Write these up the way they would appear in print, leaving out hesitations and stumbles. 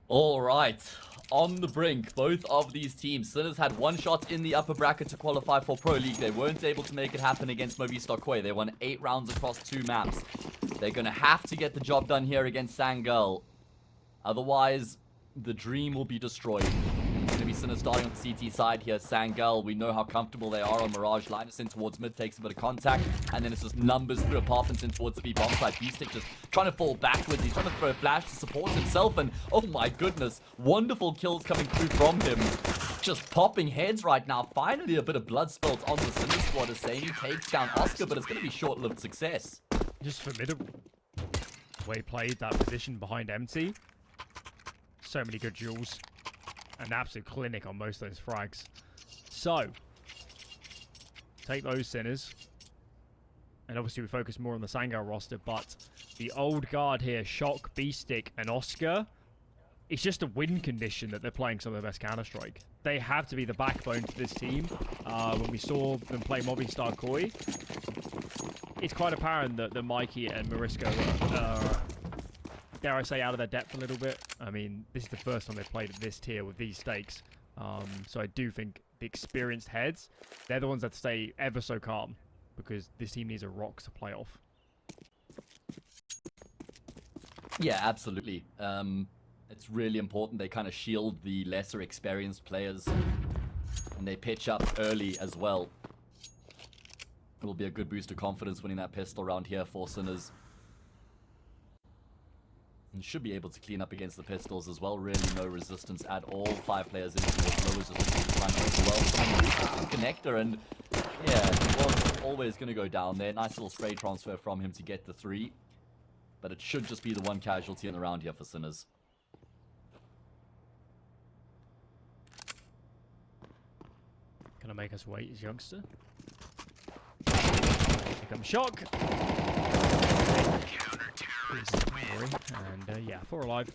All right, on the brink, both of these teams. Sinners had one shot in the upper bracket to qualify for Pro League. They weren't able to make it happen against Movistar Koi. They won 8 rounds across 2 maps. They're going to have to get the job done here against Sangal. Otherwise, the dream will be destroyed. It's going to be Sinners starting on the CT side here. Sangal, we know how comfortable they are on Mirage. Linus in towards mid, takes a bit of contact. And then it's just numbers through apartments in towards the B bomb side. Beastic just trying to fall backwards. He's trying to throw a flash to support himself. And oh my goodness, wonderful kills coming through from him. Just popping heads right now. Finally, a bit of blood spilled on the Sinners squad as Sammy takes down Oscar, but it's going to be short-lived success. Just formidable. The way he played that position behind empty. So many good duels. An absolute clinic on most of those frags. So, take those Sinners. And obviously we focus more on the Sangal roster, but the old guard here, Shock, Beastic, and Oscar, it's just a win condition that they're playing some of the best Counter-Strike. They have to be the backbone to this team. When we saw them play Movistar Koi, it's quite apparent that Mikey and Marisco are, dare I say, out of their depth a little bit. I mean, this is the first time they've played at this tier with these stakes. So I do think the experienced heads, they're the ones that stay ever so calm, because this team needs a rock to play off. Yeah, absolutely. It's really important they kind of shield the lesser experienced players, and they pitch up early as well. It will be a good boost of confidence winning that pistol round here for Sinners. And should be able to clean up against the pistols as well. Really no resistance at all. 5 players in towards low resistance to try and overwhelm connector, and yeah, he was always going to go down there. Nice little spray transfer from him to get the 3. But it should just be the one casualty in the round here for Sinners. Gonna make us wait, his youngster. Here comes Shock. And yeah, 4 alive.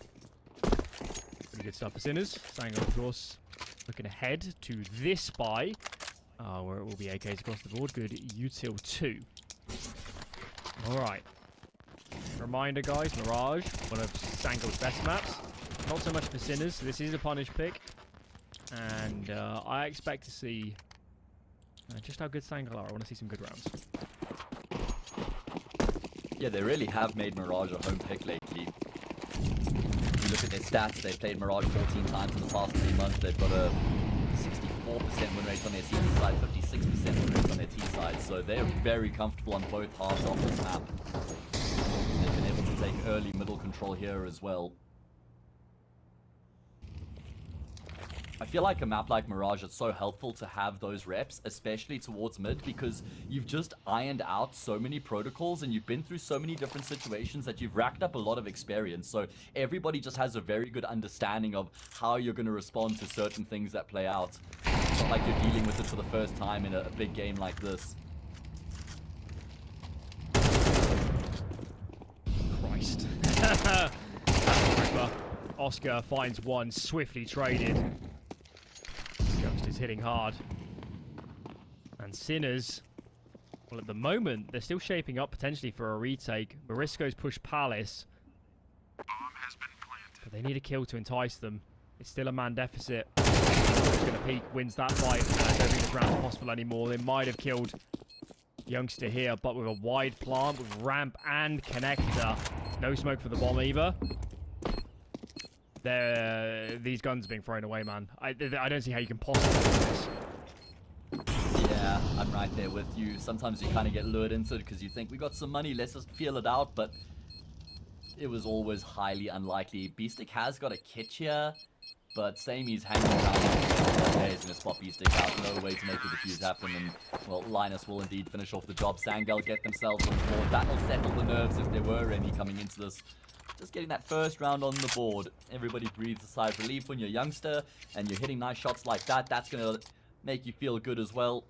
Pretty good stuff for Sinners. Sangal, of course, looking ahead to this buy, where it will be AKs across the board. Good util 2. Alright. Reminder, guys, Mirage, one of Sangal's best maps. Not so much for Sinners. This is a punish pick. And I expect to see just how good Sangal are. I want to see some good rounds. Yeah, they really have made Mirage a home pick lately. If you look at their stats, they've played Mirage 14 times in the past 3 months. They've got a 64% win rate on their CT side, 56% win rate on their T side. So they're very comfortable on both halves of this map. They've been able to take early middle control here as well. I feel like a map like Mirage is so helpful to have those reps, especially towards mid, because you've just ironed out so many protocols and you've been through so many different situations that you've racked up a lot of experience. So everybody just has a very good understanding of how you're going to respond to certain things that play out. It's not like you're dealing with it for the first time in a big game like this. Christ. Oscar finds one, swiftly traded. Youngster's hitting hard. And Sinners, well, at the moment, they're still shaping up potentially for a retake. Marisco's pushed Palace. Bomb has been planted. But they need a kill to entice them. It's still a man deficit. Who's going to peek, wins that fight. I don't think this round's possible anymore. They might have killed Youngster here, but with a wide plant, with ramp and connector. No smoke for the bomb either. These guns are being thrown away, man. I don't see how you can possibly do this. Yeah, I'm right there with you. Sometimes you kind of get lured into it because you think we got some money, let's just feel it out, but it was always highly unlikely. Beastic has got a kit here, but Samy's hanging around. Okay, he's going to spot Beastic out. No way to make the defuse happen, and, well, Linus will indeed finish off the job. Sangal get themselves on board. That will settle the nerves if there were any coming into this. Just getting that first round on the board. Everybody breathes a sigh of relief when you're a youngster and you're hitting nice shots like that. That's going to make you feel good as well.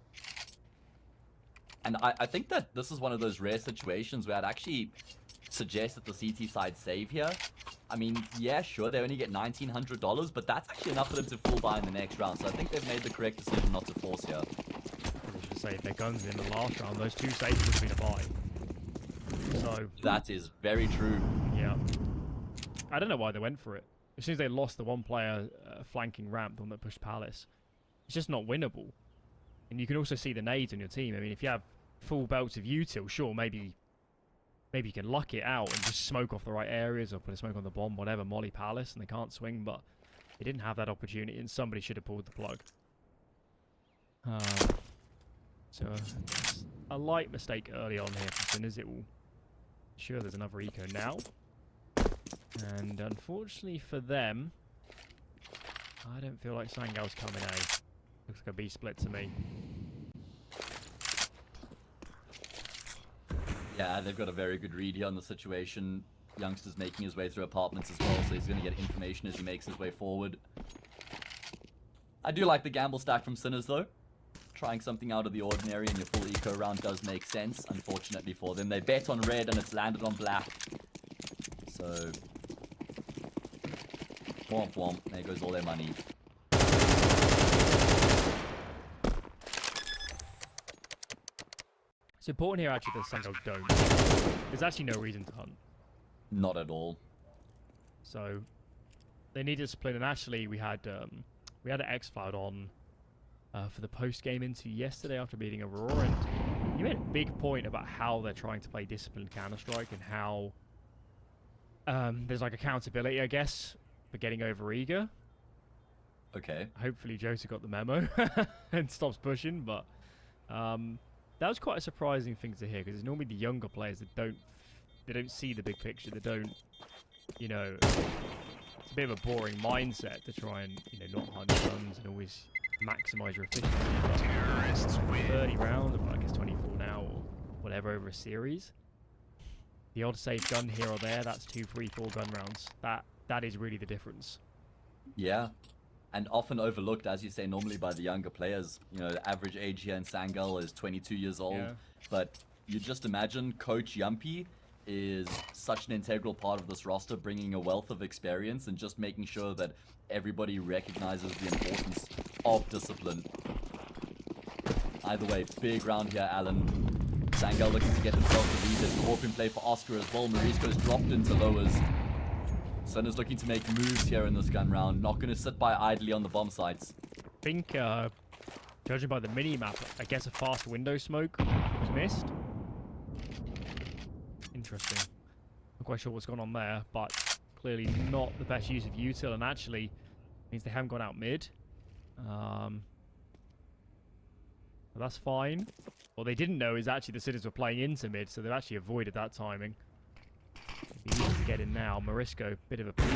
And I think that this is one of those rare situations where I'd actually suggest that the CT side save here. I mean, yeah, sure, they only get $1,900, but that's actually enough for them to full buy in the next round. So I think they've made the correct decision not to force here. I should say, if their guns in the last round, those 2 saves would have been a buy. So that is very true. yeah, I don't know why they went for it. as soon as they lost the one player flanking ramp, the one that pushed Palace, it's just not winnable. And you can also see the nades on your team. I mean, if you have full belts of util, sure, maybe you can luck it out and just smoke off the right areas or put a smoke on the bomb, whatever, molly Palace, and they can't swing, but they didn't have that opportunity, and somebody should have pulled the plug. So a light mistake early on here from Sinners. It will... Sure, there's another eco now. And unfortunately for them, I don't feel like Sangal's coming A. Looks like a B split to me. Yeah, they've got a very good read here on the situation. Youngster's making his way through apartments as well, so he's going to get information as he makes his way forward. I do like the gamble stack from Sinners, though. Trying something out of the ordinary in your full eco round does make sense. Unfortunately for them, they bet on red and it's landed on black. So... womp womp, there goes all their money. It's important here actually that Sangal don't. There's actually no reason to hunt. Not at all. So they need discipline, and actually we had an xCloud on for the post-game interview yesterday after beating Aurora, and you made a big point about how they're trying to play disciplined Counter-Strike and how there's like accountability, I guess, for getting over eager. Okay. Hopefully Jota got the memo and stops pushing, but that was quite a surprising thing to hear, because it's normally the younger players that don't see the big picture, that don't, you know, it's a bit of a boring mindset to try and, you know, not hunt guns and always maximize your efficiency. But 30 rounds, well, I guess 24 now, or whatever, over a series. The odd safe gun here or there, that's 2, 3, 4 gun rounds. That is really the difference. Yeah. And often overlooked, as you say, normally by the younger players. You know, the average age here in Sangal is 22 years old. Yeah. But you just imagine Coach Yumpy is such an integral part of this roster, bringing a wealth of experience and just making sure that everybody recognizes the importance of discipline. Either way, big round here, Alan. Sangal looking to get himself the lead. There's Scorpion play for Oscar as well. Marisco's dropped into lowers. Sun is looking to make moves here in this gun round. Not going to sit by idly on the bomb sites. I think, judging by the mini-map, I guess a fast window smoke was missed. Interesting. Not quite sure what's going on there, but clearly not the best use of util, and actually means they haven't gone out mid. But that's fine. What they didn't know is actually the Sinners were playing into mid, so they've actually avoided that timing. Easy to get in now. Marisco, bit of a peek.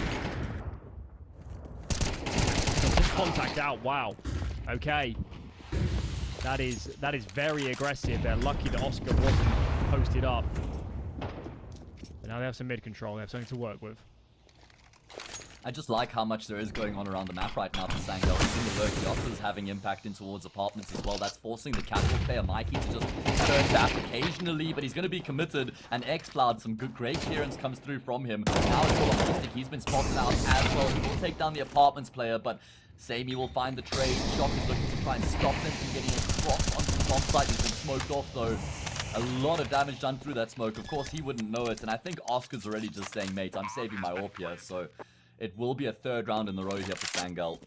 Just contact out. Wow. Okay. That is very aggressive. They're lucky that Oscar wasn't posted up. But now they have some mid control. They have something to work with. I just like how much there is going on around the map right now for Sangal. Even the lurk Yotta's having impact in towards apartments as well. That's forcing the casual player Mikey to just turn back occasionally, but he's going to be committed. And xCloud, some great clearance comes through from him. Now it's all optimistic. He's been spotted out as well. He will take down the apartments player, but Samey will find the trade. Shock is looking to try and stop them from getting across onto the bomb site. He's been smoked off though. A lot of damage done through that smoke. Of course, he wouldn't know it, and I think Oscar's already just saying, mate, I'm saving my AWP here, so... It will be a third round in the row here for Sangal.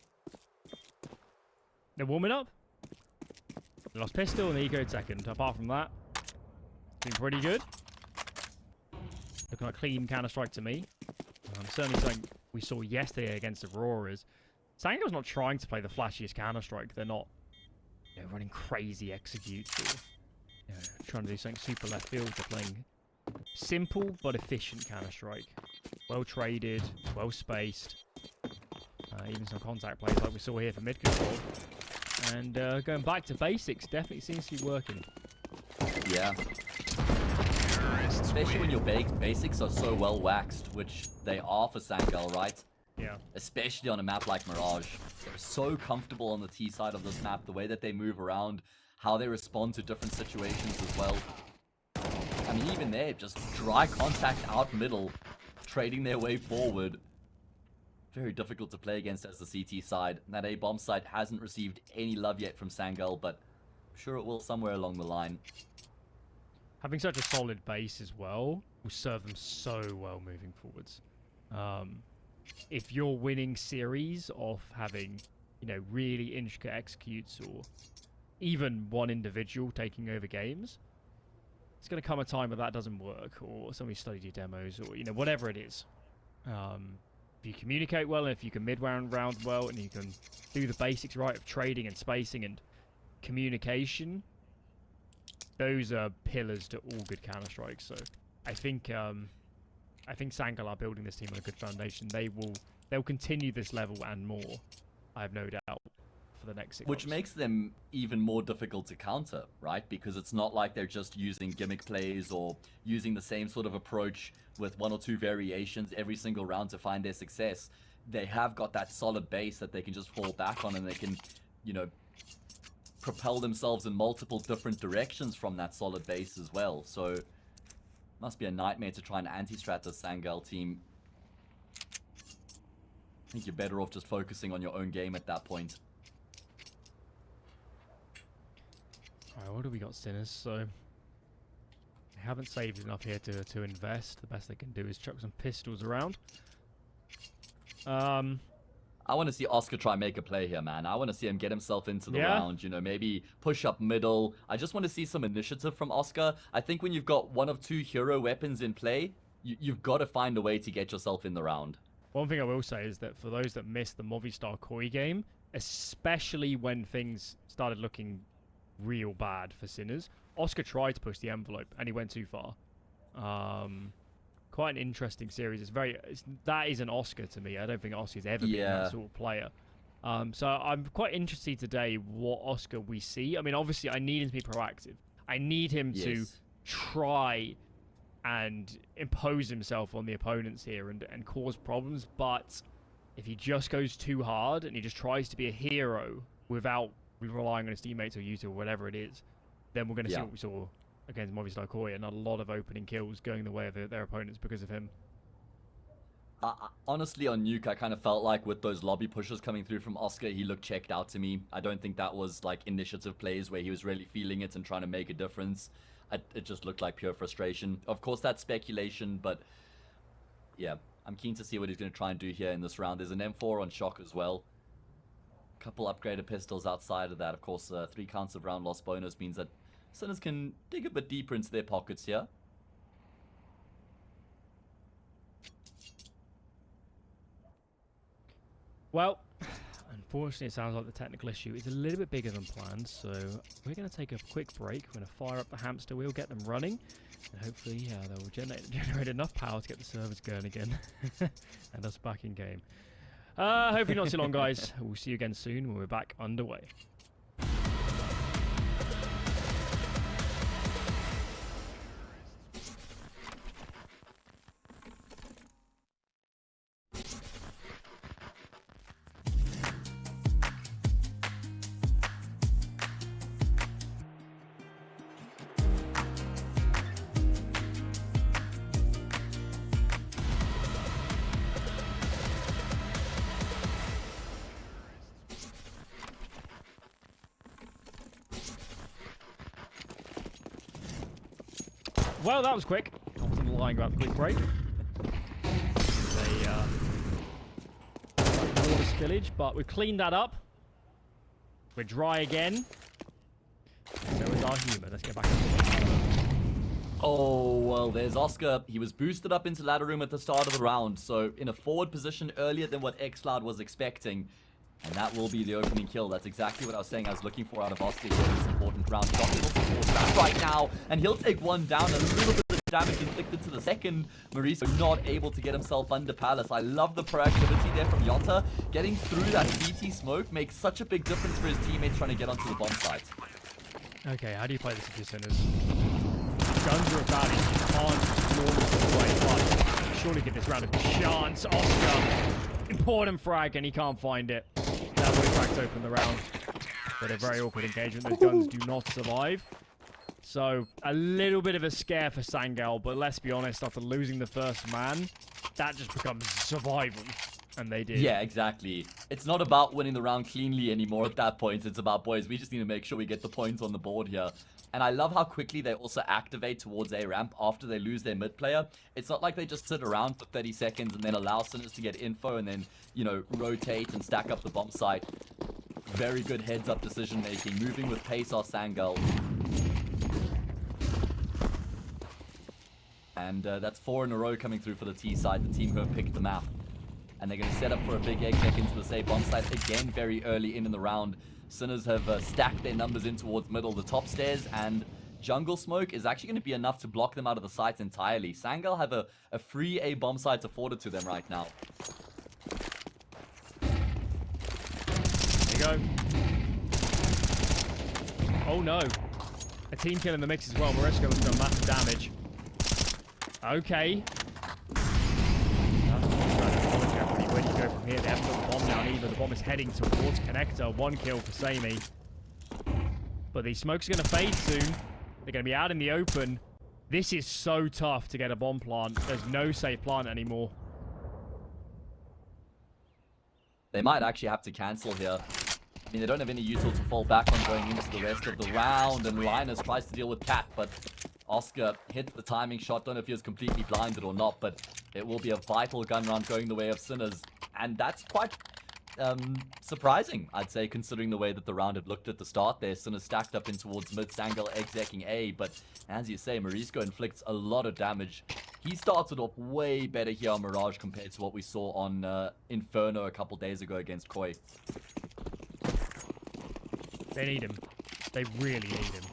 They're warming up. They lost pistol and eco second. Apart from that, been pretty good. Looking like clean Counter-Strike to me. Certainly something we saw yesterday against Auroras. Sangal's not trying to play the flashiest Counter-Strike. They're not, you know, running crazy executes or, you know, trying to do something super left field. They're playing simple but efficient Counter-Strike. Well traded, well spaced. Even some contact plays like we saw here for mid control. And going back to basics definitely seems to be working. Yeah. Especially when your basics are so well waxed, which they are for Sangal, right? Yeah. Especially on a map like Mirage. They're so comfortable on the T side of this map, the way that they move around, how they respond to different situations as well. I mean, even there, just dry contact out middle, trading their way forward. Very difficult to play against as the CT side. That A-bomb site hasn't received any love yet from Sangal, but I'm sure it will somewhere along the line. Having such a solid base as well will serve them so well moving forwards. if you're winning series off having, you know, really intricate executes or even one individual taking over games, it's going to come a time where that doesn't work, or somebody studied your demos, or, you know, whatever it is. If you communicate well, and if you can mid-round well, and you can do the basics right of trading and spacing and communication, those are pillars to all good Counter-Strike. So I think Sangal are building this team on a good foundation. They'll continue this level and more, I have no doubt, for the next 6 Which months. makes them even more difficult to counter, right? Because it's not like they're just using gimmick plays or using the same sort of approach with 1 or 2 variations every single round to find their success. They have got that solid base that they can just fall back on, and they can, you know, propel themselves in multiple different directions from that solid base as well. So must be a nightmare to try and anti-strat this Sangal team. I think you're better off just focusing on your own game at that point. Alright, what do we got, Sinners? So they haven't saved enough here to invest. The best they can do is chuck some pistols around. I want to see Oscar try and make a play here, man. I want to see him get himself into the Yeah. round, you know, maybe push up middle. I just want to see some initiative from Oscar. I think when you've got 1 of 2 hero weapons in play, you've got to find a way to get yourself in the round. One thing I will say is that for those that missed the Movistar Koi game, especially when things started looking real bad for Sinners, Oscar tried to push the envelope and he went too far. Quite an interesting series. That is an Oscar to me. I don't think Oscar's ever been that sort of player. So I'm quite interested today what Oscar we see. I mean, obviously, I need him to be proactive. I need him to try and impose himself on the opponents here and cause problems. But if he just goes too hard and he just tries to be a hero without relying on his teammates or Yuta or whatever it is, then we're going to see what we saw against Movistar Koi, and a lot of opening kills going the way of their opponents because of him. Honestly, on Nuke, I kind of felt like with those lobby pushes coming through from Oscar, he looked checked out to me. I don't think that was like initiative plays where he was really feeling it and trying to make a difference. It just looked like pure frustration. Of course, that's speculation, but yeah, I'm keen to see what he's going to try and do here in this round. There's an M4 on Shock as well. Couple upgraded pistols outside of that. Of course, 3 counts of round loss bonus means that Sinners can dig a bit deeper into their pockets here. Well, unfortunately, it sounds like the technical issue is a little bit bigger than planned, so we're going to take a quick break. We're going to fire up the hamster wheel, get them running, and hopefully they'll generate enough power to get the servers going again and us back in game. Hopefully not too long, guys. We'll see you again soon when we're back underway. Well, that was quick. I wasn't lying about the quick break. Water spillage, but we've cleaned that up. We're dry again. And so is our human. Let's get back. Oh, well, there's Oscar. He was boosted up into ladder room at the start of the round, so in a forward position earlier than what xCloud was expecting. And that will be the opening kill. That's exactly what I was saying I was looking for out of Oscar here in this important round. Shock will support that right now, and he'll take one down. A little bit of damage inflicted to the second. Mauricio not able to get himself under Palace. I love the proactivity there from Yotta. Getting through that CT smoke makes such a big difference for his teammates trying to get onto the bomb site. Okay, how do you play this with your Sinners? Guns are a value. You can't ignore this away, but surely give this round a chance. Oscar, important frag, and he can't find it. That would have cracked open the round. But a very awkward engagement. Those guns do not survive. So, a little bit of a scare for Sangal, but let's be honest, after losing the first man, that just becomes survival. And they did. Yeah, exactly. It's not about winning the round cleanly anymore at that point. It's about, boys, we just need to make sure we get the points on the board here. And I love how quickly they also activate towards A ramp after they lose their mid player. It's not like they just sit around for 30 seconds and then allow Sinners to get info and then, you know, rotate and stack up the bomb site. Very good heads up decision making. Moving with pace are Sangal. And that's 4 in a row coming through for the T side, the team who have picked the map. And they're going to set up for a big exec into the safe bomb site again very early in the round. Sinners have stacked their numbers in towards middle. The top stairs and jungle smoke is actually going to be enough to block them out of the sites entirely. Sangal have a free A bomb site afforded to them right now. There you go. Oh no. A team kill in the mix as well. Moresco has done massive damage. Okay. Where do you go from here? They haven't got the bomb down either. The bomb is heading towards connector. 1 kill for Samey. But the smoke's going to fade soon. They're going to be out in the open. This is so tough to get a bomb plant. There's no safe plant anymore. They might actually have to cancel here. I mean, they don't have any util to fall back on going into the rest of the round. And Linus tries to deal with Cat, but Oscar hits the timing shot. Don't know if he was completely blinded or not, but it will be a vital gun round going the way of Sinners. And that's quite surprising, I'd say, considering the way that the round had looked at the start there. Sinners stacked up in towards mid, Sangal execing A, but as you say, Moresco inflicts a lot of damage. He started off way better here on Mirage compared to what we saw on Inferno a couple days ago against Koi. They need him. They really need him.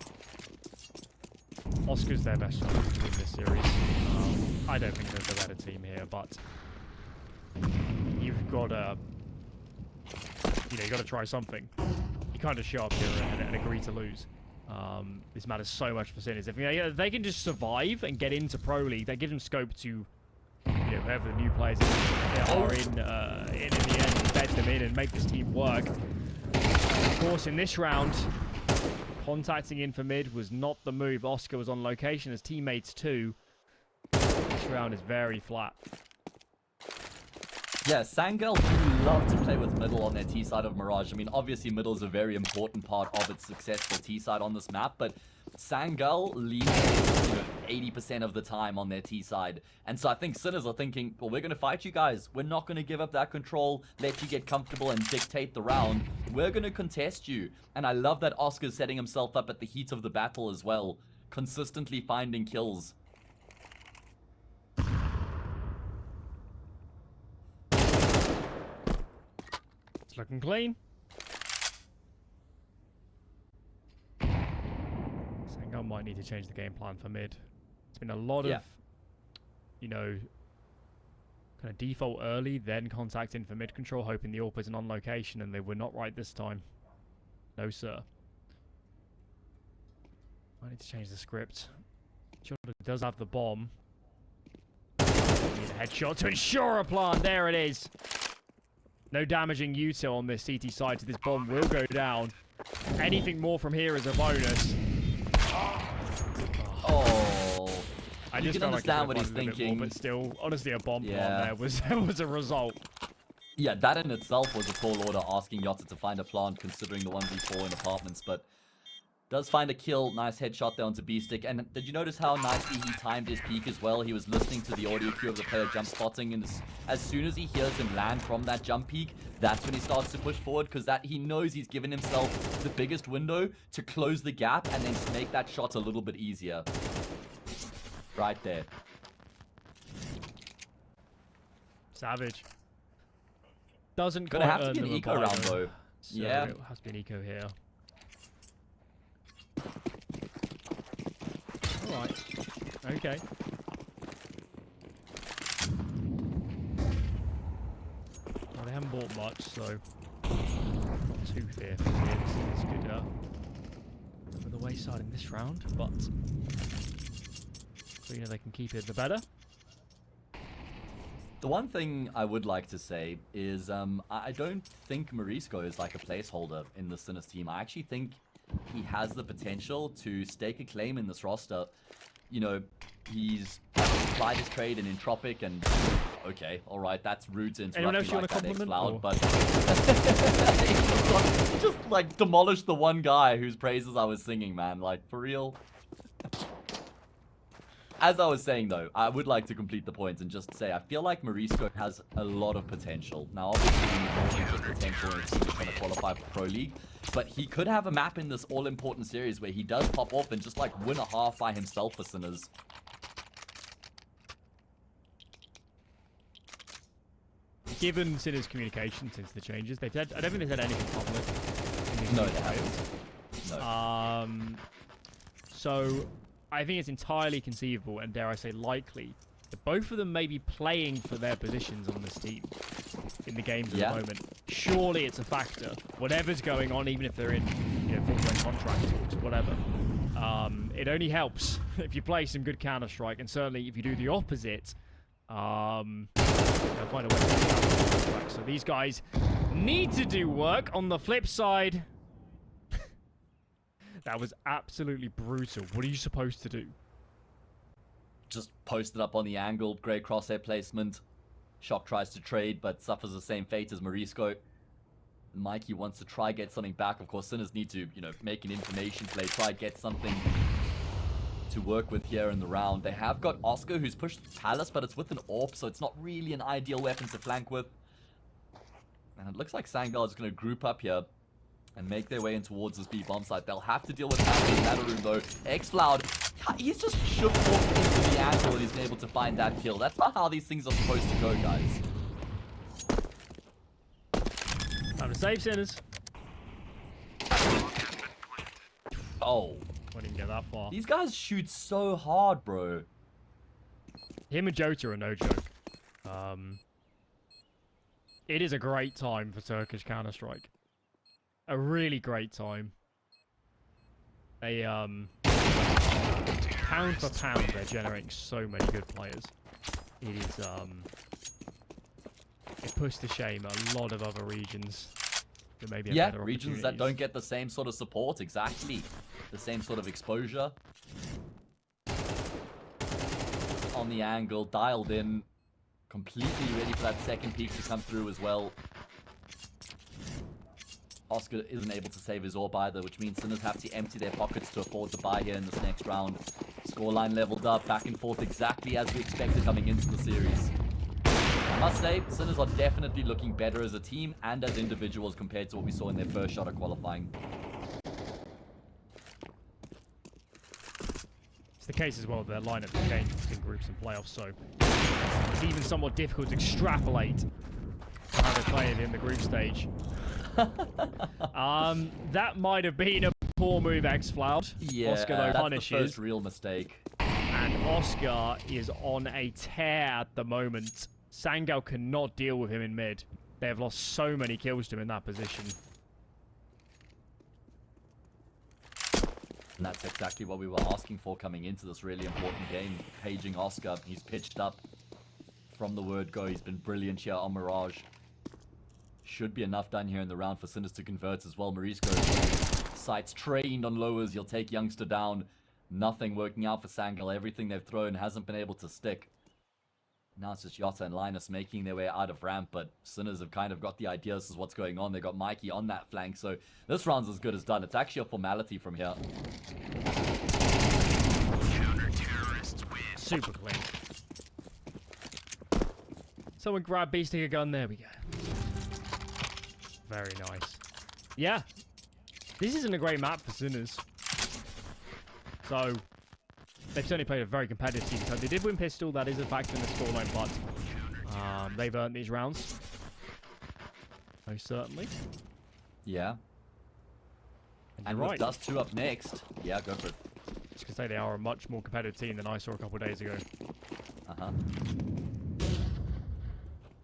Oscar's their best chance to win this series. I don't think they're the better team here, but you've got to, you got to try something. You can't just show up here and agree to lose. This matters so much for Sinners. If they can just survive and get into Pro League, that gives them scope to, whoever the new players are in the end, bed them in and make this team work. Of course, in this round, contacting in for mid was not the move. Oscar was on location as teammates too. This round is very flat. Yeah, Sangal do love to play with middle on their T side of Mirage. I mean, obviously middle is a very important part of its successful T side on this map, but Sangal leads 80% of the time on their T side. And so I think Sinners are thinking, well, we're going to fight you guys. We're not going to give up that control, let you get comfortable and dictate the round. We're going to contest you. And I love that Oscar's setting himself up at the heat of the battle as well, consistently finding kills. Looking clean. Sangal might need to change the game plan for mid. It's been a lot of, kind of default early, then contact in for mid control, hoping the AWP isn't on location, and they were not right this time. No, sir. I need to change the script. Jordan does have the bomb. Need a headshot to ensure a plant. There it is. No damaging util on this CT side, so this bomb will go down. Anything more from here is a bonus. Oh. I you just can understand what he's thinking. More, but still, honestly, a bomb plant there was a result. Yeah, that in itself was a tall order, asking Yotta to find a plant, considering the 1v4 in apartments, but does find a kill. Nice headshot there onto B-Stick. And did you notice how nicely he timed his peek as well? He was listening to the audio cue of the player jump spotting, and as soon as he hears him land from that jump peak, that's when he starts to push forward, because he knows he's given himself the biggest window to close the gap and then just make that shot a little bit easier. Right there. Savage. Doesn't Gonna have quite to earn be an them a eco buy, round though. though. So Yeah. it has to be an eco here. Alright. Okay. Well, they haven't bought much, so not too fearful here. This is good for the wayside in this round, but the cleaner they can keep it, the better. The one thing I would like to say is I don't think Moresco is like a placeholder in the Sinners team. I actually think he has the potential to stake a claim in this roster. you know, he's applied his trade in Entropic and okay, all right, that's rude to interrupt Anyone else me you like want that, to X-Loud, compliment, but he just like demolished the one guy whose praises I was singing, man. Like, for real. As I was saying, though, I would like to complete the point and just say I feel like Morisco has a lot of potential. Now, obviously, we need more than just potential in a team that's trying to qualify for Pro League, but he could have a map in this all-important series where he does pop off and just, like, win a half by himself for Sinners. Given Sinner's communication since the changes, I don't think they've said anything public. No, they haven't. No. So I think it's entirely conceivable, and dare I say likely, that both of them may be playing for their positions on this team in the games at the moment. Surely it's a factor. Whatever's going on, even if they're in, you know, full-blown contract talks, whatever. It only helps if you play some good Counter-Strike, and certainly if you do the opposite, they'll find a way to get out of the contract. So these guys need to do work. On the flip side, that was absolutely brutal. What are you supposed to do? Just posted up on the angle, great crosshair placement. Shock tries to trade, but suffers the same fate as Morisco. Mikey wants to try get something back. Of course, Sinners need to, you know, make an information play, try get something to work with here in the round. They have got Oscar, who's pushed Palace, but it's with an AWP, so it's not really an ideal weapon to flank with. And it looks like Sangal is going to group up here and make their way in towards this B bomb site. They'll have to deal with that in the battle room, though. X-Cloud, he's just shook off into the angle and he's been able to find that kill. That's not how these things are supposed to go, guys. Time to save, Sinners. Oh. Won't even get that far. These guys shoot so hard, bro. Him and Jota are no joke. It is a great time for Turkish Counter-Strike. A really great time. They, pound for pound, they're generating so many good players. It is, it puts to shame a lot of other regions that maybe have better regions that don't get the same sort of support, exactly. The same sort of exposure. On the angle, dialed in. Completely ready for that second peak to come through as well. Oscar isn't able to save his AWP either, which means Sinners have to empty their pockets to afford the buy here in this next round. Scoreline leveled up, back and forth exactly as we expected coming into the series. I must say, Sinners are definitely looking better as a team and as individuals compared to what we saw in their first shot of qualifying. It's the case as well, their lineup changed in groups and playoffs, so it's even somewhat difficult to extrapolate how they played in the group stage. That might have been a poor move, X-Floud. Yeah, Oscar, though, that's punishes. the first real mistake. And Oscar is on a tear at the moment. Sangal cannot deal with him in mid. They have lost so many kills to him in that position. And that's exactly what we were asking for coming into this really important game. Paging Oscar, he's pitched up from the word go. He's been brilliant here on Mirage. Should be enough done here in the round for Sinners to convert as well. Morisco, sights trained on lowers. You'll take Youngster down. Nothing working out for Sangal. Everything they've thrown hasn't been able to stick. Now it's just Yota and Linus making their way out of ramp, but Sinners have kind of got the idea this is what's going on. They got Mikey on that flank, so this round's as good as done. It's actually a formality from here. Super clean. Someone grab B, stick a gun. There we go. Very nice. Yeah. This isn't a great map for Sinners. So, they've certainly played a very competitive team. So they did win pistol. That is a factor in the scoreline, but they've earned these rounds. Most certainly. Yeah. And right. with Dust 2 up next. Yeah, go for it. Just to say they are a much more competitive team than I saw a couple of days ago. Uh-huh.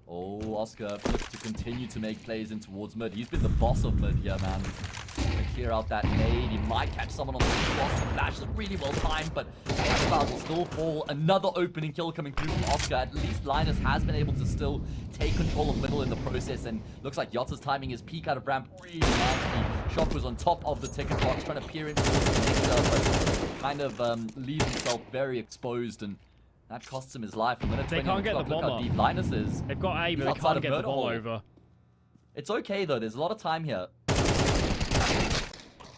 Oh, Oscar looks to continue to make plays in towards mid. He's been the boss of mid here, man. Gonna clear out that nade. He might catch someone on the cross. The flash is really well timed, but X-Cloud will still fall. Another opening kill coming through from Oscar. At least Linus has been able to still take control of middle in the process, and looks like Yotta's timing his peak out of ramp really nicely. Shock was on top of the ticket box, trying to peer into the connector, but kind of leaves himself very exposed, and that costs him his life. A minute They 20 on can't get clock. the Look bomb how up. deep Linus is. They've got A, He's but they outside can't of get the murder bomb hole. over. It's okay though. There's a lot of time here.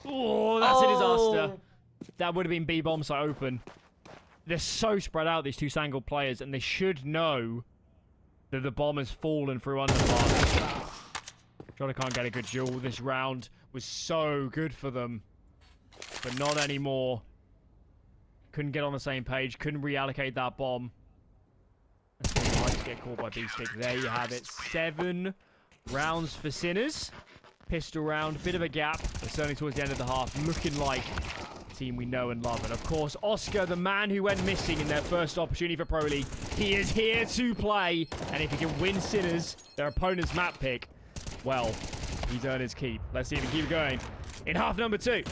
Oh, that's a disaster. That would have been B bomb site open. They're so spread out, these two Sangal players, and they should know that the bomb has fallen through underpass. Jota can't get a good duel. This round was so good for them, but not anymore. Couldn't get on the same page. Couldn't reallocate that bomb. That's what he likes to get caught by B-Stick. There you have it. 7 rounds for Sinners. Pistol round, bit of a gap, but certainly towards the end of the half, looking like the team we know and love. And of course, Oscar, the man who went missing in their first opportunity for Pro League, he is here to play. And if he can win Sinners, their opponent's map pick, well, he's earned his keep. Let's see if he can keep going in half number 2.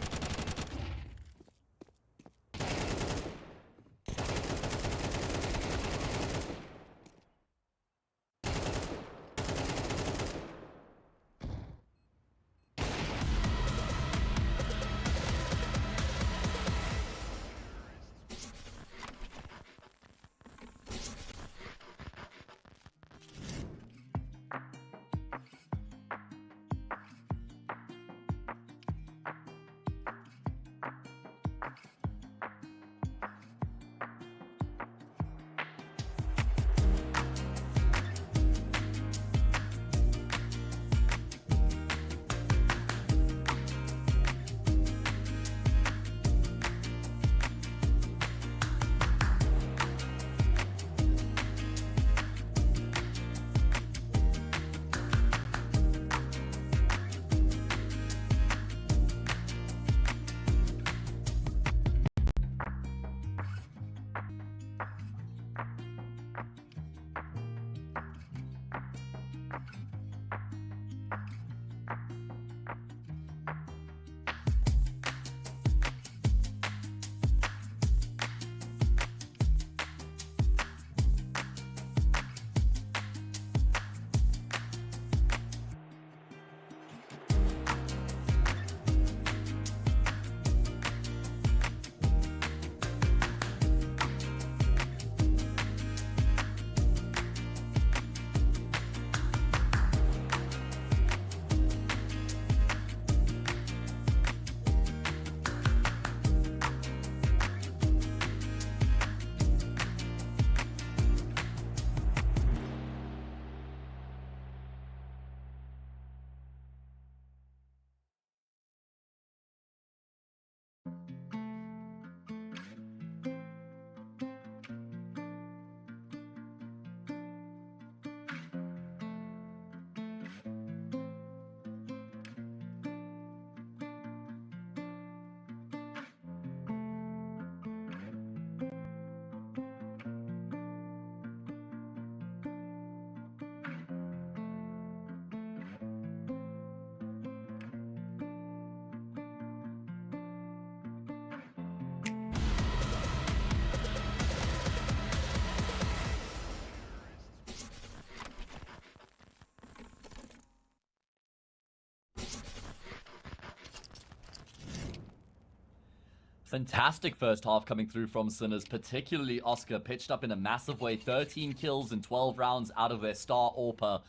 Fantastic first half coming through from Sinners, particularly Oscar, pitched up in a massive way. 13 kills in 12 rounds out of their star AWPer.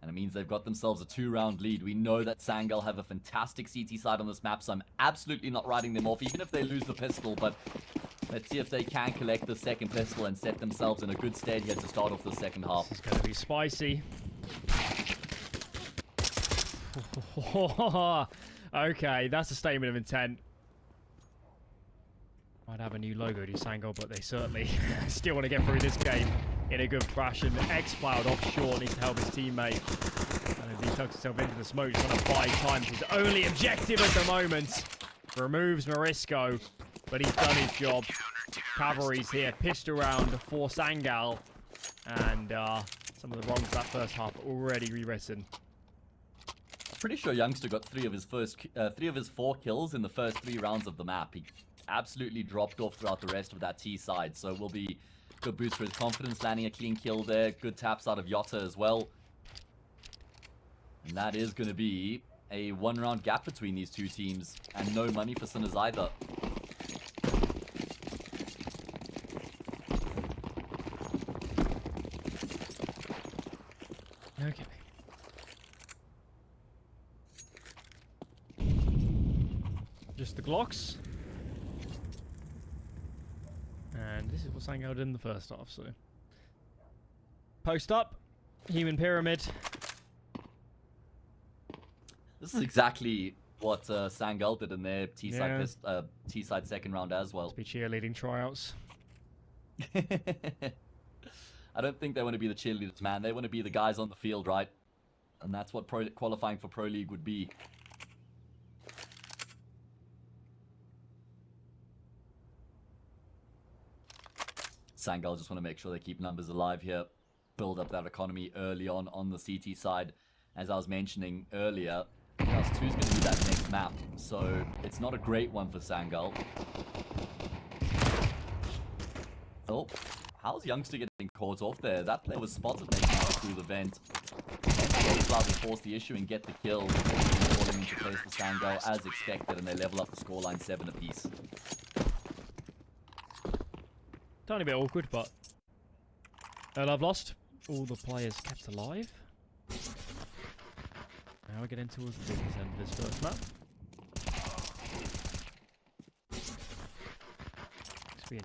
And it means they've got themselves a 2-round lead. We know that Sangal have a fantastic CT side on this map, so I'm absolutely not writing them off, even if they lose the pistol. But let's see if they can collect the second pistol and set themselves in a good stead here to start off the second half. It's going to be spicy. Okay, that's a statement of intent. Might have a new logo to Sangal, but they certainly still want to get through this game in a good fashion. X-Cloud offshore needs to help his teammate. And as he tucks himself into the smoke, he's trying to buy time. His only objective at the moment. Removes Morisco, but he's done his job. Cavalry's here, pistol round for Sangal. And some of the wrongs of that first half already rewritten. Pretty sure Youngster got 3 of his 4 kills in the first 3 rounds of the map. He absolutely dropped off throughout the rest of that T side, so will be good boost for his confidence, landing a clean kill there. Good taps out of Yotta as well. And that is going to be A 1-round gap between these two teams, and no money for Sinners either. Okay. Just the Glocks. And this is what Sangal did in the first half, so. Post up. Human pyramid. This is exactly what Sangal did in their Yeah. T-side second round as well. Must be cheerleading tryouts. I don't think they want to be the cheerleaders, man. They want to be the guys on the field, right? And that's what qualifying for Pro League would be. Sangal just want to make sure they keep numbers alive here. Build up that economy early on the CT side. As I was mentioning earlier, Class 2 is going to be that next map. So it's not a great one for Sangal. Oh, how's Youngster getting caught off there? That player was spotted making it through the vent. Allowed to force the issue and get the kill. Falling into place for Sangal as expected, and they level up the scoreline 7 apiece. Tiny bit awkward, but I've lost. All the players kept alive. Now we're getting towards the business end of this first map.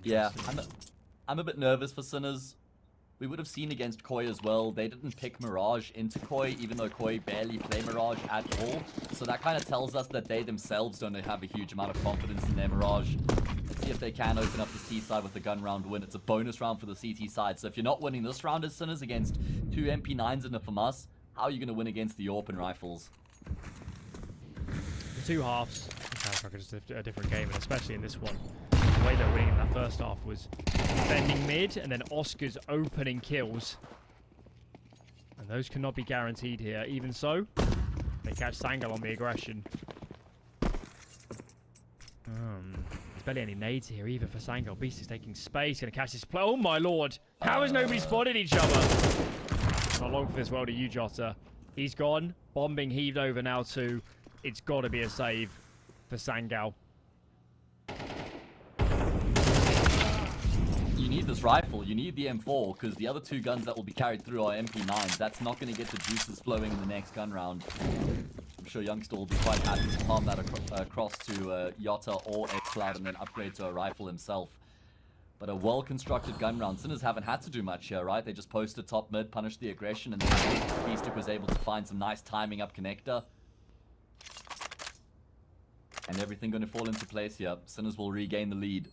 Yeah, I'm a bit nervous for Sinners. We would have seen against Koi as well. They didn't pick Mirage into Koi, even though Koi barely play Mirage at all. So that kind of tells us that they themselves don't have a huge amount of confidence in their Mirage. Let's see if they can open up the C side with a gun round win. It's a bonus round for the CT side. So if you're not winning this round as Sinners against 2 MP9s and a FAMAS, how are you going to win against the Orpin rifles? The two halves sounds like just a different game, and especially in this one. The way they're winning in that first half was defending mid, and then Oscar's opening kills. And those cannot be guaranteed here. Even so, they catch Sangal on the aggression. There's barely any nades here either for Sangal. Beast is taking space, gonna catch this play. Oh my lord! How has nobody spotted each other? Not long for this world of you, Jota. He's gone. Bomb being heaved over now too. It's gotta be a save for Sangal. You need this rifle, you need the M4, because the other two guns that will be carried through are MP9s. That's not going to get the juices flowing in the next gun round. I'm sure Youngster will be quite happy to palm that across to Yotta or Xcloud and then upgrade to a rifle himself. But a well-constructed gun round. Sinners haven't had to do much here, right? They just posted top mid, punished the aggression, and then Beastic was able to find some nice timing up connector. And everything going to fall into place here. Sinners will regain the lead.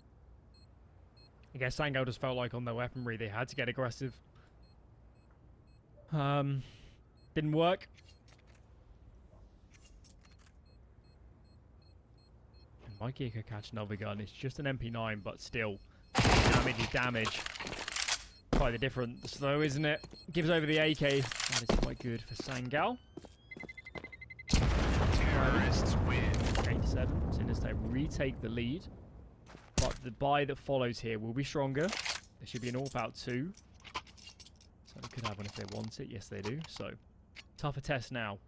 I guess Sangal just felt like on their weaponry they had to get aggressive. Didn't work. And Mikey could catch another gun. It's just an MP9, but still, damage is damage. Quite the difference though, isn't it? Gives over the AK. That is quite good for Sangal. Terrorists win. 8-7. Sinners they retake the lead. But the buy that follows here will be stronger. There should be an AWP out too. So they could have one if they want it. Yes, they do. So, tougher test now.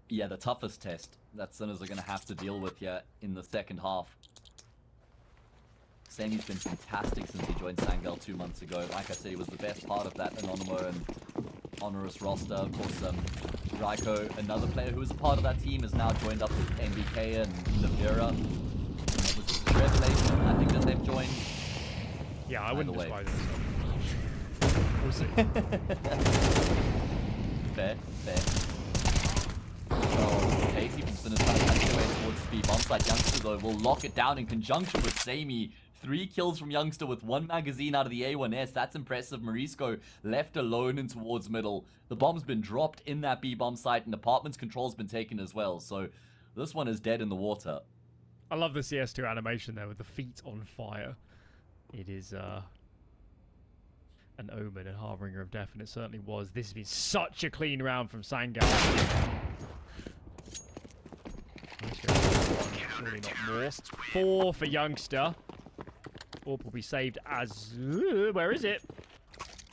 Yeah, the toughest test that Sinners are going to have to deal with here in the second half. Sami's been fantastic since he joined Sangal 2 months ago. Like I said, he was the best part of that Anonymous and Honorous roster. Of course, Raiko, another player who was a part of that team, has now joined up with NBK and Lavera. Was this a revelation, I think, that they've joined? Yeah, I wouldn't despise it. We'll see. Fair. Oh, Casey from Sinners trying to catch their way towards the bomb site. Youngster, though, will lock it down in conjunction with Sami. 3 kills from Youngster with 1 magazine out of the A1S. That's impressive. Morisco left alone in towards middle. The bomb's been dropped in that B-bomb site, and apartments control's been taken as well. So this one is dead in the water. I love the CS2 animation there with the feet on fire. It is an omen and harbinger of death, and it certainly was. This has been such a clean round from Sangal. Surely not more. 4 for Youngster. AWP will be saved as... where is it?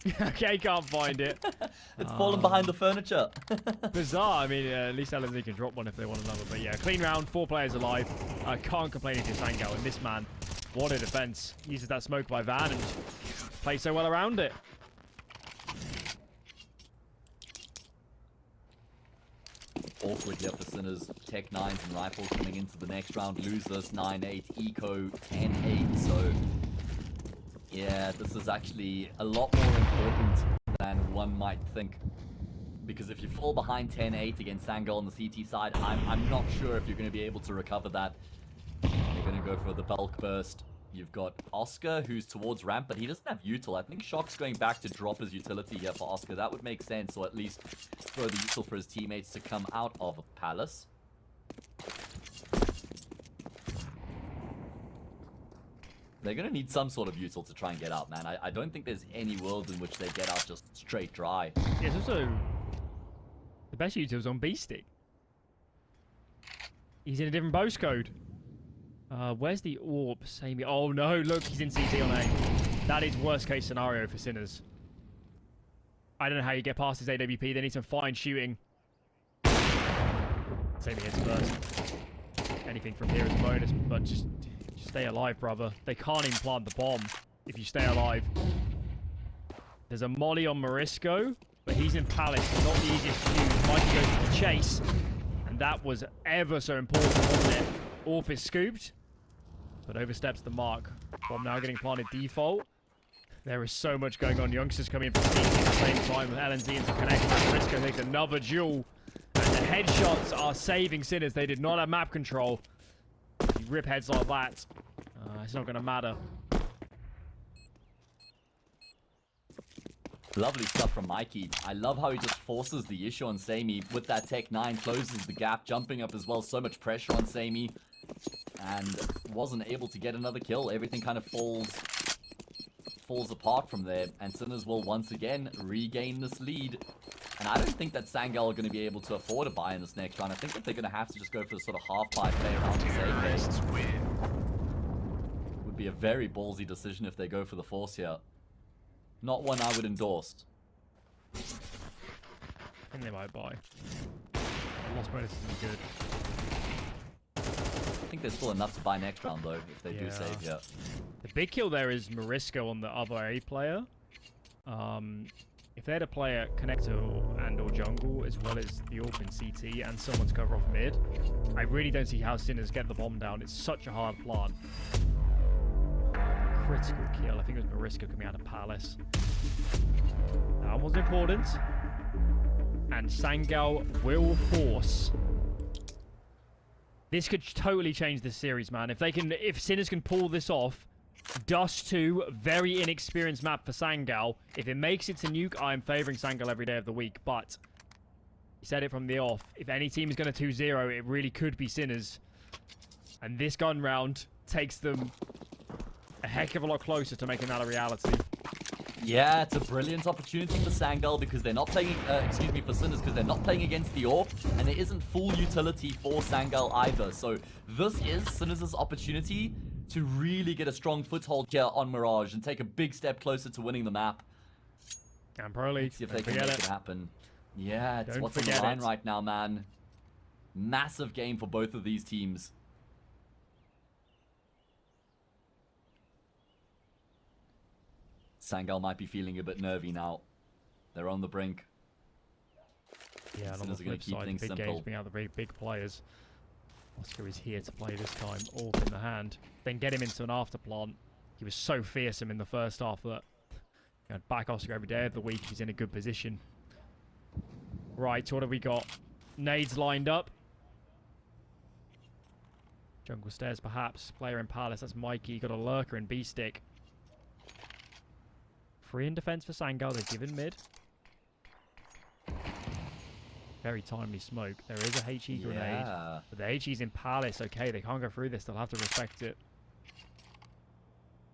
Okay, can't find it. It's fallen behind the furniture. Bizarre. I mean, at least LNZ can drop one if they want another. But yeah, clean round, 4 players alive. I can't complain if you're Sangal. And this man, what a defense. Uses that smoke by Van and plays so well around it. Awkward here for Sinners. Tech 9s and Rifles coming into the next round. Lose this 9-8. Eco 10-8. So, yeah, this is actually a lot more important than one might think. Because if you fall behind 10-8 against Sangal on the CT side, I'm not sure if you're going to be able to recover that. They're going to go for the bulk burst. You've got Oscar, who's towards ramp, but he doesn't have util. I think Shock's going back to drop his utility here for Oscar. That would make sense, or at least throw the util for his teammates to come out of Palace. They're going to need some sort of util to try and get out, man. I don't think there's any world in which they get out just straight dry. Yeah, it's also the best util's on B-Stick. He's in a different boast code. Where's the orb? Samey. Oh no, look, he's in CT on A. That is worst case scenario for Sinners. I don't know how you get past his AWP. They need some fine shooting. Samey hits first. Anything from here is a bonus, but just stay alive, brother. They can't even plant the bomb if you stay alive. There's a molly on Morisco, but he's in Palace. Not the easiest to use. Mikey goes for the chase, and that was ever so important, wasn't it? Orp is scooped, but oversteps the mark. Bomb now getting planted default. There is so much going on. Youngsters coming in from CT at the same time. LNZ into connect. Morisco takes another duel. And the headshots are saving Sinners. They did not have map control. You rip heads like that. It's not going to matter. Lovely stuff from Mikey. I love how he just forces the issue on Samey with that Tech 9, closes the gap, jumping up as well. So much pressure on Samey, and wasn't able to get another kill. Everything kind of falls apart from there, and Sinners will once again regain this lead. And I don't think that Sangal are going to be able to afford a buy in this next round. I think that they're going to have to just go for the sort of half-pipe play around to save it. Would be a very ballsy decision if they go for the force here. Not one I would endorse. I think they might buy. Lost bonus isn't good. I think there's still enough to buy next round though, if they do save, yeah. The big kill there is Morisco on the other A player. If they had a player connector and or jungle, as well as the AWP in CT, and someone's cover off mid, I really don't see how Sinners get the bomb down. It's such a hard plant. Critical kill. I think it was Morisco coming out of Palace. That was important. And Sangal will force. This could totally change this series, man. If Sinners can pull this off, Dust 2, very inexperienced map for Sangal. If it makes it to nuke, I'm favoring Sangal every day of the week. But he said it from the off. If any team is going to 2-0, it really could be Sinners. And this gun round takes them a heck of a lot closer to making that a reality. Yeah, it's a brilliant opportunity for Sangal because they're not playing, for Sinners, because they're not playing against the AWP, and there isn't full utility for Sangal either. So this is Sinners' opportunity to really get a strong foothold here on Mirage and take a big step closer to winning the map. And Pro League, see if they can make it happen. Yeah, it's what's on the line right now, man. Massive game for both of these teams. Sangal might be feeling a bit nervy now. They're on the brink. Yeah, and on the flip side, big games bring out the very big players. Oscar is here to play this time, all in the hand. Then get him into an after plant. He was so fearsome in the first half that back Oscar every day of the week. He's in a good position. Right, what have we got? Nades lined up. Jungle stairs, perhaps. Player in Palace. That's Mikey. Got a lurker in B-Stick. 3 in defense for Sangal. They're given mid. Very timely smoke. There is a HE grenade. But the HE's in Palace. Okay, they can't go through this. They'll have to respect it.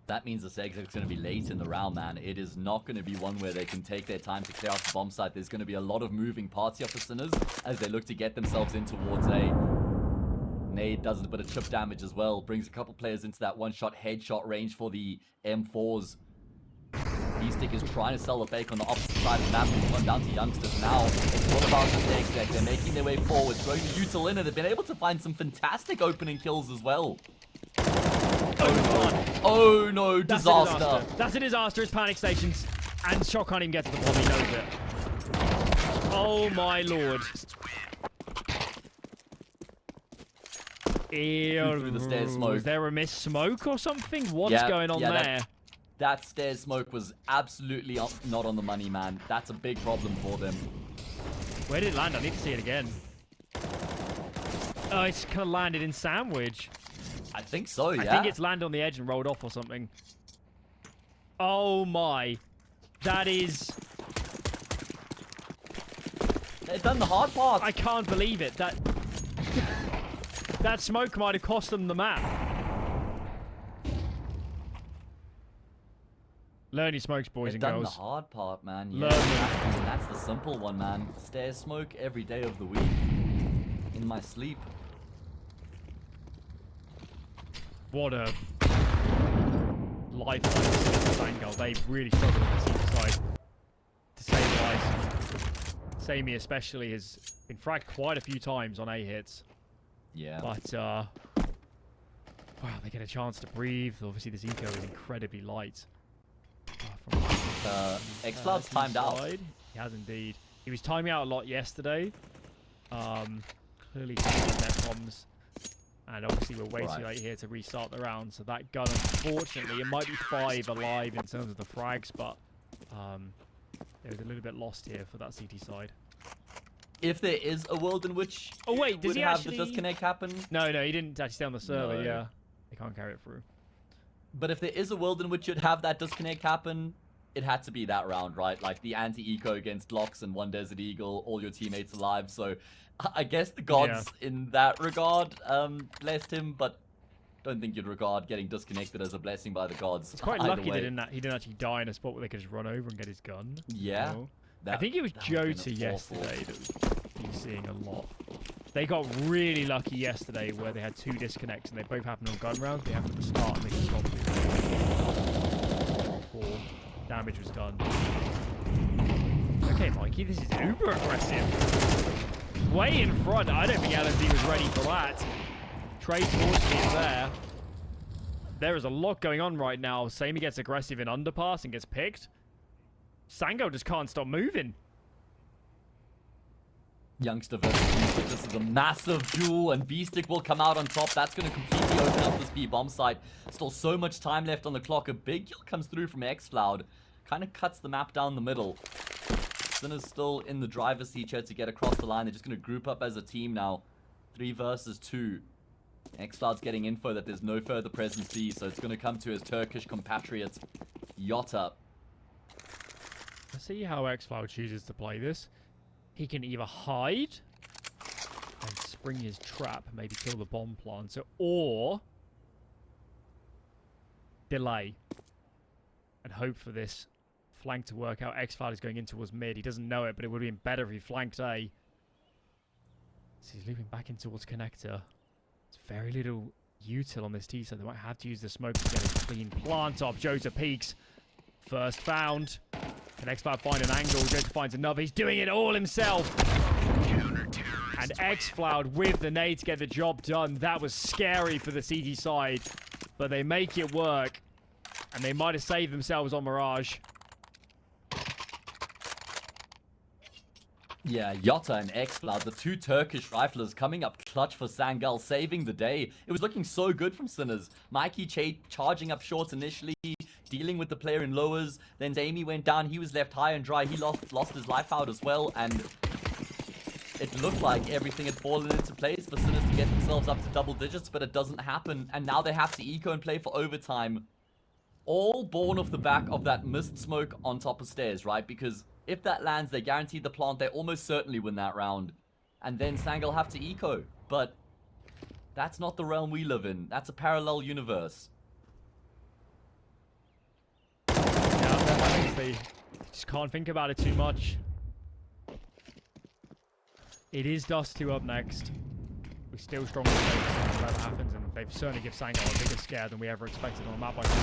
That means this exit's going to be late in the round, man. It is not going to be one where they can take their time to clear out the bomb site. There's going to be a lot of moving parts here for Sinners as they look to get themselves in towards A. Nade does a bit of chip damage as well. Brings a couple players into that one-shot headshot range for the M4s. Beastic is trying to sell a fake on the opposite side of the map. He's gone down to Youngsters now. It's all about the stake deck. They're making their way forward, throwing the util in, and they've been able to find some fantastic opening kills as well. Oh no, disaster. That's a disaster. It's panic stations. And Shock can't even get to the bomb. He knows it. Oh my lord. Ew. Through the stairs smoke. Is there a missed smoke or something? What's going on there? That stairs smoke was absolutely not on the money, man. That's a big problem for them. Where did it land? I need to see it again. Oh, it's kind of landed in sandwich. I think so, yeah. I think it's landed on the edge and rolled off or something. Oh my. That is... They've done the hard part. I can't believe it. That smoke might have cost them the map. Learn your smokes, boys and girls. They've done the hard part, man. Yeah, that's the simple one, man. Stairs smoke every day of the week. In my sleep. What a lifeline to Sangal. They really struggled on the C side to stabilize. Sammy especially has been fragged quite a few times on A hits. Yeah. But, wow, they get a chance to breathe. Obviously, this eco is incredibly light. X-Cloud's timed out. He has indeed. He was timing out a lot yesterday. Clearly having their comms. And obviously we're way too late here to restart the round. So that gun, unfortunately, it might be 5 alive in terms of the frags, but it was a little bit lost here for that CT side. If there is a world in which does he have the disconnect happen? No, he didn't actually stay on the server, yeah. They can't carry it through. But if there is a world in which you'd have that disconnect happen, it had to be that round, right? Like the anti-eco against Locks and one Desert Eagle, all your teammates alive. So I guess the gods in that regard blessed him, but don't think you'd regard getting disconnected as a blessing by the gods. It's quite lucky he didn't actually die in a spot where they could just run over and get his gun. Yeah. You know? I think it was Jota yesterday that we were seeing a lot. They got really lucky yesterday where they had 2 disconnects and they both happened on gun rounds. They happened at the start and they just stopped before damage was done. Okay, Mikey, this is uber aggressive. Way in front. I don't think LMD was ready for that. Trade towards me there. There is a lot going on right now. Sammy gets aggressive in underpass and gets picked. Sangal just can't stop moving. Youngster versus Beastic. This is a massive duel, and Beastic will come out on top. That's going to completely open up this B bomb site. Still so much time left on the clock. A big kill comes through from X-Cloud. Kind of cuts the map down the middle. Sinner's still in the driver's seat here to get across the line. They're just going to group up as a team now. 3 versus 2. X-Cloud's getting info that there's no further presence B, so it's going to come to his Turkish compatriot, Yota. Let's see how X-Cloud chooses to play this. He can either hide and spring his trap, maybe kill the bomb planter, or delay and hope for this flank to work out. X-Cloud is going in towards mid. He doesn't know it, but it would have been better if he flanked A. So he's looping back in towards connector. It's very little util on this T, so they might have to use the smoke to get a clean plant up. Jota peeks. First found. Can X-Cloud find an angle? Jota finds another. He's doing it all himself. And X-Cloud with the nade to get the job done. That was scary for the CT side. But they make it work. And they might have saved themselves on Mirage. Yeah, Yota and X-Cloud, the 2 Turkish riflers coming up clutch for Sangal, saving the day. It was looking so good from Sinners. Mikey charging up shorts initially, dealing with the player in lowers. Then Amy went down. He was left high and dry. He lost his life out as well. And it looked like everything had fallen into place for Sinners to get themselves up to double digits, but it doesn't happen. And now they have to eco and play for overtime. All born off the back of that missed smoke on top of stairs, right? Because if that lands, they guarantee the plant. They almost certainly win that round. And then Sangal have to eco. But that's not the realm we live in. That's a parallel universe. Yeah, they just can't think about it too much. It is Dust 2 up next. We're still strong with whatever happens, and they've certainly given Sangal a bigger scare than we ever expected on a map like this.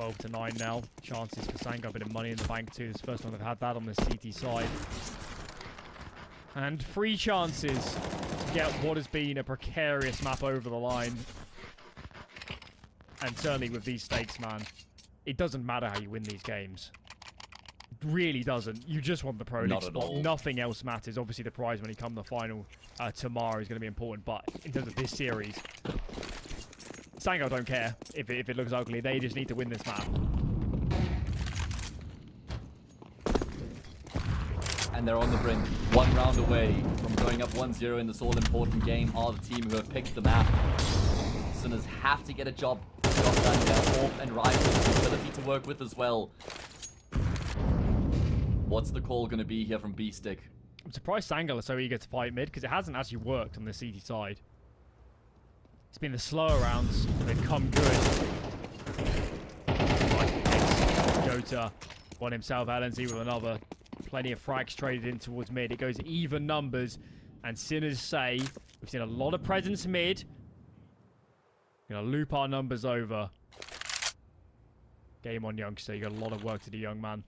12 to 9 now. Chances for Sangal, a bit of money in the bank too. This is the first time they've had that on the CT side. And 3 chances to get what has been a precarious map over the line. And certainly with these stakes, man, it doesn't matter how you win these games. It really doesn't. You just want the Pro League spot. Nothing else matters. Obviously, the prize when you come to the final tomorrow is going to be important. But in terms of this series, Sangal don't care if it looks ugly. They just need to win this map. And they're on the brink, 1 round away from going up 1-0 in this all-important game. Are the team who have picked the map. Sinners have to get a job done there. Orp and Rice's ability to work with as well. What's the call going to be here from B-Stick? I'm surprised Sangal is so eager to fight mid, because it hasn't actually worked on the CT side. It's been the slower rounds, but they've come good. Jota won himself LNZ with another. Plenty of frags traded in towards mid. It goes even numbers. And Sinners say, we've seen a lot of presence mid. Gonna loop our numbers over. Game on, youngster. You got a lot of work to do, young man.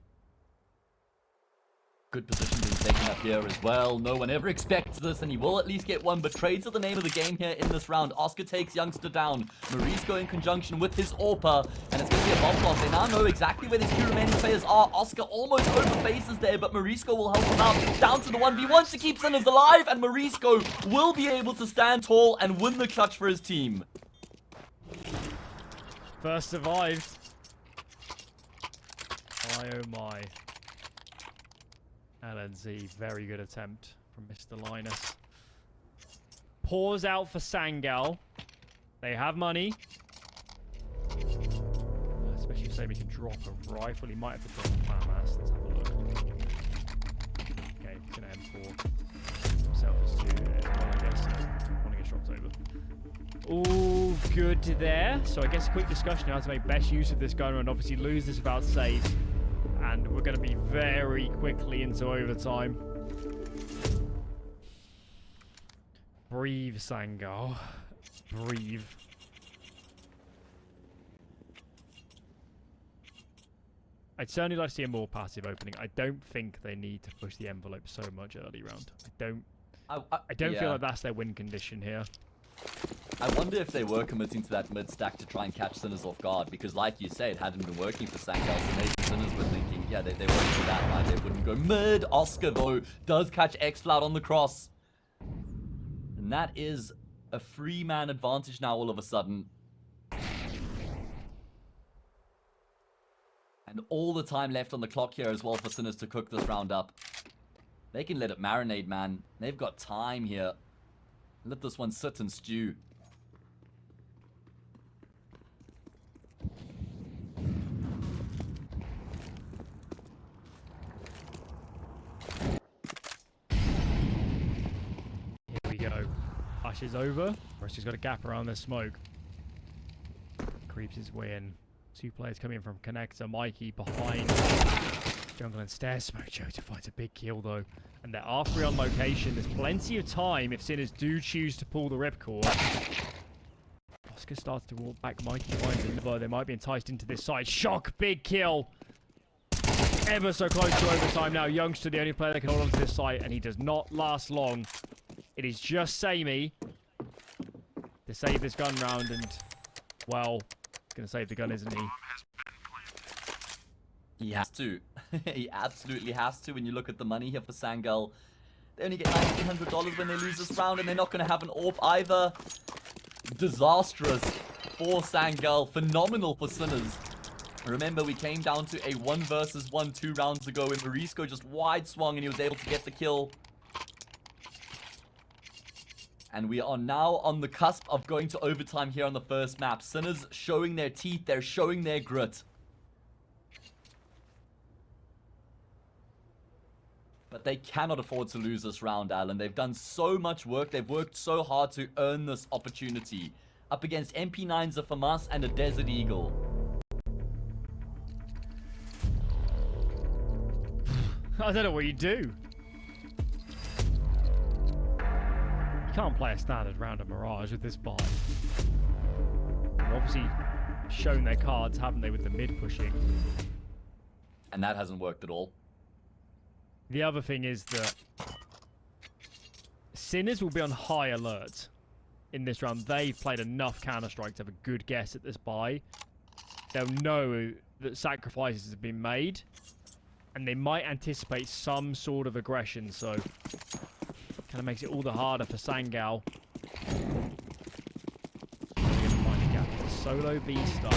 Good position being taken up here as well. No one ever expects this, and he will at least get one, but trades are the name of the game here in this round. Oscar takes youngster down. Mauricio in conjunction with his AWPer, and it's going to be a bomb block. They now know exactly where these 2 remaining players are. Oscar almost overfaces there, but Mauricio will help him out. Down to the 1v1 to keep Sinners alive, and Mauricio will be able to stand tall and win the clutch for his team. First survived. My oh my. LNZ, very good attempt from Mr. Linus. Pause out for Sangal. They have money. Especially if Sammy can drop a rifle. He might have to drop a FAMAS. Let's have a look. Okay, he's going to M4. Himself is 2. I guess. One gets dropped over. Ooh, good there. So I guess a quick discussion how to make best use of this gun and obviously lose this without save. And we're going to be very quickly into overtime. Breathe, Sangal. Breathe. I'd certainly like to see a more passive opening. I don't think they need to push the envelope so much early round. I don't feel like that's their win condition here. I wonder if they were committing to that mid stack to try and catch Sinners off guard, because like you say, it hadn't been working for Sangal, so maybe Sinners were thinking, yeah, they wouldn't do that, right? They wouldn't go mid. Oscar, though, does catch X-Flout on the cross. And that is a 3-man advantage now all of a sudden. And all the time left on the clock here as well for Sinners to cook this round up. They can let it marinate, man. They've got time here. Let this one sit and stew. Here we go. Hush is over. First, he's got a gap around the smoke. Creeps his way in. 2 players coming in from connector. Mikey behind. Jungle and stairs. Smoke Jota finds a big kill though. And there are 3 on location. There's plenty of time if Sinners do choose to pull the ripcord. Oscar starts to walk back. Mikey finds it. They might be enticed into this side. Shock. Big kill. Ever so close to overtime now. Youngster, the only player that can hold on to this site. And he does not last long. It is just Sammy to save this gun round. And, well, he's going to save the gun, isn't he? He has to. He absolutely has to. When you look at the money here for Sangal, they only get $1,900 when they lose this round, and they're not going to have an AWP either. Disastrous for Sangal. Phenomenal for Sinners. Remember, we came down to a 1 versus 1 2 rounds ago, and Mauricio just wide swung, and he was able to get the kill. And we are now on the cusp of going to overtime here on the first map. Sinners showing their teeth. They're showing their grit. But they cannot afford to lose this round, Alan. They've done so much work. They've worked so hard to earn this opportunity. Up against MP9s, a FAMAS, and a Desert Eagle. I don't know what you do. You can't play a standard round of Mirage with this buy. Obviously, shown their cards, haven't they, with the mid pushing? And that hasn't worked at all. The other thing is that Sinners will be on high alert in this round. They've played enough Counter-Strike to have a good guess at this buy. They'll know that sacrifices have been made, and they might anticipate some sort of aggression, so kind of makes it all the harder for Sangal. Find a gap. Solo B start.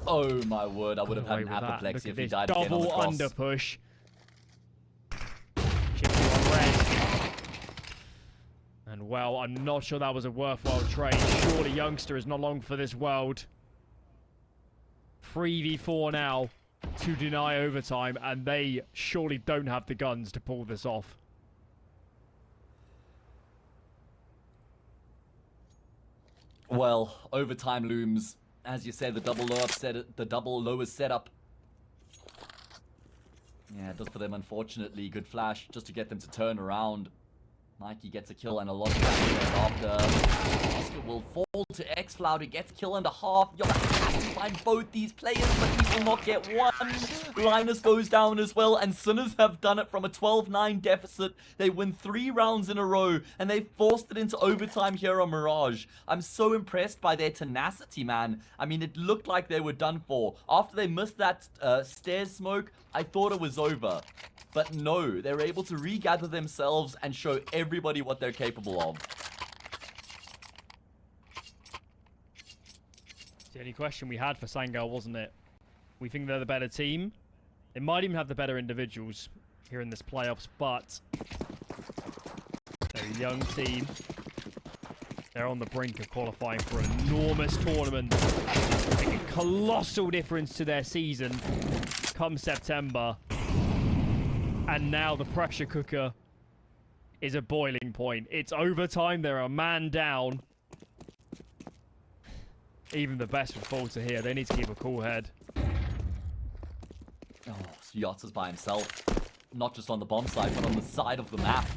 Oh my word, I would have had an apoplexy if he died again on the cross. Double under push. Chippy on red. And well, I'm not sure that was a worthwhile trade. Surely Youngster is not long for this world. 3v4 now to deny overtime, and they surely don't have the guns to pull this off. Well, overtime looms. As you say, the double low is set up. Yeah, it does for them, unfortunately. Good flash just to get them to turn around. Mikey gets a kill and a lot of damage after. Oscar will fall to xFloud, who gets kill and a half. Yoda has to find both these players, but he will not get one. Linus goes down as well, and Sinners have done it from a 12-9 deficit. They win 3 rounds in a row, and they forced it into overtime here on Mirage. I'm so impressed by their tenacity, man. I mean, it looked like they were done for. After they missed that stairs smoke, I thought it was over. But no, they were able to regather themselves and show everybody what they're capable of. It's the only question we had for Sangal, wasn't it? We think they're the better team. They might even have the better individuals here in this playoffs, but they're a young team. They're on the brink of qualifying for an enormous tournament. Making a colossal difference to their season come September. And now the pressure cooker is a boiling point. It's overtime. They're a man down. Even the best would fall to here. They need to keep a cool head. Oh, so Yachts is by himself. Not just on the bomb side, but on the side of the map.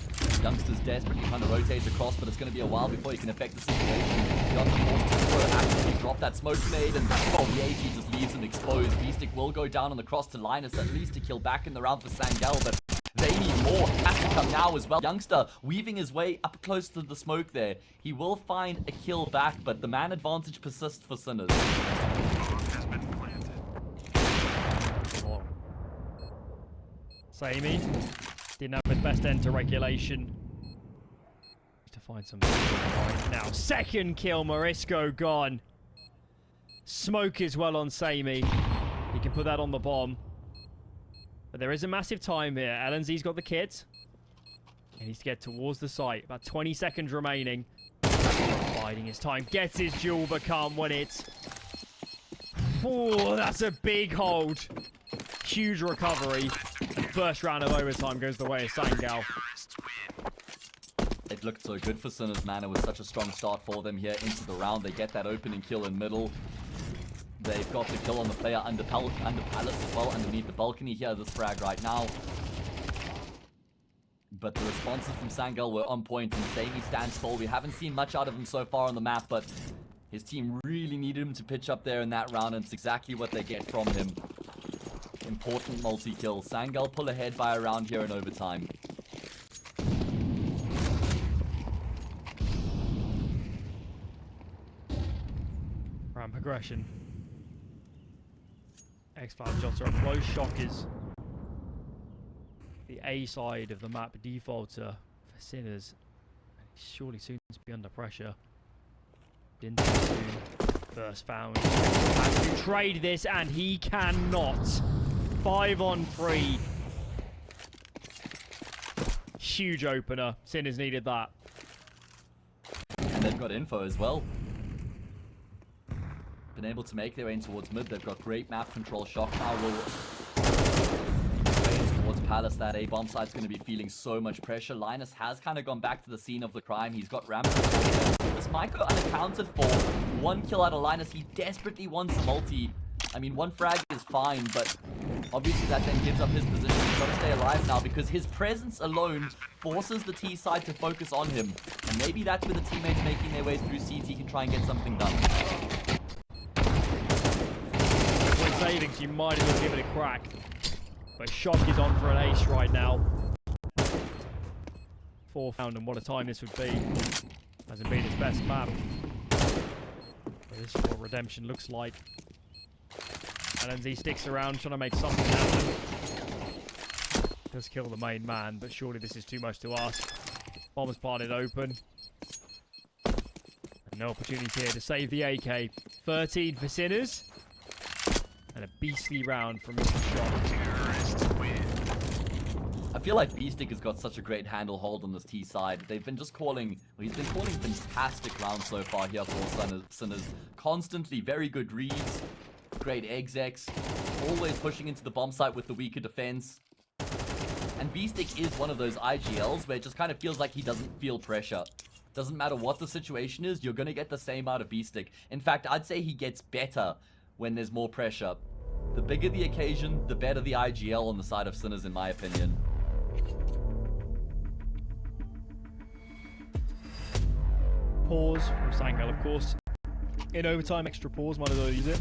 Youngster's desperately trying to rotate across, but it's going to be a while before he can affect the situation. Yachts forced to actually drop that smoke grenade, and the AG just leaves him exposed. V-Stick will go down on the cross to Linus, at least to kill back in the round for Sangal, but they need more. Has to come now as well. Youngster weaving his way up close to the smoke there. He will find a kill back, but the man advantage persists for Sinners. Samey didn't have his best end to regulation. Need to find some right now. Second kill, Morisco gone. Smoke as well on Samey. He can put that on the bomb. But there is a massive time here. LNZ's got the kit. He needs to get towards the site. About 20 seconds remaining. Biding his time. Gets his duel, but can't win it. Oh, that's a big hold. Huge recovery. And first round of overtime goes the way of Sangal. It looked so good for Sinners, man. It was such a strong start for them here into the round. They get that opening kill in middle. They've got the kill on the player under Palace as well, underneath the balcony here, this frag right now. But the responses from Sangal were on point, and Samey stands tall. We haven't seen much out of him so far on the map, but his team really needed him to pitch up there in that round, and it's exactly what they get from him. Important multi-kill. Sangal pull ahead by a round here in overtime. Round progression. xFloud shots are close. Shockers. The A side of the map defaulter for Sinners. Surely soon to be under pressure. Didn't first found. Has to trade this, and he cannot. 5 on 3. Huge opener. Sinners needed that. And they've got info as well. Been able to make their way in towards mid. They've got great map control. Shock now will towards Palace. That A bomb site's going to be feeling so much pressure. Linus has kind of gone back to the scene of the crime. He's got ramp. This Myco unaccounted for. 1 kill out of Linus. He desperately wants a multi. I mean, 1 frag is fine, but obviously that then gives up his position. He's got to stay alive now because his presence alone forces the T side to focus on him. And maybe that's where the teammates making their way through CT can try and get something done. saving, so you might as well give it a crack. But Shock is on for an ace right now. 4 round, and what a time this would be. Hasn't been his best map. But this is what redemption looks like. LNZ sticks around, trying to make something happen. Does kill the main man, but surely this is too much to ask. Bomb is parted open. And no opportunity here to save the AK. 13 for Sinners. And a beastly round from Mr. Shock. I feel like Beastick has got such a great handle hold on this T side. They've been just calling, well, he's been calling fantastic rounds so far here for Sinners. Constantly very good reads, great execs, always pushing into the bomb site with the weaker defense. And Beastick is one of those IGLs where it just kind of feels like he doesn't feel pressure. Doesn't matter what the situation is, you're going to get the same out of Beastick. In fact, I'd say he gets better when there's more pressure. The bigger the occasion, the better the IGL on the side of Sinners, in my opinion. Pause from Sangal, of course. In overtime, extra pause, might as well use it.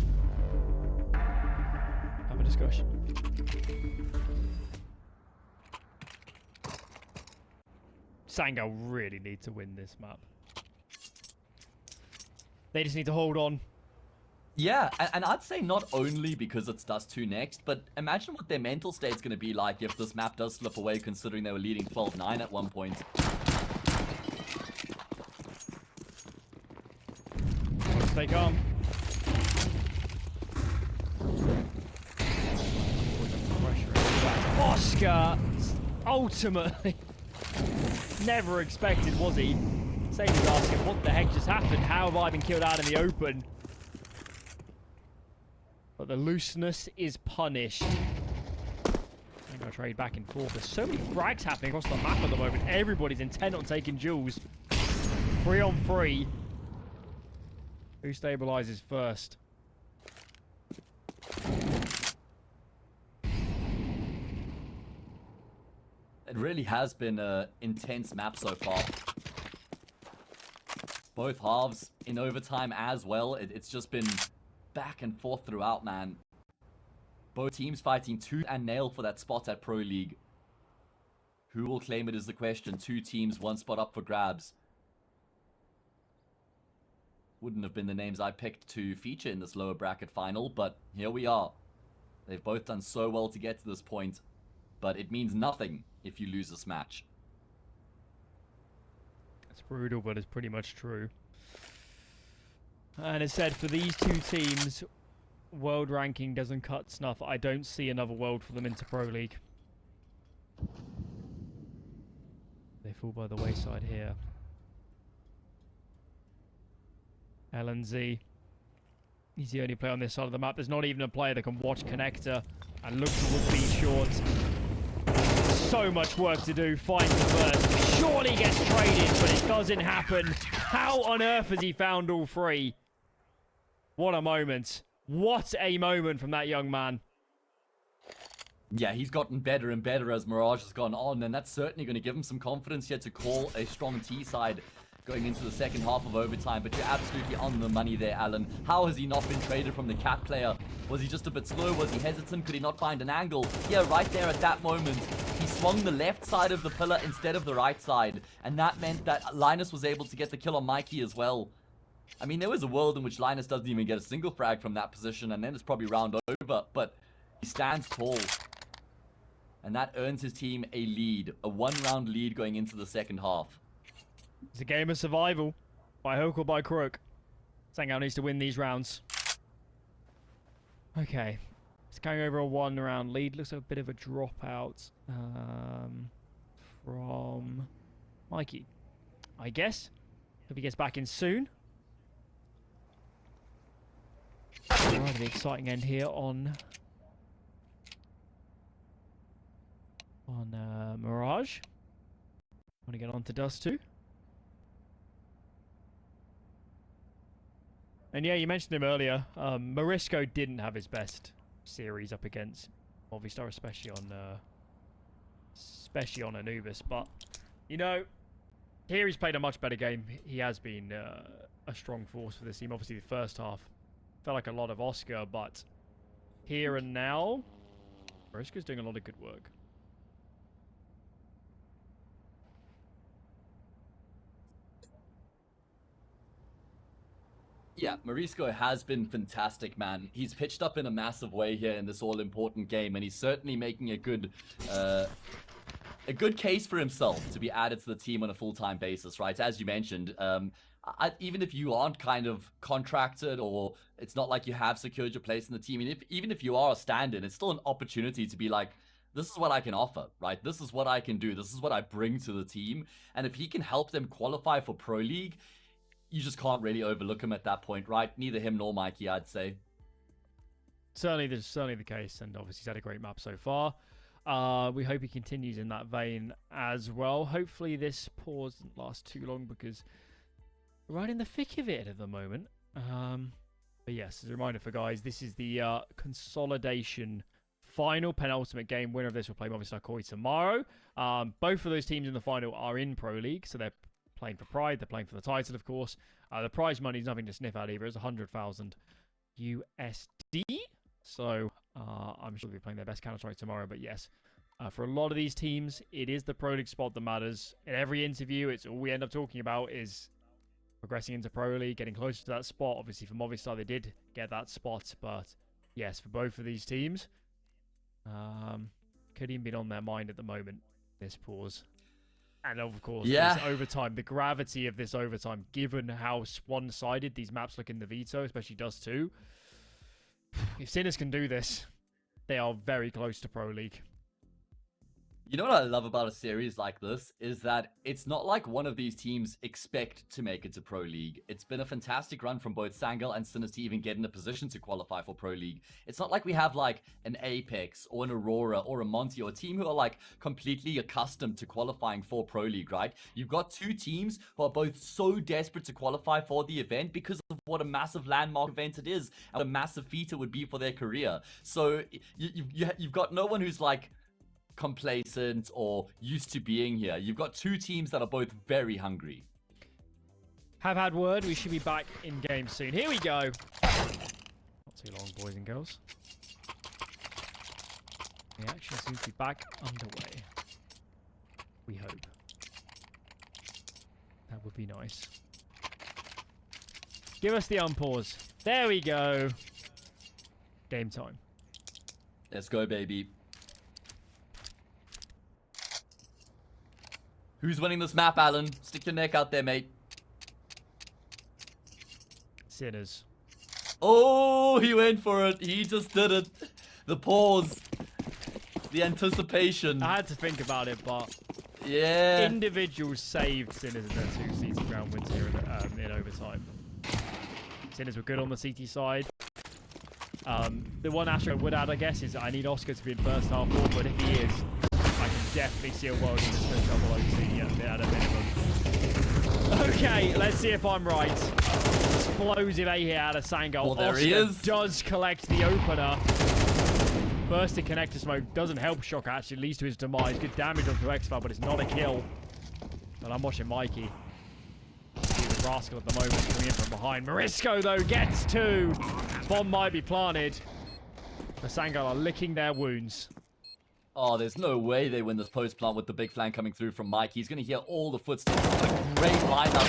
Have a discussion. Sangal really need to win this map. They just need to hold on. Yeah, and I'd say not only because it's Dust 2 next, but imagine what their mental state's going to be like if this map does slip away, considering they were leading 12-9 at one point. Stay calm. Oscar, ultimately, never expected, was he? Same as asking, what the heck just happened? How have I been killed out in the open? But the looseness is punished. I'm going to trade back and forth. There's so many frags happening across the map at the moment. Everybody's intent on taking duels. 3 on 3. Who stabilizes first? It really has been an intense map so far. Both halves in overtime as well. It's just been back and forth throughout, man. Both teams fighting tooth and nail for that spot at Pro League. Who will claim it is the question. 2 teams, 1 spot up for grabs. Wouldn't have been the names I picked to feature in this lower bracket final, but here we are. They've both done so well to get to this point, but it means nothing if you lose this match. It's brutal, but it's pretty much true. And as said, for these 2 teams, world ranking doesn't cut snuff. I don't see another world for them into Pro League. They fall by the wayside here. LNZ. He's the only player on this side of the map. There's not even a player that can watch Connector and look towards B short. So much work to do. Finds the first. Surely gets traded, but it doesn't happen. How on earth has he found all 3? What a moment. What a moment from that young man. Yeah, he's gotten better and better as Mirage has gone on, and that's certainly going to give him some confidence here to call a strong T side going into the second half of overtime. But you're absolutely on the money there, Alan. How has he not been traded from the Cat player? Was he just a bit slow? Was he hesitant? Could he not find an angle? Yeah, right there at that moment, he swung the left side of the pillar instead of the right side, and that meant that Linus was able to get the kill on Mikey as well. I mean, there was a world in which Linus doesn't even get a single frag from that position, and then it's probably round over, but he stands tall. And that earns his team a lead, a 1-round lead going into the second half. It's a game of survival, by hook or by crook. Sangal needs to win these rounds. Okay, it's going over a 1-round lead. Looks like a bit of a dropout from Mikey, I guess. Hope he gets back in soon. Right, the exciting end here on Mirage. Want to get on to Dust 2. And yeah, you mentioned him earlier. Morisco didn't have his best series up against Movistar, especially on Anubis. But you know, here he's played a much better game. He has been a strong force for this team. Obviously, the first half felt like a lot of Oscar, but here and now. Mariska's doing a lot of good work. Yeah, Marisco has been fantastic, man. He's pitched up in a massive way here in this all-important game, and he's certainly making a good case for himself to be added to the team on a full-time basis, right? As you mentioned, even if you aren't kind of contracted or it's not like you have secured your place in the team, and even if you are a stand-in, it's still an opportunity to be like, this is what I can offer, right? This is what I can do. This is what I bring to the team. And if he can help them qualify for Pro League, you just can't really overlook him at that point, right? Neither him nor Mikey, I'd say. Certainly the case, and obviously he's had a great map so far. We hope he continues in that vein as well. Hopefully this pause doesn't last too long because we're right in the thick of it at the moment. But yes, as a reminder for guys, this is the consolidation final penultimate game. Winner of this will play Movistar Koi tomorrow. Both of those teams in the final are in Pro League, so they're playing for pride. They're playing for the title, of course. The prize money is nothing to sniff at either. It's 100,000 USD. So I'm sure they'll be playing their best Counter-Strike tomorrow. But yes, for a lot of these teams, it is the Pro League spot that matters. In every interview, it's all we end up talking about is progressing into Pro League, getting closer to that spot. Obviously, for Movistar, they did get that spot. But yes, for both of these teams, could even be on their mind at the moment, this pause. And of course, this overtime, the gravity of this overtime, given how one-sided these maps look in the Veto, especially Dust 2. If Sinners can do this, they are very close to Pro League. You know what I love about a series like this is that it's not like one of these teams expect to make it to Pro League. It's been a fantastic run from both Sangal and Sinners to even get in a position to qualify for Pro League. It's not like we have like an Apex or an Aurora or a Monty or a team who are like completely accustomed to qualifying for Pro League, right? You've got two teams who are both so desperate to qualify for the event because of what a massive landmark event it is and what a massive feat it would be for their career. So you've got no one who's like complacent or used to being here. You've got two teams that are both very hungry. Have had word. We should be back in game soon. Here we go. Not too long, boys and girls. The action seems to be back underway. We hope. That would be nice. Give us the unpause. There we go. Game time. Let's go, baby. Who's winning this map, Alan? Stick your neck out there, mate. Sinners. Oh, he went for it. He just did it. The pause. The anticipation. I had to think about it, but yeah. Individuals saved Sinners in their two CT ground wins here in overtime. Sinners were good on the CT side. The one Astro would add, I guess, is I need Oscar to be in first half four, but if he is, I can definitely see a world in this double OT at a minimum. Okay, let's see if I'm right. Explosive A here out of Sangal. Well, there Oscar he is. Does collect the opener. Bursted connector smoke doesn't help Shock, actually leads to his demise. Good damage onto X-File, but it's not a kill. But I'm watching Mikey. He's a rascal at the moment, coming in from behind. Marisco, though, gets two. Bomb might be planted. The Sangal are licking their wounds. Oh, there's no way they win this post plant with the big flank coming through from Mike. He's going to hear all the footsteps. A great lineup.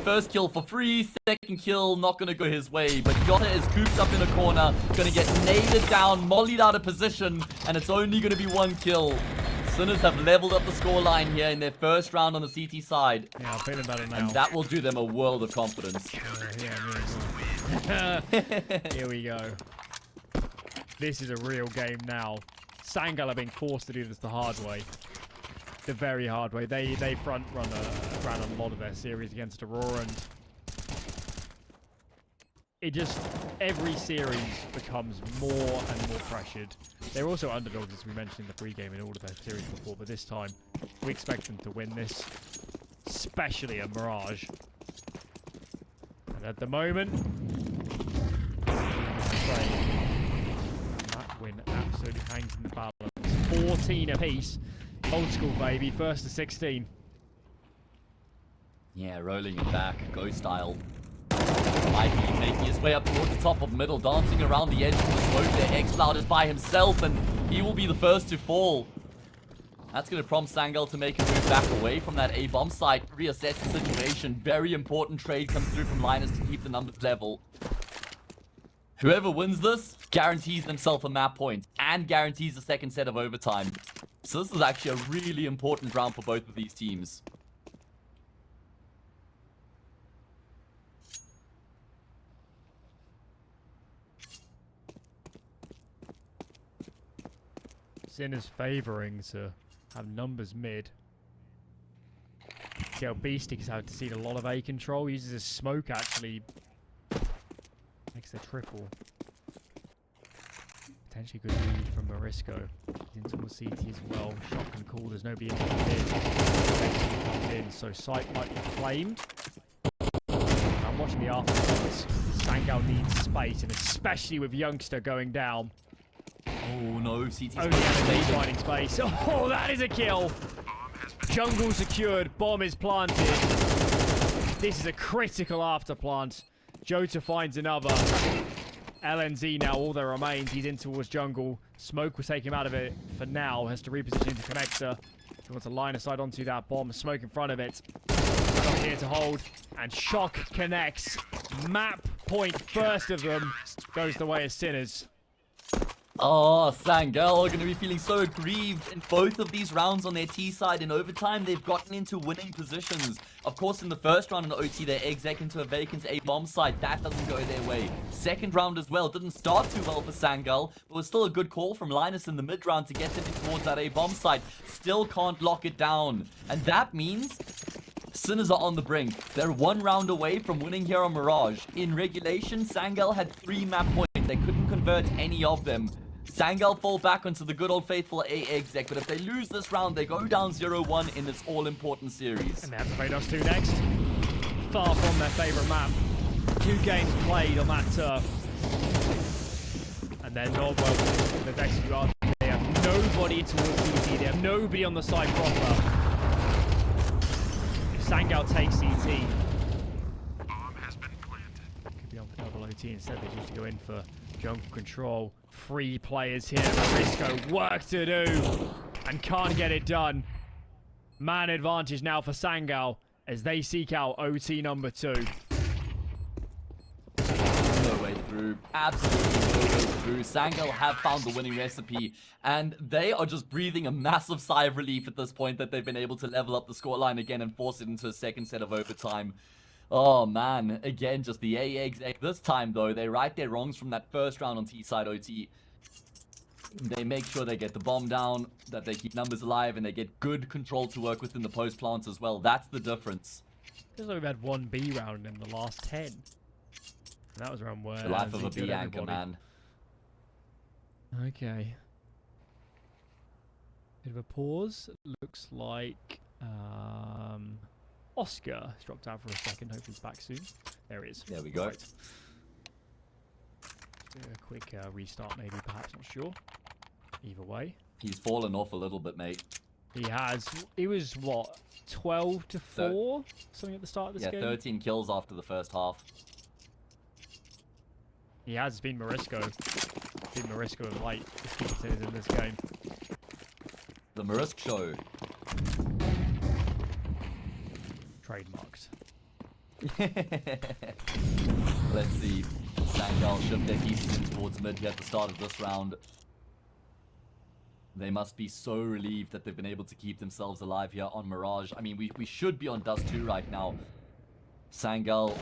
First kill for free. Second kill, not going to go his way. But Yotta is cooped up in a corner. Going to get naded down, mollied out of position. And it's only going to be one kill. Sinners have leveled up the scoreline here in their first round on the CT side. Yeah, I'm feeling better now. And that will do them a world of confidence. Here we go. This is a real game now. Sangal are being forced to do this the hard way. The very hard way. They ran a lot of their series against Aurora, and it just, every series becomes more and more pressured. They're also underdogs, as we mentioned in the pre-game in all of their series before, but this time we expect them to win this, especially a Mirage. And at the moment, that win absolutely hangs in the balance. 14 apiece. Old school, baby. First to 16. Yeah, rolling it back. Go style. Mikey making his way up towards the top of middle, dancing around the edge of the smoke there. X-Cloud is by himself, and he will be the first to fall. That's going to prompt Sangal to make a move back away from that A-bomb site, reassess the situation. Very important trade comes through from Linus to keep the numbers level. Whoever wins this guarantees themselves a map point and guarantees a second set of overtime. So this is actually a really important round for both of these teams. Sin is favouring to have numbers mid. See how Beastie has had to see a lot of A control. Uses his smoke actually. Makes the triple. Potentially good lead from Marisco. He's into the CT as well. Shotgun call. There's nobody in comes in, so site might be flamed. I'm watching the afterwards. Sangal needs space, and especially with Youngster going down. Oh no, CT's Only enemy finding space. Oh, that is a kill. Jungle secured. Bomb is planted. This is a critical after plant. Jota finds another. LNZ now all that remains. He's in towards jungle. Smoke will take him out of it for now. Has to reposition into connector. He wants to line aside onto that bomb. Smoke in front of it. Not here to hold. And Shock connects. Map point first of them goes the way of Sinners. Oh, Sangal are going to be feeling so aggrieved in both of these rounds on their T side. In overtime, they've gotten into winning positions. Of course, in the first round in OT, they exec into a vacant A-bomb site. That doesn't go their way. Second round as well. Didn't start too well for Sangal, but was still a good call from Linus in the mid-round to get them in towards that A-bomb site. Still can't lock it down. And that means Sinners are on the brink. They're one round away from winning here on Mirage. In regulation, Sangal had 3 map points. They couldn't convert any of them. Sangal fall back onto the good old faithful A exec, but if they lose this round, they go down 0-1 in this all-important series. And they have the Kratos 2 next. Far from their favourite map. 2 games played on that turf. And they're not well positioned with XQR. They have nobody towards CT. They have nobody on the side proper. If Sangal takes CT, Bomb has been planted. could be on for double OT. Instead, they choose to go in for jungle control. 3 players here. Marisco, work to do. And can't get it done. Man advantage now for Sangal as they seek out OT number 2. No way through. Absolutely no way through. Sangal have found the winning recipe, and they are just breathing a massive sigh of relief at this point that they've been able to level up the scoreline again and force it into a second set of overtime. Oh man, again, just the A exec. This time though, they right their wrongs from that first round on T-side OT. They make sure they get the bomb down, that they keep numbers alive, and they get good control to work within the post plants as well. That's the difference. Feels like we've had 1 B round in the last 10. And that was around where... The life of a killed B anchor, everybody. man. Okay. Bit of a pause. Looks like Oscar has dropped out for a second. Hopefully he's back soon. There he is. There we go. Right. Do a quick restart maybe, perhaps, not sure. Either way. He's fallen off a little bit, mate. He has. He was, what, 12 to 4? Something at the start of this game? 13 kills after the first half. He has been Marisco. Been Marisco of late. In this game. The Marisk show. Trademarked. Let's see. Sangal shift their pieces in towards mid here at the start of this round. They must be so relieved that they've been able to keep themselves alive here on Mirage. I mean, we should be on Dust 2 right now. Sangal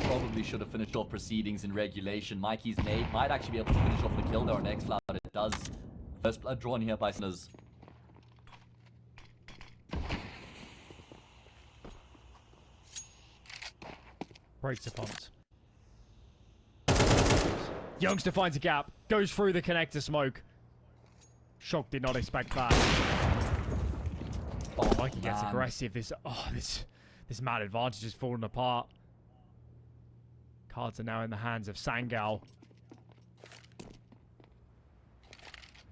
probably should have finished off proceedings in regulation. Mikey's nade might actually be able to finish off the kill there on X-Cloud. It does. First blood drawn here by Sinners. Breaks the pumped. Youngster finds a gap. Goes through the connector smoke. Shock did not expect that. Oh, Mikey gets aggressive. This mad advantage is falling apart. Cards are now in the hands of Sangal.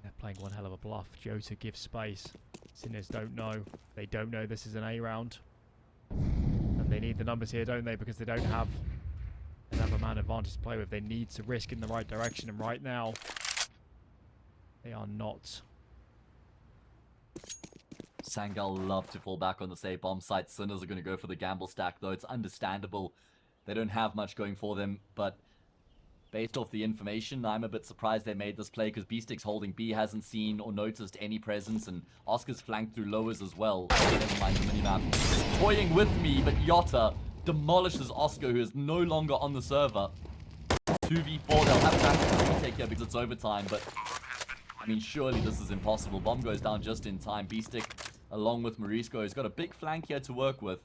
They're playing one hell of a bluff. Jota gives space. Sinners don't know. They don't know this is an A round. And they need the numbers here, don't they? Because they don't have enough have a man advantage to play with. They need to risk in the right direction, and right now, they are not. Sangal love to fall back on the safe bomb site. Sinners are going to go for the gamble stack, though. It's understandable. They don't have much going for them, but based off the information, I'm a bit surprised they made this play because B-Stick's holding B, hasn't seen or noticed any presence, and Oscar's flanked through lowers as well. Never mind the minimap. Toying with me, but Yotta demolishes Oscar, who is no longer on the server. 2v4, they'll have to retake here because it's overtime, but I mean, surely this is impossible. Bomb goes down just in time. B-Stick, along with Morisco, has got a big flank here to work with.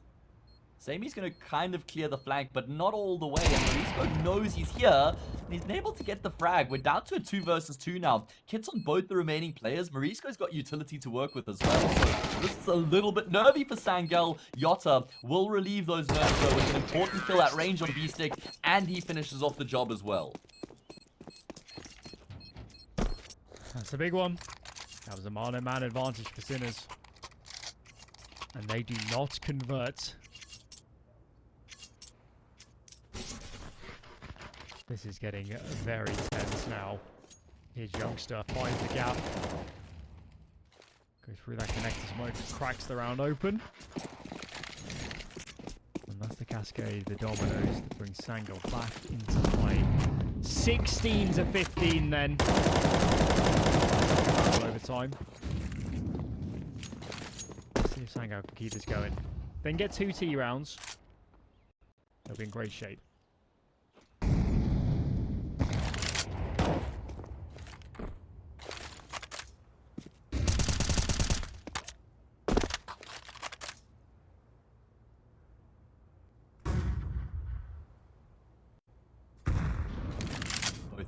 Samey's going to kind of clear the flank, but not all the way. And Morisco knows he's here, and he's been able to get the frag. We're down to a 2 versus 2 now. Kits on both the remaining players. Morisco's got utility to work with as well. So this is a little bit nervy for Sangal. Yotta will relieve those nerves, though, with an important kill at range on B-Stick, and he finishes off the job as well. That's a big one. That was a man-on-man advantage for Sinners. And they do not convert. This is getting very tense now. Here's Youngster, finds the gap. Goes through that connector smoke, cracks the round open. And that's the cascade, the dominoes that brings Sangal back into play. 16 to 15 then. Overtime. Let's see if Sangal can keep this going. Then get 2 T rounds. They'll be in great shape.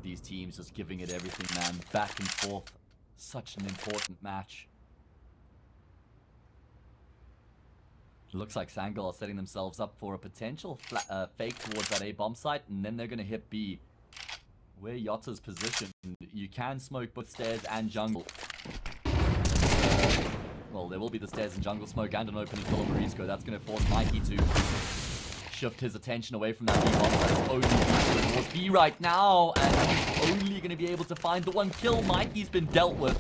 These teams just giving it everything, man. Back and forth. Such an important match. Looks like Sangal are setting themselves up for a potential fake towards that A bomb site, and then they're going to hit B. Where Yotta's positioned, you can smoke both stairs and jungle. Well, there will be the stairs and jungle smoke and an opening kill of Morisco. That's going to force Mikey to shift his attention away from that B bomb site. It's only towards B right now, and he's only going to be able to find the one kill. Mikey's been dealt with.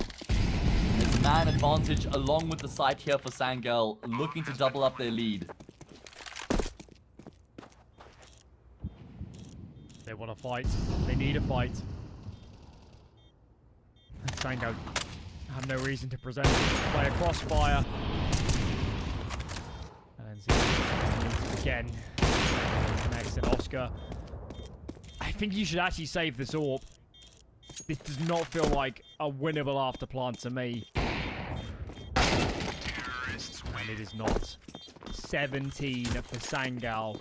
His man advantage along with the site here for Sangal, looking to double up their lead. They want to fight. They need a fight. Sangal have no reason to present it. Play a crossfire. And then again. Next and Oscar. I think you should actually save this orb. This does not feel like a winnable after plant to me. And it is not. 17 for Sangal.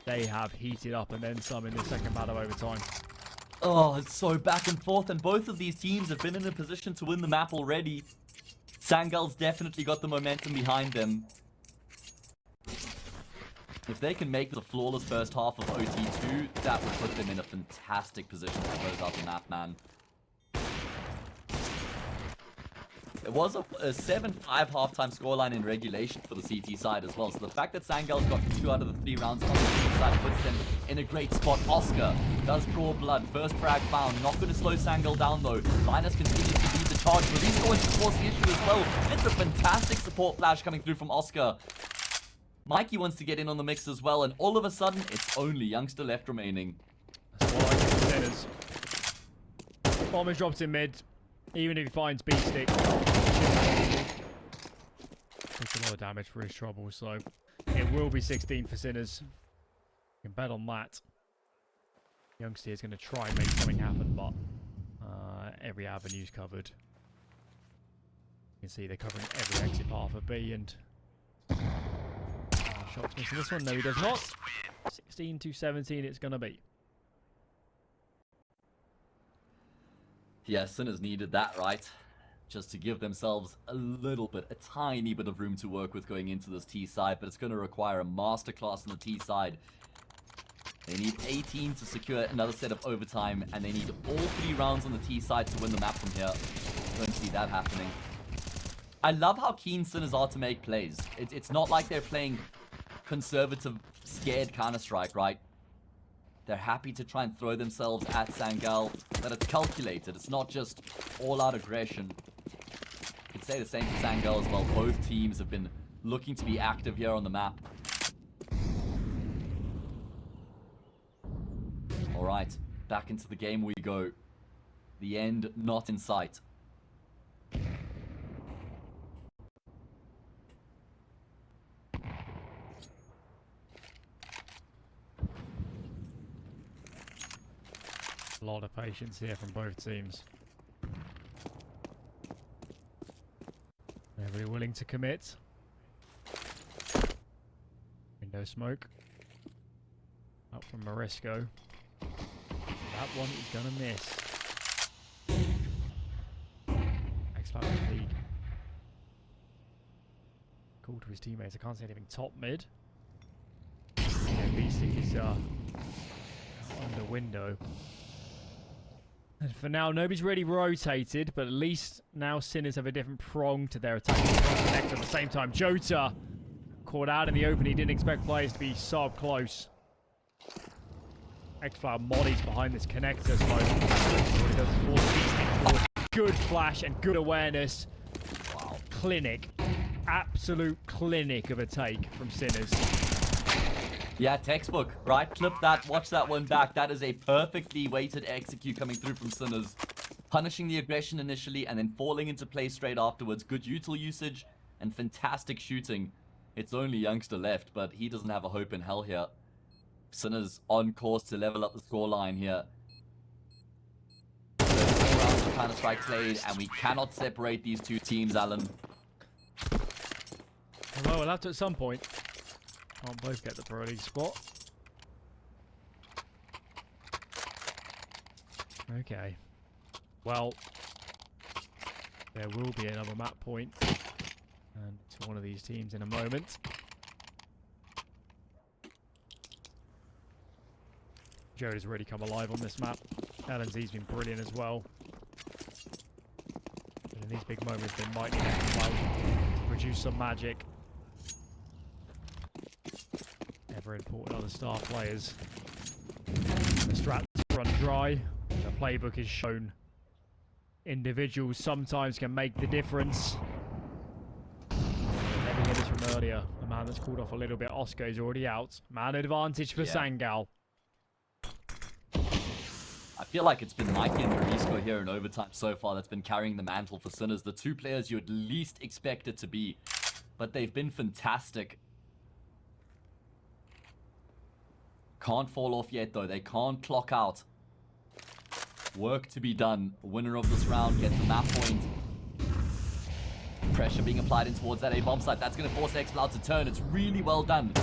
They have heated up and then some in the second battle overtime. Oh, it's so back and forth, and both of these teams have been in a position to win the map already. Sangal's definitely got the momentum behind them. If they can make the flawless first half of OT2, that would put them in a fantastic position to close out the map, man. It was a 7-5 halftime scoreline in regulation for the CT side as well. So the fact that Sangal's got 2 out of the 3 rounds on the CT side puts them in a great spot. Oscar does draw blood. First frag found. Not going to slow Sangal down though. Linus continues to lead the charge. But he's going to force the issue as well. It's a fantastic support flash coming through from Oscar. Mikey wants to get in on the mix as well. And all of a sudden, it's only Youngster left remaining. That's what I consider. Bomb is dropped in mid. Even if he finds B-Stick. Takes a lot of damage for his trouble, so it will be 16 for Sinners. You can bet on that. Youngster is going to try and make something happen, but every avenue's covered. You can see they're covering every exit path of B, and Shock's missing this one. No, he does not. 16 to 17 it's going to be. Yeah, Sinners needed that, right? Just to give themselves a little bit, a tiny bit of room to work with going into this T side, but it's going to require a masterclass on the T side. They need 18 to secure another set of overtime, and they need all 3 rounds on the T side to win the map from here. Don't see that happening. I love how keen Sinners are to make plays. It's not like they're playing conservative, scared Counter-Strike, right? They're happy to try and throw themselves at Sangal, but it's calculated. It's not just all-out aggression. You could say the same for Sangal as well. Both teams have been looking to be active here on the map. Alright, back into the game we go. The end not in sight. A lot of patience here from both teams. Everybody willing to commit. Window smoke. Up from Morisco. That one is gonna miss. X-Pac lead. Call to his teammates. I can't see anything top mid. Yeah, B-Stick is under window. And for now, nobody's really rotated, but at least now Sinners have a different prong to their attack. Connect at the same time. Jota caught out in the open. He didn't expect players to be so up close. X-Fire Molly's behind this connector smoke. Good flash and good awareness. Wow. Clinic. Absolute clinic of a take from Sinners. Yeah, textbook, right? Clip that, watch that one back. That is a perfectly weighted execute coming through from Sinners. Punishing the aggression initially and then falling into play straight afterwards. Good util usage and fantastic shooting. It's only Youngster left, but he doesn't have a hope in hell here. Sinners on course to level up the scoreline here. 34 rounds of Counter-Strike played, and we cannot separate these two teams, Alan. Well, we'll have to at some point. Can't both get the Pro League spot. Okay. Well, there will be another map point. And to one of these teams in a moment. Joda's really come alive on this map. LNZ's been brilliant as well. But in these big moments, they might need to produce some magic. Ever important other star players. The strats run dry. The playbook is shown. Individuals sometimes can make the difference. Let me hear this from earlier. The man that's called off a little bit. Oscar is already out. Man advantage for Sangal. I feel like it's been Mikey and Marisco here in overtime so far that's been carrying the mantle for Sinners. The two players you would least expect it to be. But they've been fantastic. Can't fall off yet though. They can't clock out. Work to be done. Winner of this round gets a map point. Pressure being applied in towards that A bomb site. That's going to force X-Cloud to turn. It's really well done.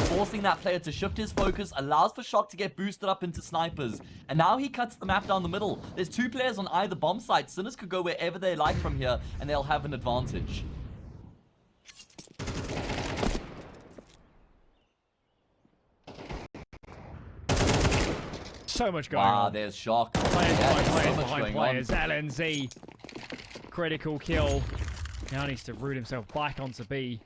Forcing that player to shift his focus allows for Shock to get boosted up into snipers. And now he cuts the map down the middle. There's two players on either bomb site. Sinners could go wherever they like from here and they'll have an advantage. So much going on. There's Shock. Players Yeah, behind players. LNZ. Critical kill. Now needs to root himself back onto B.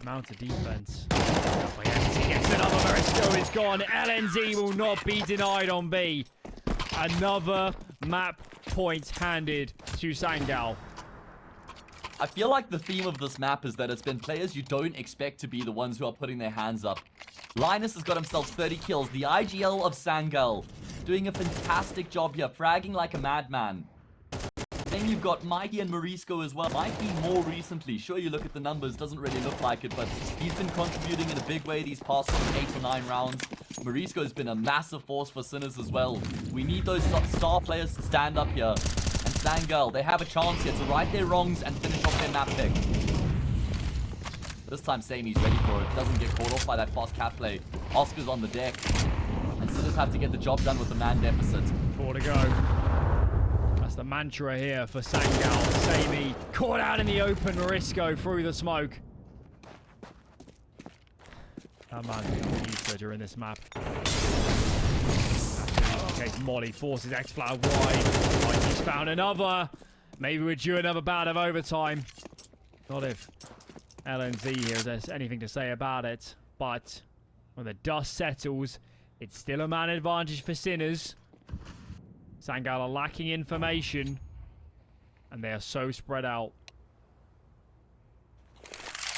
Amount of defense. LNZ gets another. Marisco is gone. LNZ will not be denied on B. Another map point handed to Sangal. I feel like the theme of this map is that it's been players you don't expect to be the ones who are putting their hands up. Linus has got himself 30 kills. The IGL of Sangal doing a fantastic job here, fragging like a madman. Then you've got Mikey and Marisco as well. Mikey more recently, sure you look at the numbers, doesn't really look like it, but he's been contributing in a big way these past 8 or 9 rounds. Marisco's been a massive force for Sinners as well. We need those star players to stand up here. And Sangal, they have a chance here to right their wrongs and finish off their map pick. This time Samy's ready for it. Doesn't get caught off by that fast cat play. Oscar's on the deck. And Sinners have to get the job done with the man deficit. 4 to go. That's the mantra here for Sangal. Samy caught out in the open. Marisco through the smoke. That man's been used during this map. Okay, Molly forces X-Flower wide. Mikey's found another. Maybe we're due another bout of overtime. Not if LNZ here has anything to say about it. But when the dust settles, It's still a man advantage for Sinners. Sangal are lacking information. And they are so spread out.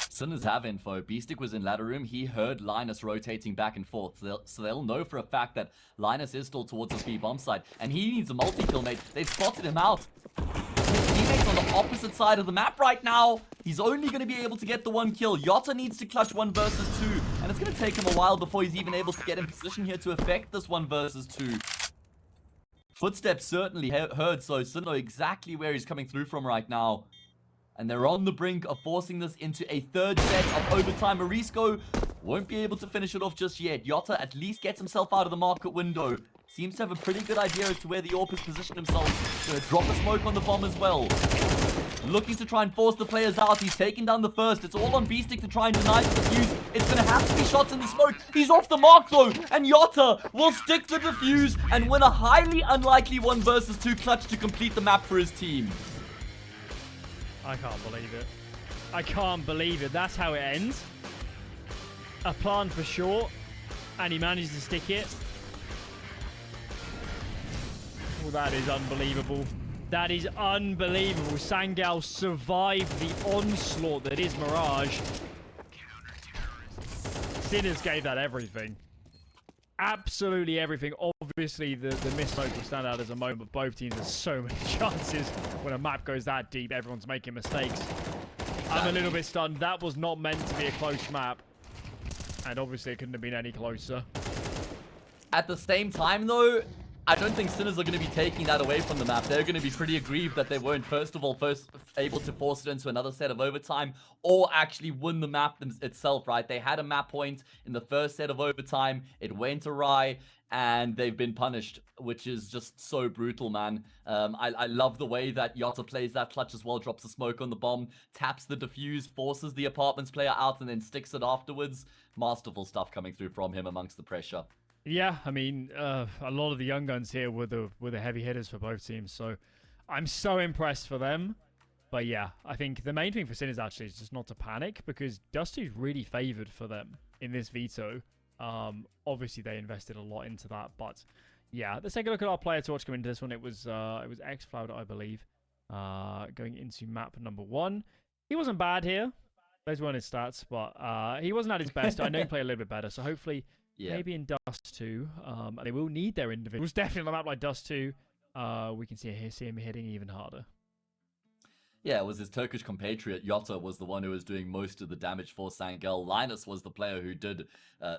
Sinners have info. Beastic was in ladder room. He heard Linus rotating back and forth. So they'll know for a fact that Linus is still towards his B bomb side. And he needs a multi-kill, mate. They've spotted him out. His teammates on the opposite side of the map right now. He's only going to be able to get the 1 kill. Yotta needs to clutch 1 versus 2. And it's going to take him a while before he's even able to get in position here to affect this 1 versus 2. Footsteps certainly heard, so Sin know exactly where he's coming through from right now. And they're on the brink of forcing this into a 3rd set of overtime. Marisco won't be able to finish it off just yet. Yotta at least gets himself out of the market window. Seems to have a pretty good idea as to where the AWP has positioned himself. Gonna drop a smoke on the bomb as well. Looking to try and force the players out. He's taking down the first. It's all on Beastic to try and deny the defuse. It's going to have to be shots in the smoke. He's off the mark though. And Yotta will stick the defuse and win a highly unlikely 1 versus 2 clutch to complete the map for his team. I can't believe it. I can't believe it. That's how it ends. A plan for short. And he managed to stick it. Well, that is unbelievable. That is unbelievable. Sangal survived the onslaught that is Mirage. Sinners gave that everything. Absolutely everything. Obviously, the misspoke will stand out as a moment, but both teams have so many chances. When a map goes that deep, everyone's making mistakes. I'm a little bit stunned. That was not meant to be a close map. And obviously, it couldn't have been any closer. At the same time, though, I don't think Sinners are going to be taking that away from the map. They're going to be pretty aggrieved that they weren't, first able to force it into another set of overtime or actually win the map itself, right? They had a map point in the first set of overtime. It went awry and they've been punished, which is just so brutal, man. I love the way that Yotta plays that clutch as well, drops a smoke on the bomb, taps the defuse, forces the apartments player out and then sticks it afterwards. Masterful stuff coming through from him amongst the pressure. Yeah, I mean, a lot of the young guns here were the heavy hitters for both teams, so I'm so impressed for them. But yeah, I think the main thing for Sinners actually is just not to panic, because Dusty's really favored for them in this veto. Obviously they invested a lot into that, but yeah, let's take a look at our player torch coming into this one. It was Xfloud, I believe, going into map number 1. He wasn't bad here. Those weren't his stats, but he wasn't at his best. I know he played a little bit better, so hopefully. Yeah. Maybe in Dust 2, they will need their individuals. Definitely on a map like Dust 2, we can see him hitting even harder. Yeah, it was his Turkish compatriot, Yotta, was the one who was doing most of the damage for Sangal. Linus was the player who did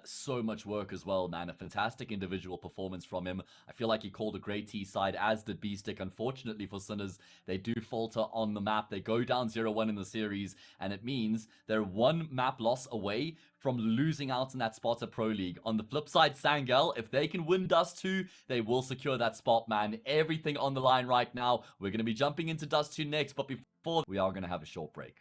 so much work as well, man. A fantastic individual performance from him. I feel like he called a great T-side, as did Beastic. Unfortunately for Sinners, they do falter on the map. They go down 0-1 in the series, and it means they're 1 map loss away from losing out in that spot at Pro League. On the flip side, Sangal, if they can win Dust 2, they will secure that spot, man. Everything on the line right now. We're going to be jumping into Dust 2 next, but before we are going to have a short break.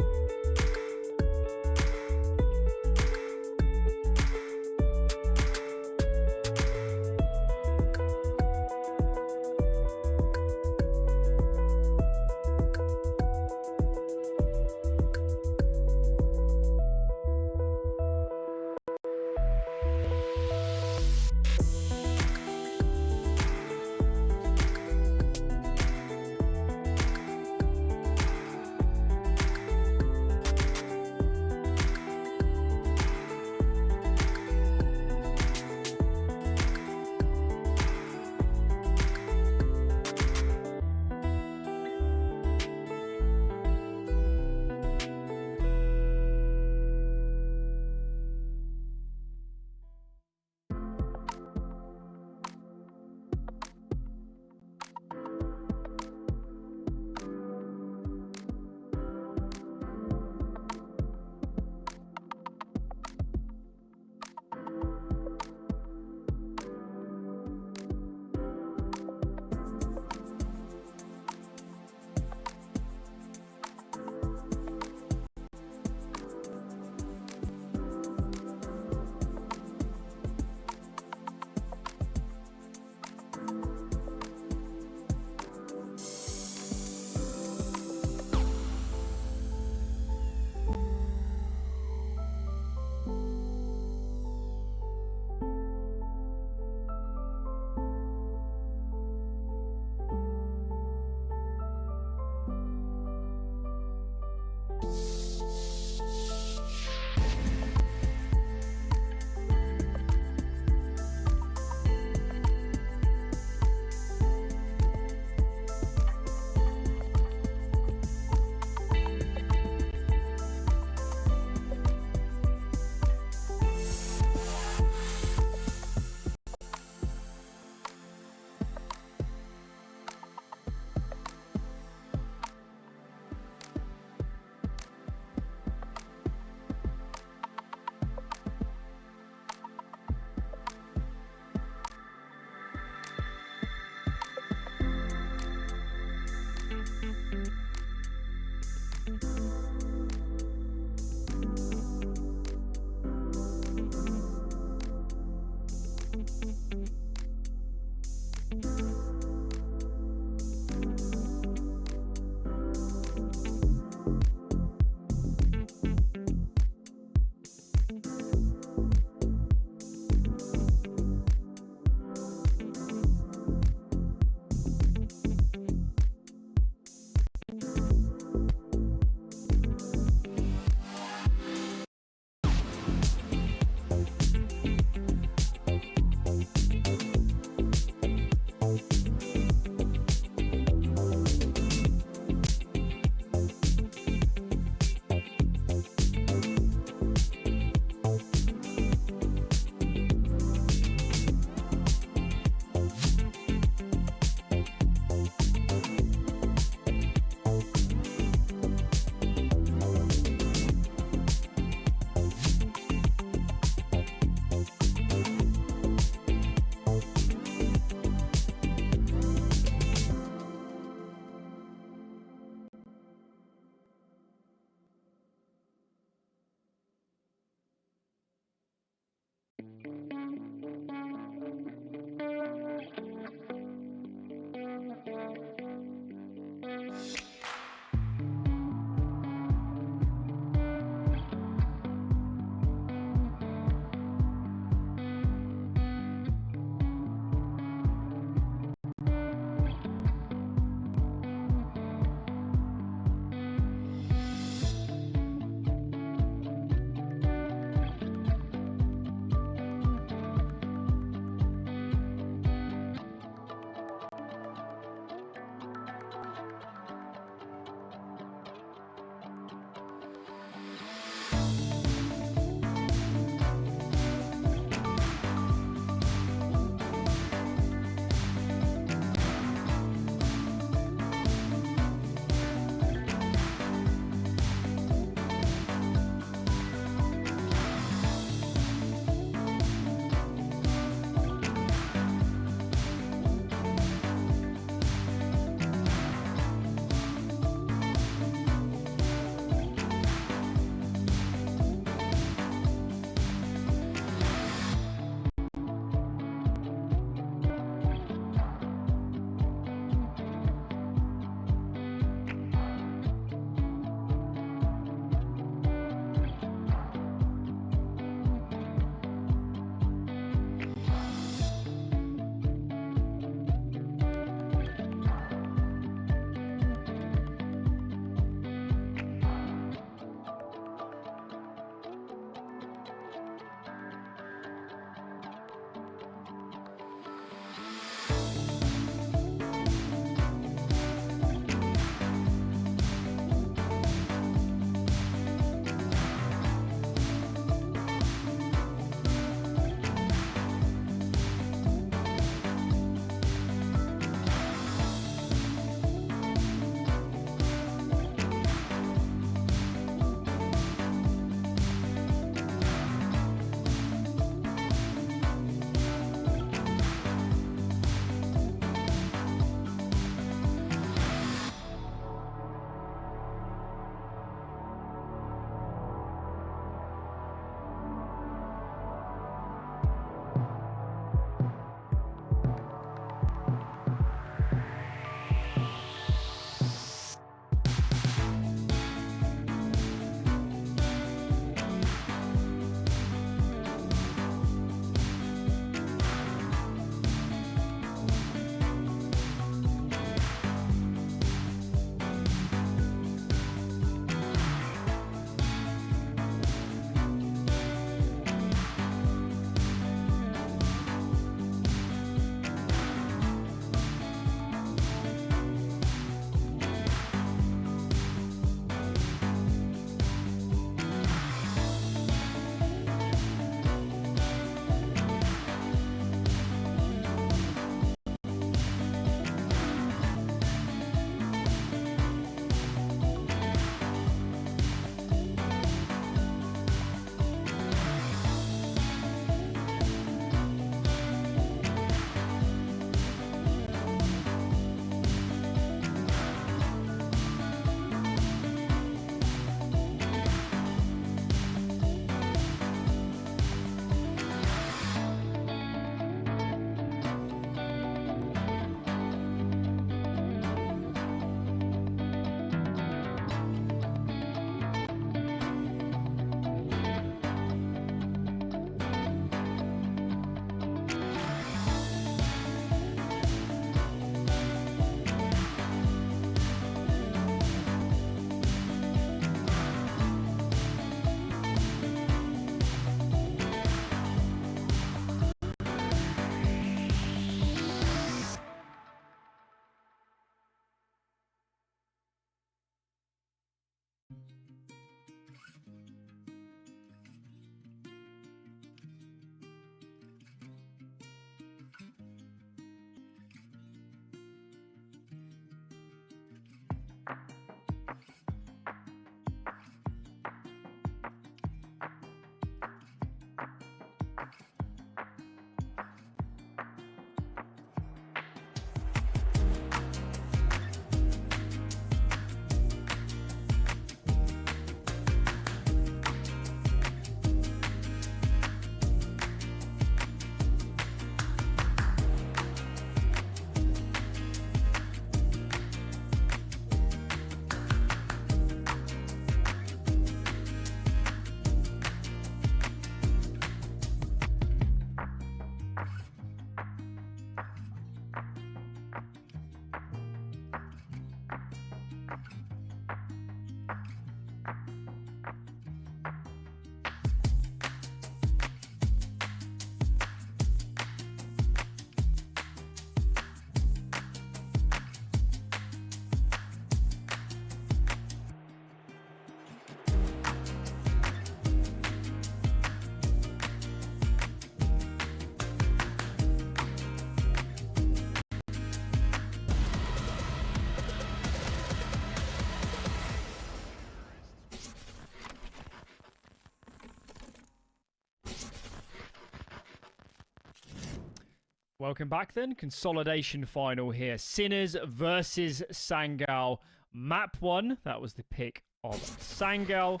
Welcome back then. Consolidation final here. Sinners versus Sangal. Map 1. That was the pick of Sangal.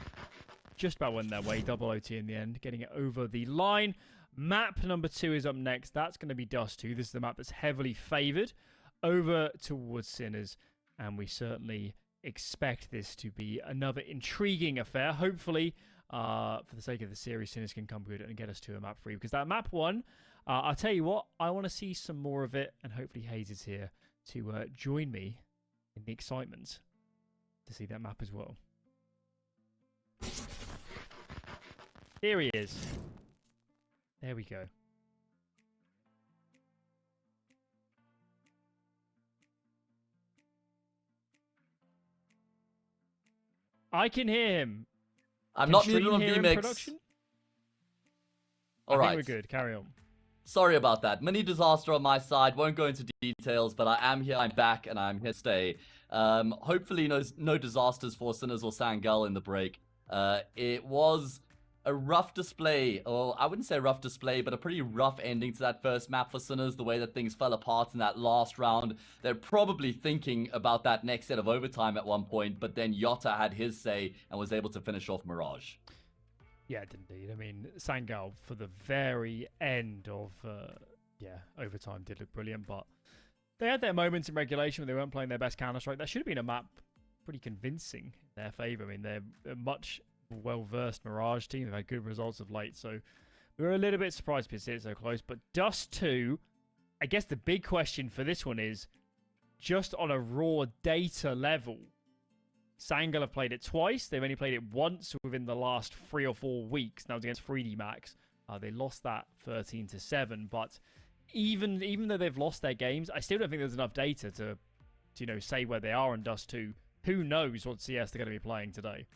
Just about went their way. Double OT in the end. Getting it over the line. Map number 2 is up next. That's going to be Dust 2. This is the map that's heavily favoured over towards Sinners. And we certainly expect this to be another intriguing affair. Hopefully, for the sake of the series, Sinners can come good and get us to a map 3. Because that map 1... I'll tell you what, I want to see some more of it, and hopefully Hayes is here to join me in the excitement to see that map as well. Here he is. There we go. I can hear him. I'm not Stream muted on hear in VMix. production? All I right. think we're good. Carry on. Sorry about that. Mini disaster on my side. Won't go into details, but I am here. I'm back, and I'm here to stay. Hopefully, no disasters for Sinners or Sangal in the break. It was a rough display, or I wouldn't say a rough display, but a pretty rough ending to that first map for Sinners. The way that things fell apart in that last round. They're probably thinking about that next set of overtime at one point, but then Yotta had his say and was able to finish off Mirage. Yeah, indeed. I mean, Sangal for the very end of overtime did look brilliant, but they had their moments in regulation when they weren't playing their best Counter-Strike. That should have been a map pretty convincing in their favour. I mean, they're a much well-versed Mirage team. They've had good results of late, so we were a little bit surprised to see it so close. But Dust 2, I guess the big question for this one is, just on a raw data level, Sangal have played it twice. They've only played it once within the last 3 or 4 weeks. That was against 3D Max. They lost that 13-7. But even though they've lost their games, I still don't think there's enough data to say where they are in Dust 2. Who knows what CS they're going to be playing today?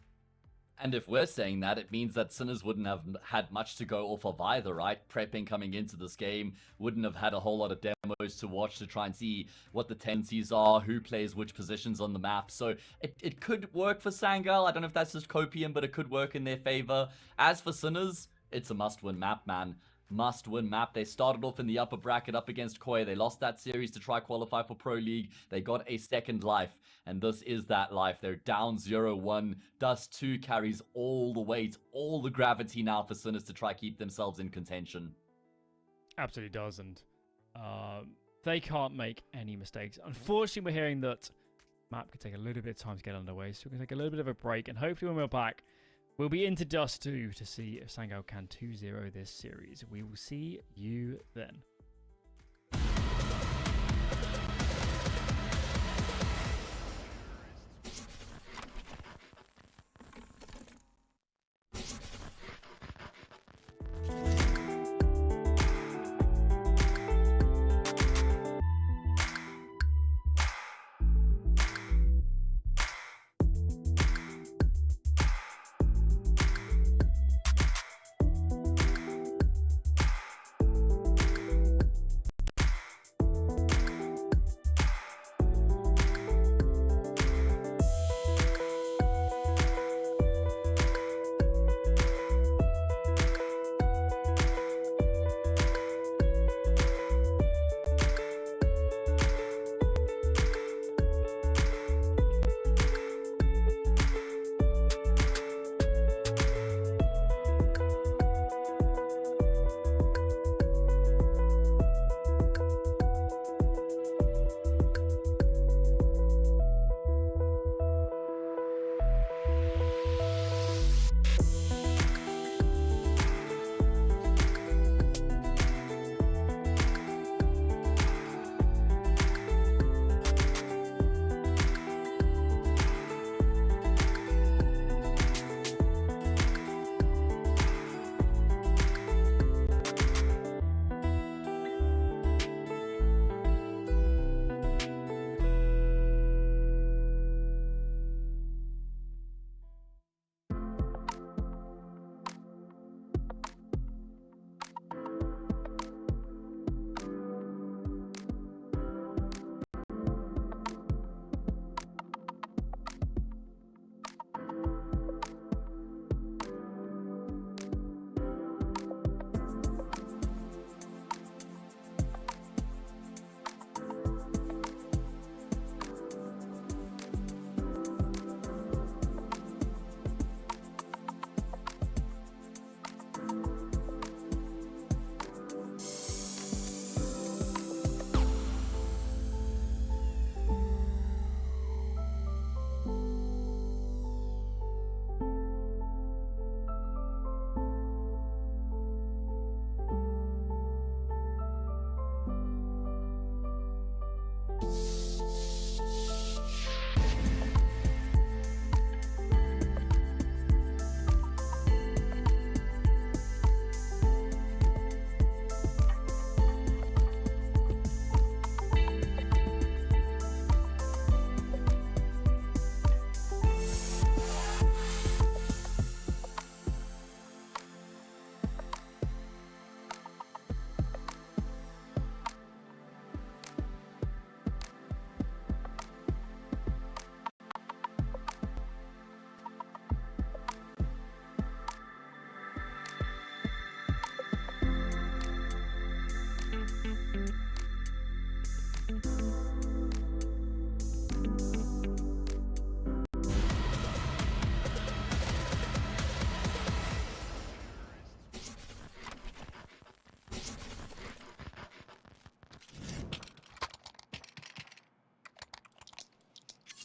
And if we're saying that, it means that Sinners wouldn't have had much to go off of either, right? Prepping coming into this game, wouldn't have had a whole lot of demos to watch to try and see what the tendencies are, who plays which positions on the map. So it could work for Sangal. I don't know if that's just copium, but it could work in their favor. As for Sinners, it's a must-win map, man. Must-win map. They started off in the upper bracket up against Koi. They lost that series to try qualify for Pro League. They got a second life, and this is that life. They're down 0-1. Dust 2 carries all the weight, all the gravity now for Sinners to try keep themselves in contention. Absolutely does, and they can't make any mistakes. Unfortunately, we're hearing that map could take a little bit of time to get underway, so we're going to take a little bit of a break, and hopefully when we're back, we'll be into Dust 2 to see if Sangal can 2-0 this series. We will see you then.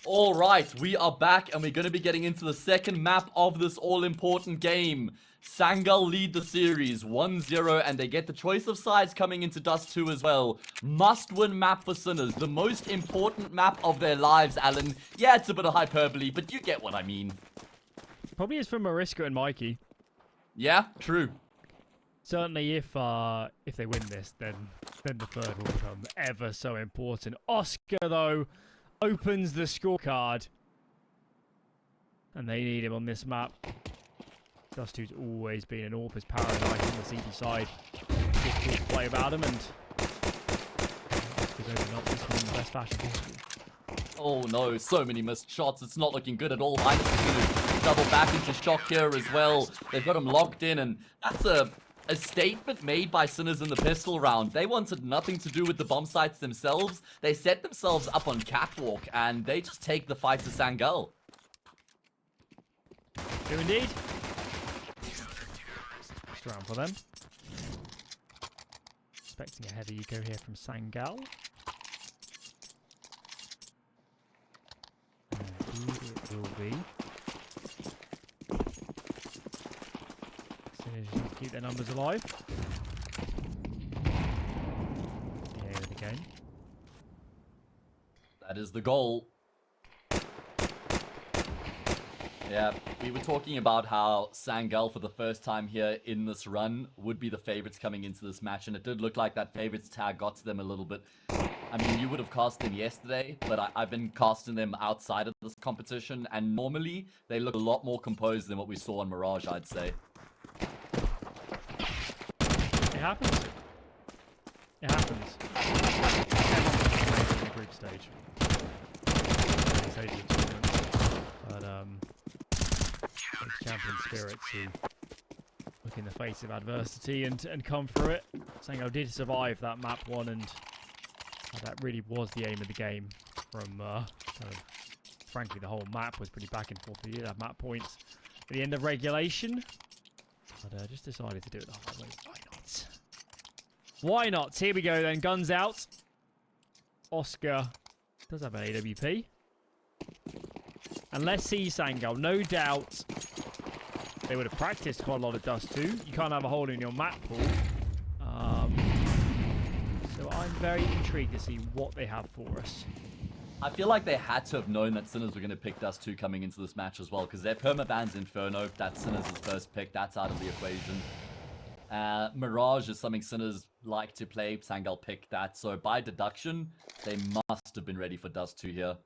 All right, we are back and we're going to be getting into the second map of this all-important game. Sangal lead the series 1-0 and they get the choice of sides coming into Dust 2 as well. Must-win map for Sinners, the most important map of their lives, Alan. Yeah, it's a bit of hyperbole, but you get what I mean. Probably is for Mariska and Mikey. Yeah, true. Certainly, if they win this, then the third will become ever so important. Oscar, though, opens the scorecard. And they need him on this map. Dust 2's always been an Orpus paradise on the CD side. Difficult to play about him, and Oscar's opening up this one in the best fashion possible. Oh no, so many missed shots. It's not looking good at all. Minus is going to double back into shock here as well. They've got him locked in, and that's a statement made by Sinners in the pistol round. They wanted nothing to do with the bomb sites themselves. They set themselves up on catwalk, and they just take the fight to Sangal. Do indeed. Next round for them. Expecting a heavy eco here from Sangal. Indeed it will be. Sinners just keep their numbers alive. Yeah, with the game. That is the goal. Yeah, we were talking about how Sangal, for the first time here in this run, would be the favorites coming into this match, and it did look like that favorites tag got to them a little bit. I mean, you would have cast them yesterday, but I've been casting them outside of this competition, and normally they look a lot more composed than what we saw on Mirage, I'd say. It happens. It happens. Everyone's in the group stage. But those champion spirits who look in the face of adversity and come through it. Sangal did survive that map one, and that really was the aim of the game. From frankly, the whole map was pretty back and forth. We did have map points at the end of regulation, but just decided to do it the hard way. Why not? Why not? Here we go then. Guns out. Oscar does have an AWP. And let's see Sangal. No doubt they would have practiced quite a lot of Dust 2. You can't have a hole in your map pool. So I'm very intrigued to see what they have for us. I feel like they had to have known that Sinners were going to pick Dust 2 coming into this match as well, because their permaban's Inferno. That's Sinners' first pick. That's out of the equation. Mirage is something Sinners like to play. Sangal picked that. So by deduction, they must have been ready for Dust 2 here.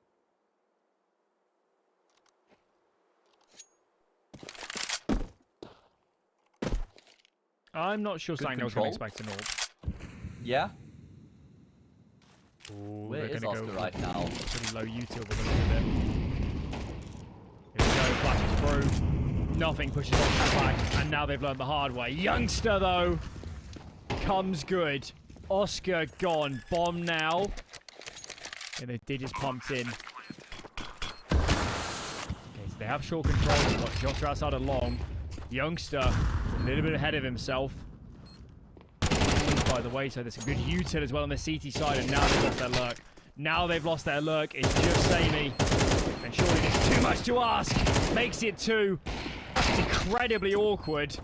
I'm not sure Sangal's going to expect an AWP. Yeah? Ooh, Where is Oscar go right now? Pretty low util with a little bit. Here we go, flashes through. Nothing pushes off that back, and now they've learned the hard way. Youngster, though, comes good. Oscar gone. Bomb now. And the digits pumped in. Okay, so they have short control. They've got Jota outside of long. Youngster, a little bit ahead of himself. By the way, so there's some good util as well on the CT side, and now they've lost their lurk. Now they've lost their lurk. It's just samey. And surely it's too much to ask. Makes it 2. It's incredibly awkward.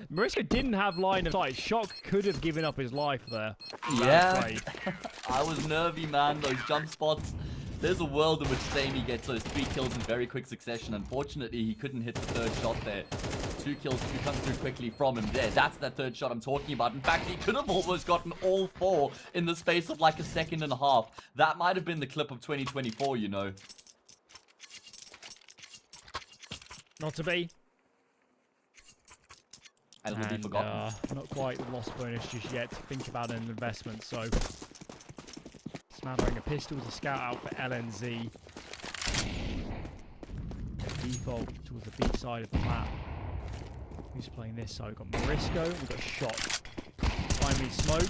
Mariska didn't have line of sight. Shock could have given up his life there. Yeah. I was nervy, man. Those jump spots. There's a world in which Sammy gets those 3 kills in very quick succession. Unfortunately, he couldn't hit the 3rd shot there. 2 kills could come through quickly from him there. That's that 3rd shot I'm talking about. In fact, he could have almost gotten all 4 in the space of like a second and a half. That might have been the clip of 2024, you know. Not to be. And it will be forgotten. Not quite the lost bonus just yet. Think about an investment, so... Smattering a pistol to scout out for LNZ. Default towards the B side of the map. Who's playing this side? We've got Morisco, we've got Shock. Finally Smoke.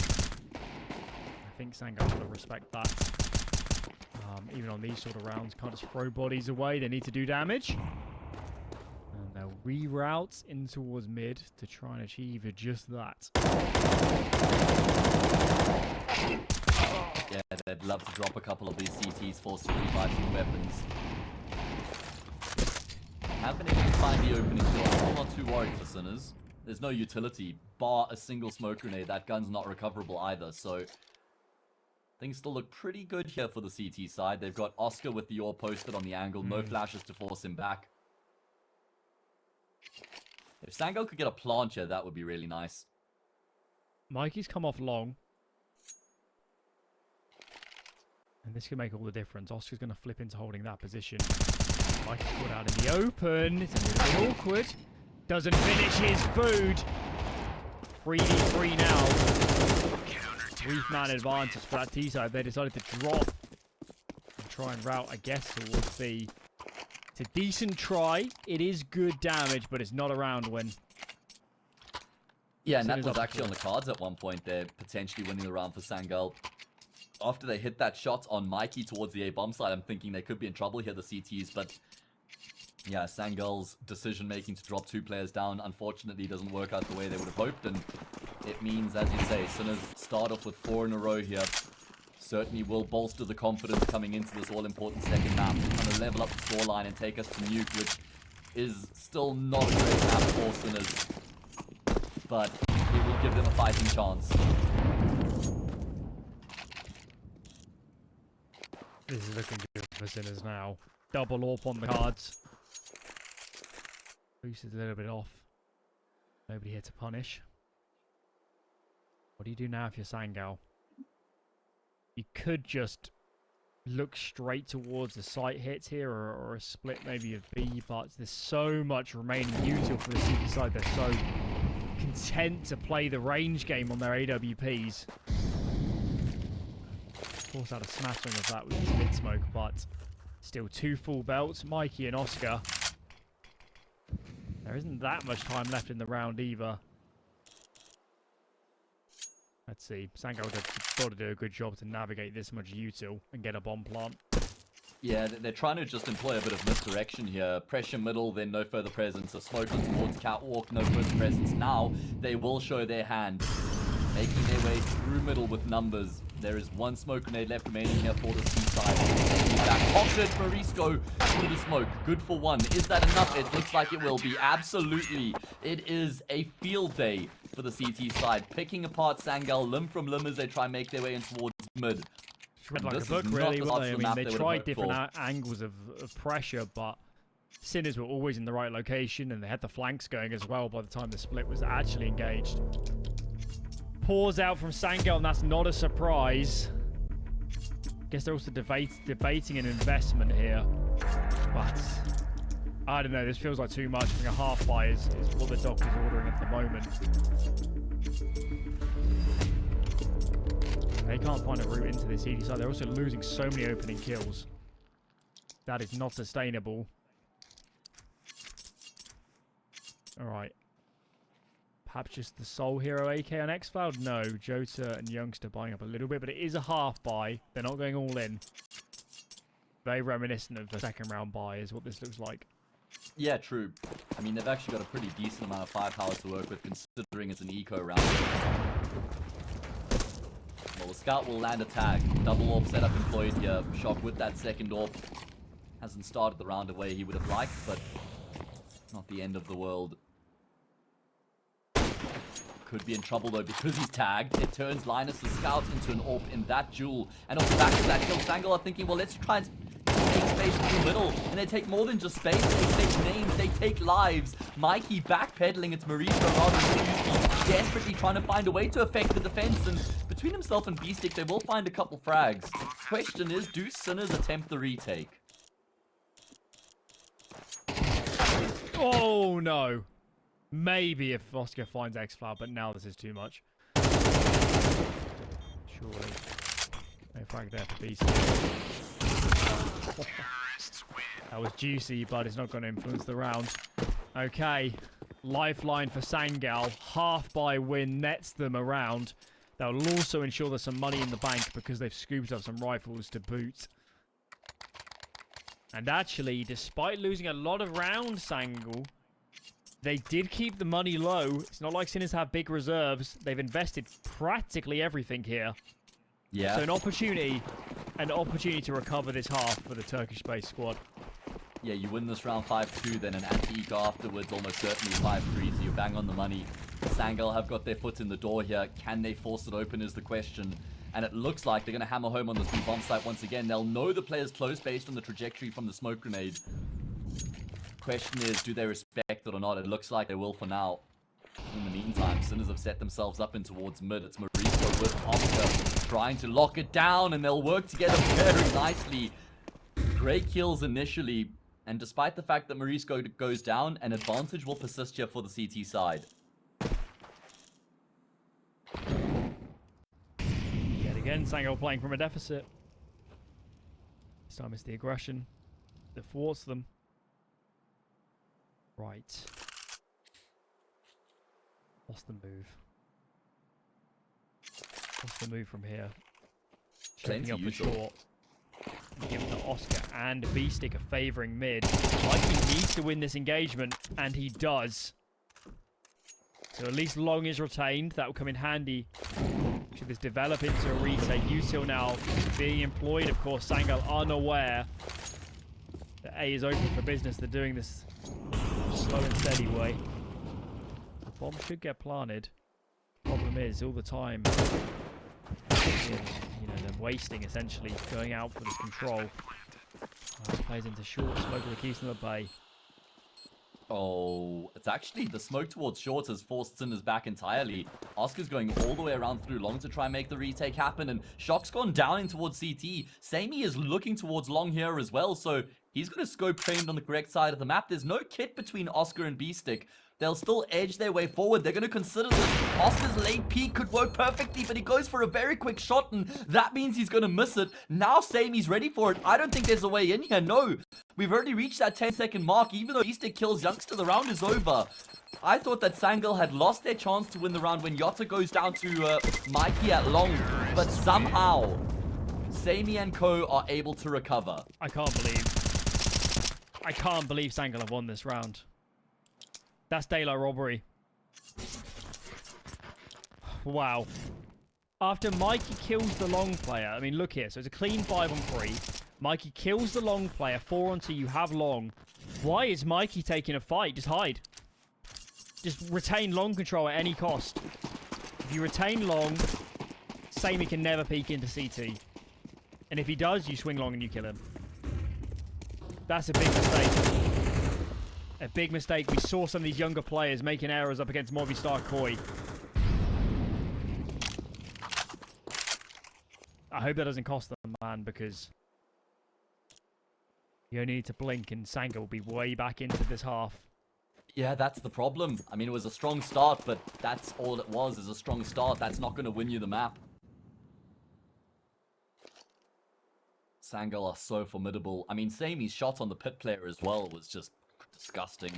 I think Sangal will respect that. Even on these sort of rounds, can't just throw bodies away, they need to do damage. And they'll reroute in towards mid to try and achieve just that. Yeah, they'd love to drop a couple of these CTs, force to revive some weapons. Have been able to find the opening here. I'm not too worried for Sinners. There's no utility, bar a single smoke grenade. That gun's not recoverable either, so things still look pretty good here for the CT side. They've got Oscar with the AWP posted on the angle, no flashes to force him back. If Sangal could get a plant here, that would be really nice. Mikey's come off long. And this could make all the difference. Oscar's going to flip into holding that position. Mikey's put out in the open. It's a little bit awkward. Doesn't finish his food. 3v3 now. 3-man advantage for that T side. They decided to drop and try and route, I guess, towards B. It's a decent try. It is good damage, but it's not a round win. Yeah, and that was actually on the cards at one point. They're potentially winning the round for Sangal. After they hit that shot on Mikey towards the A-bomb side, I'm thinking they could be in trouble here, the CTs, but yeah, Sangal's decision-making to drop 2 players down, unfortunately, doesn't work out the way they would have hoped, and it means, as you say, Sinners start off with 4 in a row here. Certainly will bolster the confidence coming into this all-important second map, and to level up the scoreline and take us to Nuke, which is still not a great map for Sinners, but it will give them a fighting chance. This is looking good for Sinners now. Double AWP on the cards. Boost is a little bit off. Nobody here to punish. What do you do now if you're Sangal? You could just look straight towards the site hits here, or a split maybe of B, but there's so much remaining util for the CT side. They're so content to play the range game on their AWPs. Of course, had a smattering of that with his mid-smoke, but still 2 full belts. Mikey and Oscar. There isn't that much time left in the round either. Let's see. Sangal got to do a good job to navigate this much util and get a bomb plant. Yeah, they're trying to just employ a bit of misdirection here. Pressure middle, then no further presence. A smoke on towards catwalk, no further presence. Now they will show their hand, making their way through middle with numbers. There is 1 smoke grenade left remaining here for the C side. Back pocket, Morisco through the smoke. Good for 1. Is that enough? It looks like it will be. Absolutely. It is a field day for the CT side. Picking apart Sangal limb from limb as they try and make their way in towards mid. Read like a book, really, weren't they? I mean, they tried different angles of pressure, but Sinners were always in the right location, and they had the flanks going as well by the time the split was actually engaged. Pause out from Sangal, and that's not a surprise. Guess they're also debating an investment here, but I don't know. This feels like too much. I think a half buy is what the doctor's ordering at the moment. They can't find a route into this CT side. They're also losing so many opening kills. That is not sustainable. Alright. Perhaps just the sole hero AK on xCloud? No. Jota and Youngster buying up a little bit, but it is a half buy. They're not going all in. Very reminiscent of the second round buy is what this looks like. Yeah, true. I mean, they've actually got a pretty decent amount of firepower to work with, considering it's an eco round. Well, the scout will land a tag. Double AWP setup employed here. Shock with that second AWP. Hasn't started the round the way he would have liked, but not the end of the world. Could be in trouble though because he's tagged. It turns Linus the scout into an AWP in that duel. And off the back of that kill, Sangal are thinking, well, let's try and take space in the middle. And they take more than just space. They take names. They take lives. Mikey backpedaling. It's Mauricio rather than Yuki, desperately trying to find a way to affect the defense. And between himself and Beestick, they will find a couple frags. Question is, do Sinners attempt the retake? Oh, no. Maybe if Oscar finds xCloud, but now this is too much. Surely. No frag there for Beast. That was juicy, but it's not going to influence the round. Okay. Lifeline for Sangal. Half by win nets them around. That will also ensure there's some money in the bank because they've scooped up some rifles to boot. And actually, despite losing a lot of rounds, Sangal, they did keep the money low. It's not like Sinners have big reserves. They've invested practically everything here. Yeah. So an opportunity to recover this half for the Turkish-based squad. Yeah, you win this round 5-2, then an anti-eco afterwards, almost certainly 5-3, so you're bang on the money. Sangal have got their foot in the door here. Can they force it open is the question. And it looks like they're going to hammer home on this B bomb site once again. They'll know the player's close based on the trajectory from the smoke grenade. Question is, do they respect it or not? It looks like they will for now. In the meantime, Sinners have set themselves up in towards mid. It's Mauricio with Oscar trying to lock it down, and they'll work together very nicely. Great kills initially, and despite the fact that Mauricio goes down, an advantage will persist here for the CT side. Yet again, Sangal playing from a deficit. This time it's the aggression that thwarts them. Right. What's the move? What's the move from here? Checking up for short. Giving to Oscar and B-Stick a favouring mid. Mikey needs to win this engagement, and he does. So at least long is retained. That will come in handy. Should this develop into a retake? Util now being employed, of course. Sangal unaware that A is open for business. They're doing this slow and steady way. The bomb should get planted. Problem is, all the time, you know, they're wasting essentially, going out for this control. Plays into short, smoke that keeps them at bay. Oh, it's actually the smoke towards short has forced Sinners back entirely. Oscar's going all the way around through long to try and make the retake happen, and Shock's gone down in towards CT. Samey is looking towards long here as well, so he's going to scope trained on the correct side of the map. There's no kit between Oscar and B-Stick. They'll still edge their way forward. They're going to consider this. Oscar's late peek could work perfectly, but he goes for a very quick shot, and that means he's going to miss it. Now Samey's ready for it. I don't think there's a way in here. No. We've already reached that 10-second mark. Even though B-Stick kills Youngster, the round is over. I thought that Sangal had lost their chance to win the round when Yotta goes down to Mikey at long, but somehow Samey and co are able to recover. I can't believe Sangal have won this round. That's daylight robbery. Wow. After Mikey kills the long player, I mean, look here. So it's a clean 5-on-3. Mikey kills the long player. 4-on-2, you have long. Why is Mikey taking a fight? Just hide. Just retain long control at any cost. If you retain long, Samey can never peek into CT. And if he does, you swing long and you kill him. That's a big mistake. A big mistake. We saw some of these younger players making errors up against Movistar Koi. I hope that doesn't cost them, man, because you only need to blink and Sangal will be way back into this half. Yeah, that's the problem. I mean, it was a strong start, but that's all it was, is a strong start. That's not going to win you the map. Sangal are so formidable. I mean, Samey's shot on the pit player as well was just disgusting.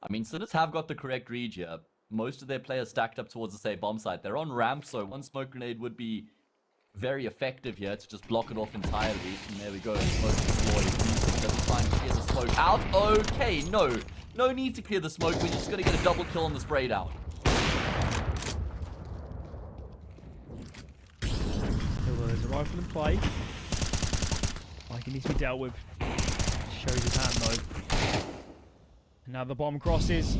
I mean, Sinners have got the correct read here. Most of their players stacked up towards the say bomb site. They're on ramp, so one smoke grenade would be very effective here to just block it off entirely. And there we go. Smoke deployed. Just trying to clear the smoke out. Okay, no need to clear the smoke. We're just going to get a double kill on the spray down. There's a rifle in play. Mikey needs to be dealt with. Shows his hand though. And now the bomb crosses.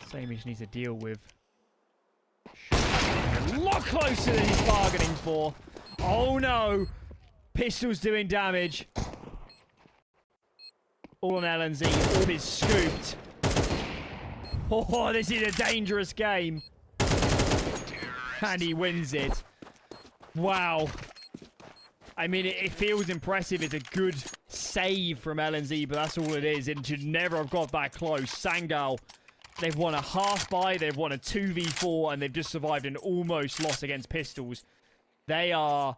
Samey needs to deal with. A lot closer than he's bargaining for. Oh no! Pistol's doing damage. All on LNZ. All is scooped. Oh, this is a dangerous game. And he wins it. Wow. I mean, it feels impressive. It's a good save from LNZ, but that's all it is. It should never have got that close. Sangal, they've won a half buy, they've won a 2v4, and they've just survived an almost loss against Pistols. They are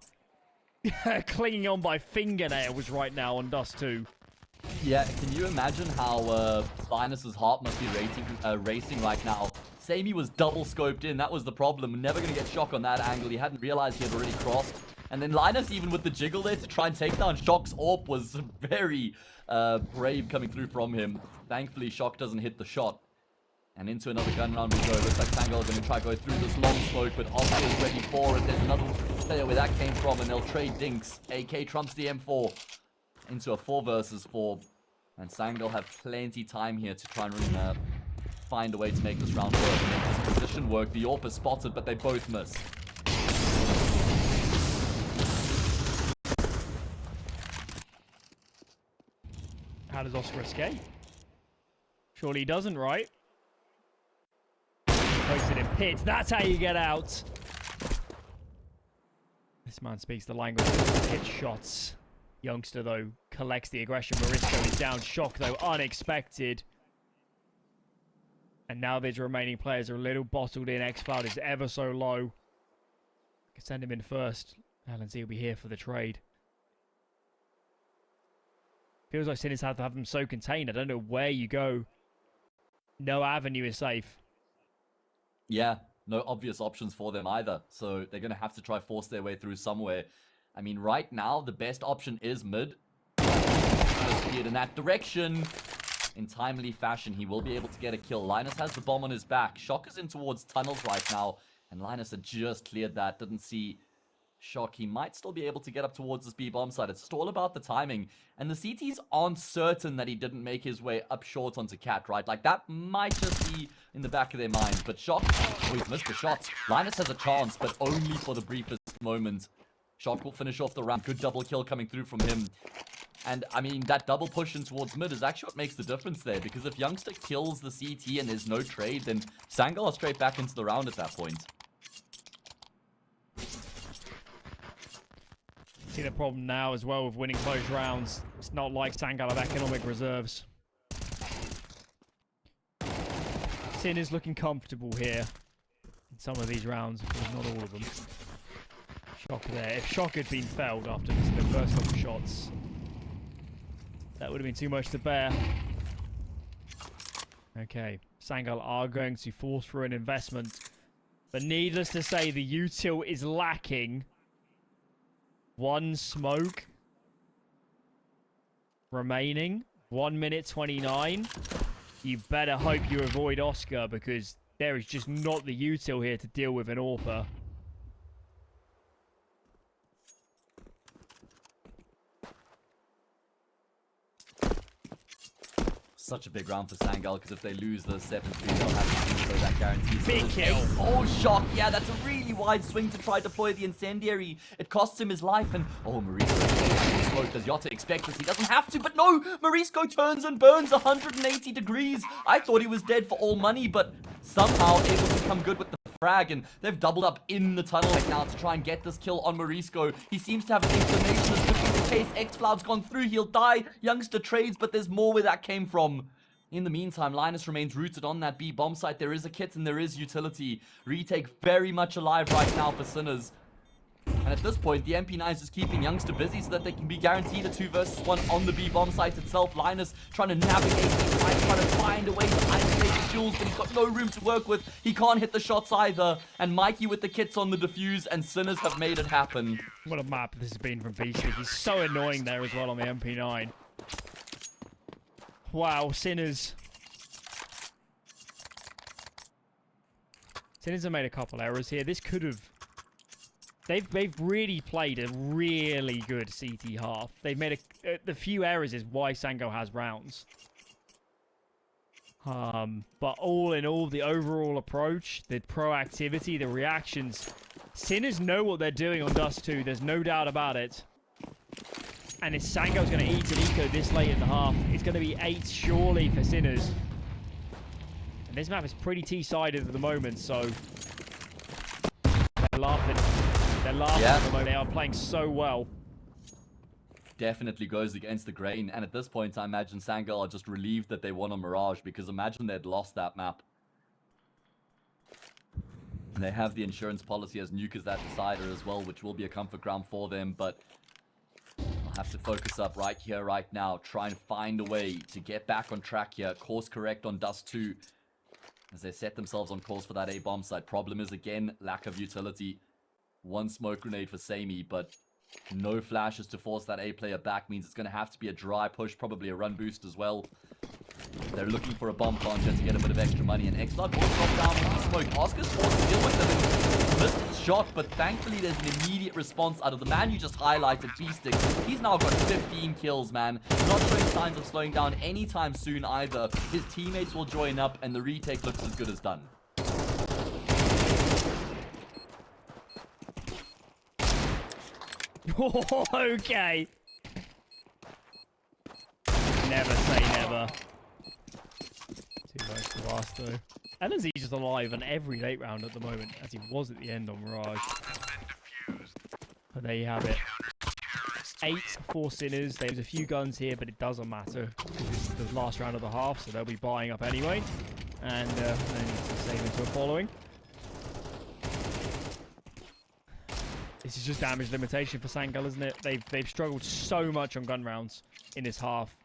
clinging on by fingernails right now on Dust 2. Yeah, can you imagine how Linus's heart must be racing right now? Samey was double scoped in. That was the problem. Never going to get Shock on that angle. He hadn't realized he had already crossed. And then Linus, even with the jiggle there to try and take down Shock's AWP, was very brave coming through from him. Thankfully, Shock doesn't hit the shot. And into another gun round we go. Looks like Sangal is going to try to go through this long smoke, but Oscar is ready for it. There's another player where that came from, and they'll trade dinks. AK trumps the M4 into a 4 versus 4. And Sangal have plenty time here to try and find a way to make this round work. And make this position work. The AWP is spotted, but they both miss. How does Oscar escape? Surely he doesn't, right? Posted in pits. That's how you get out. This man speaks the language of hit shots. Youngster, though, collects the aggression. Marisco is down. Shock, though, unexpected. And now these remaining players are a little bottled in. X-Cloud is ever so low. Can send him in first. LNZ will be here for the trade. Feels like Sinners have to have them so contained. I don't know where you go. No avenue is safe. Yeah, no obvious options for them either. So they're going to have to try force their way through somewhere. I mean, right now, the best option is mid. Just steered in that direction. In timely fashion, he will be able to get a kill. Linus has the bomb on his back. Shock is in towards tunnels right now. And Linus had just cleared that. Didn't see Shock. He might still be able to get up towards this B bomb side. It's just all about the timing. And the CTs aren't certain that he didn't make his way up short onto Cat, right? Like, that might just be in the back of their minds. But Shock, oh, he's missed the shot. Linus has a chance, but only for the briefest moment. Shock will finish off the round. Good double kill coming through from him. And, I mean, that double push in towards mid is actually what makes the difference there. Because if Youngster kills the CT and there's no trade, then Sangal are straight back into the round at that point. See the problem now as well with winning close rounds. It's not like Sangal have economic reserves. Sin is looking comfortable here in some of these rounds, of course not all of them. Shock there. If Shock had been felled after the first couple shots, that would have been too much to bear. Okay, Sangal are going to force through an investment, but needless to say, the util is lacking. One smoke remaining. 1 minute 29. You better hope you avoid Oscar because there is just not the util here to deal with an AWPer. Such a big round for Sangal, because if they lose the 7-3, they'll have to do so. That guarantees Big kill. Oh, Shock. Yeah, that's a really wide swing to try deploy the incendiary. It costs him his life, and oh, Marisco smoke. Does Yotta expect this? He doesn't have to, but no! Marisco turns and burns 180 degrees. I thought he was dead for all money, but somehow able to come good with the frag, and they've doubled up in the tunnel right now to try and get this kill on Marisco. He seems to have an inclination as could be the case. X-Cloud's gone through, he'll die. Youngster trades, but there's more where that came from. In the meantime, Linus remains rooted on that B bomb site. There is a kit and there is utility. Retake very much alive right now for Sinners. And at this point, the MP9 is just keeping Youngster busy so that they can be guaranteed a 2 versus 1 on the B bomb site itself. Linus trying to navigate these lines, trying to find a way to isolate the fuels, but he's got no room to work with. He can't hit the shots either. And Mikey with the kits on the defuse, and Sinners have made it happen. What a map this has been from Beastie. He's so annoying there as well on the MP9. Wow, Sinners. Sinners have made a couple errors here. This could have... They've really played a really good CT half. They've made the few errors is why Sangal has rounds. But all in all, the overall approach, the proactivity, the reactions, Sinners know what they're doing on Dust 2. There's no doubt about it. And if Sangal's going to eat an eco this late in the half, it's going to be 8 surely for Sinners. And this map is pretty T-sided at the moment, so they're laughing. They're laughing at the moment. They are playing so well. Definitely goes against the grain. And at this point, I imagine Sangal are just relieved that they won on Mirage, because imagine they'd lost that map. And they have the insurance policy as Nuke as that decider as well, which will be a comfort ground for them, but I'll have to focus up right here, right now. Try and find a way to get back on track here. Course correct on Dust 2 as they set themselves on course for that A bomb site. Problem is, again, lack of utility. One smoke grenade for Samey, but no flashes to force that A player back means it's going to have to be a dry push, probably a run boost as well. They're looking for a bomb planter to get a bit of extra money, and Xlot will drop down with the smoke. Oscar's forced to deal with them and missed his shot, but thankfully there's an immediate response out of the man you just highlighted, Beastic. He's now got 15 kills, man. Not showing signs of slowing down anytime soon either. His teammates will join up, and the retake looks as good as done. Okay. Never say never. Too much to ask though. LNZ's just alive on every late round at the moment, as he was at the end on Mirage. But there you have it. 8 for Sinners. There's a few guns here, but it doesn't matter because this is the last round of the half, so they'll be buying up anyway. And they need to save into a following. This is just damage limitation for Sangal, isn't it? They've struggled so much on gun rounds in this half.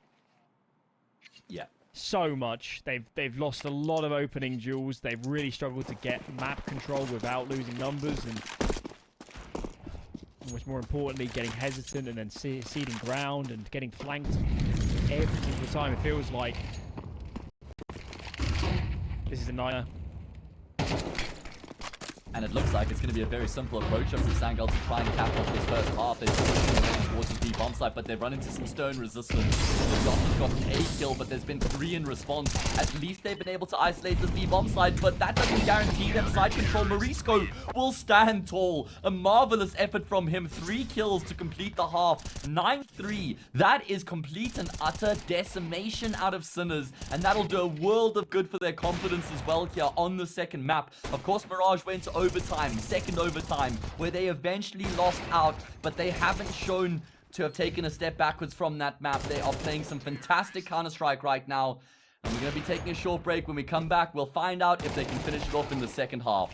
Yeah. So much. They've lost a lot of opening duels. They've really struggled to get map control without losing numbers, and much more importantly, getting hesitant and then ceding ground and getting flanked every single time. It feels like this is a nightmare. And it looks like it's going to be a very simple approach for Sangal to try and cap off this first half. They're pushing towards the B bomb site, but they've run into some stone resistance. The Doctor's got a kill, but there's been 3 in response. At least they've been able to isolate this B bomb site, but that doesn't guarantee them side control. Morisco will stand tall. A marvelous effort from him. 3 kills to complete the half. 9-3. That is complete and utter decimation out of Sinners, and that'll do a world of good for their confidence as well here on the second map. Of course, Mirage went to overtime, second overtime, where they eventually lost out, but they haven't shown to have taken a step backwards from that map. They are playing some fantastic Counter-Strike right now, and we're going to be taking a short break. When we come back, we'll find out if they can finish it off in the second half.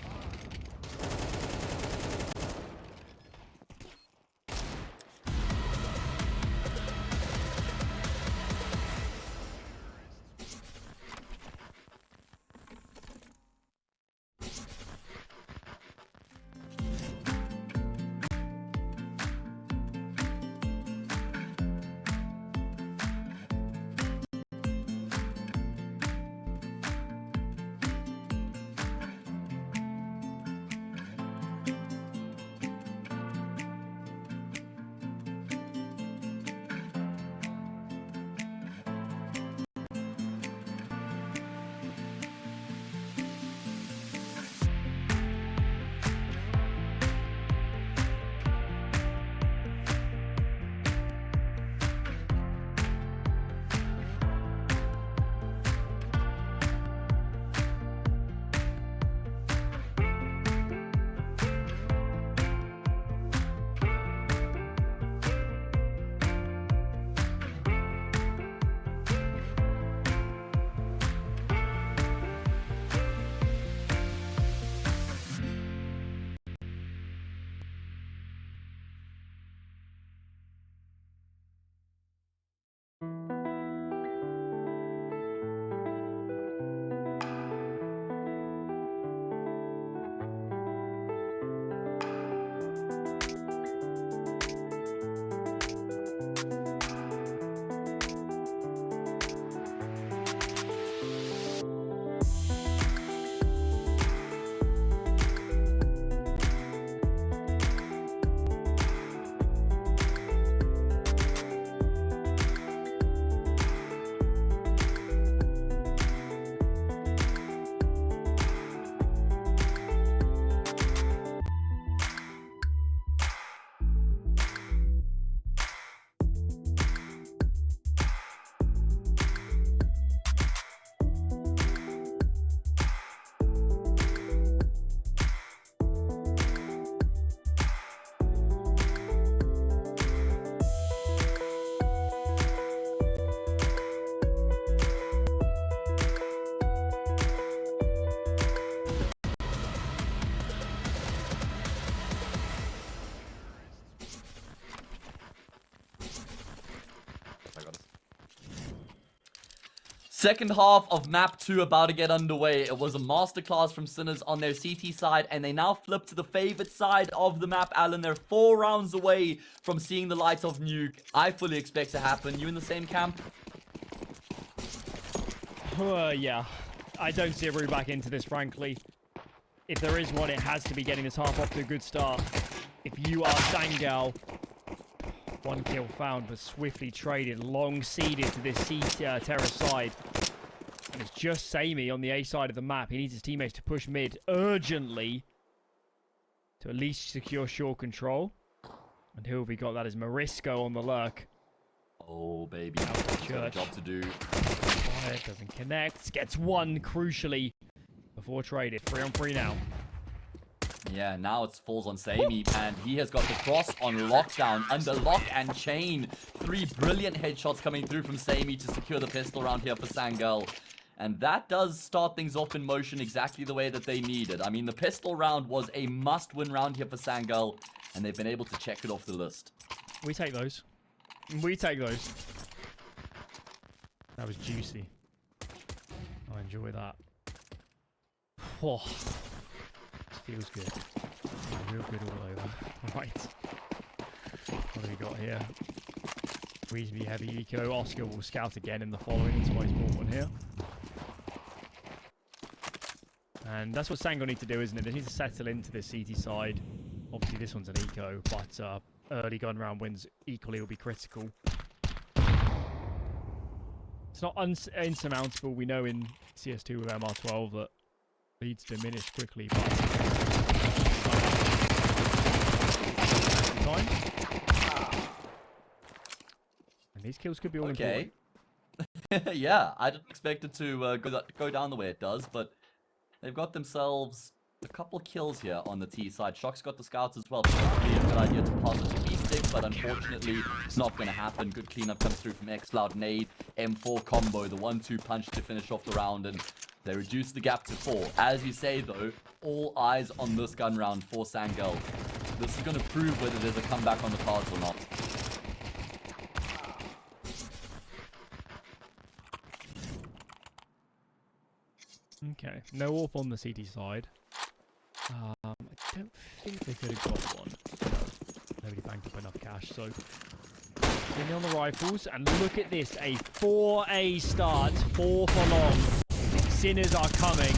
Second half of map 2 about to get underway. It was a masterclass from Sinners on their CT side, and they now flip to the favorite side of the map, Alan. They're 4 rounds away from seeing the light of Nuke. I fully expect to happen. You in the same camp? Yeah. I don't see a route back into this, frankly. If there is one, it has to be getting this half off to a good start. If you are Sangal, 1 kill found, but swiftly traded, long seeded to this terrace side. And it's just Samey on the A side of the map. He needs his teammates to push mid urgently to at least secure shore control. And who have we got? That is Morisco on the lurk. Oh, baby. Church. Got a job to do. Quiet, doesn't connect. Gets one, crucially, before traded. 3-on-3 now. Yeah, now it falls on Samey, and he has got the cross on lockdown, under lock and chain. 3 brilliant headshots coming through from Samey to secure the pistol round here for Sangal. And that does start things off in motion exactly the way that they needed. I mean, the pistol round was a must-win round here for Sangal, and they've been able to check it off the list. We take those. We take those. That was juicy. I enjoy that. Whoa. This feels good. Real good all over. Right. What do we got here? Reasonably heavy eco. Oscar will scout again in the following. That's why he's bought one here. And that's what Sangal need to do, isn't it? They need to settle into this CT side. Obviously, this one's an eco, but early gun round wins equally will be critical. It's not insurmountable. We know in CS2 with MR12 that leads diminish quickly, but fine. And these kills could be all important. Yeah, I didn't expect it to go down the way it does, but they've got themselves a couple kills here on the T side. Shock's got the scouts as well. Probably a good idea to pass it to B-Stick, but unfortunately, it's not going to happen. Good cleanup comes through from X-Cloud Nade. M4 combo, the 1-2 punch to finish off the round, and they reduce the gap to 4. As you say, though, all eyes on this gun round for Sangal. This is going to prove whether there's a comeback on the cards or not. Okay, no AWP on the CT side. I don't think they could have got one. No, nobody banked up enough cash, so... In on the rifles, and look at this, a 4A start, 4 for long. Sinners are coming.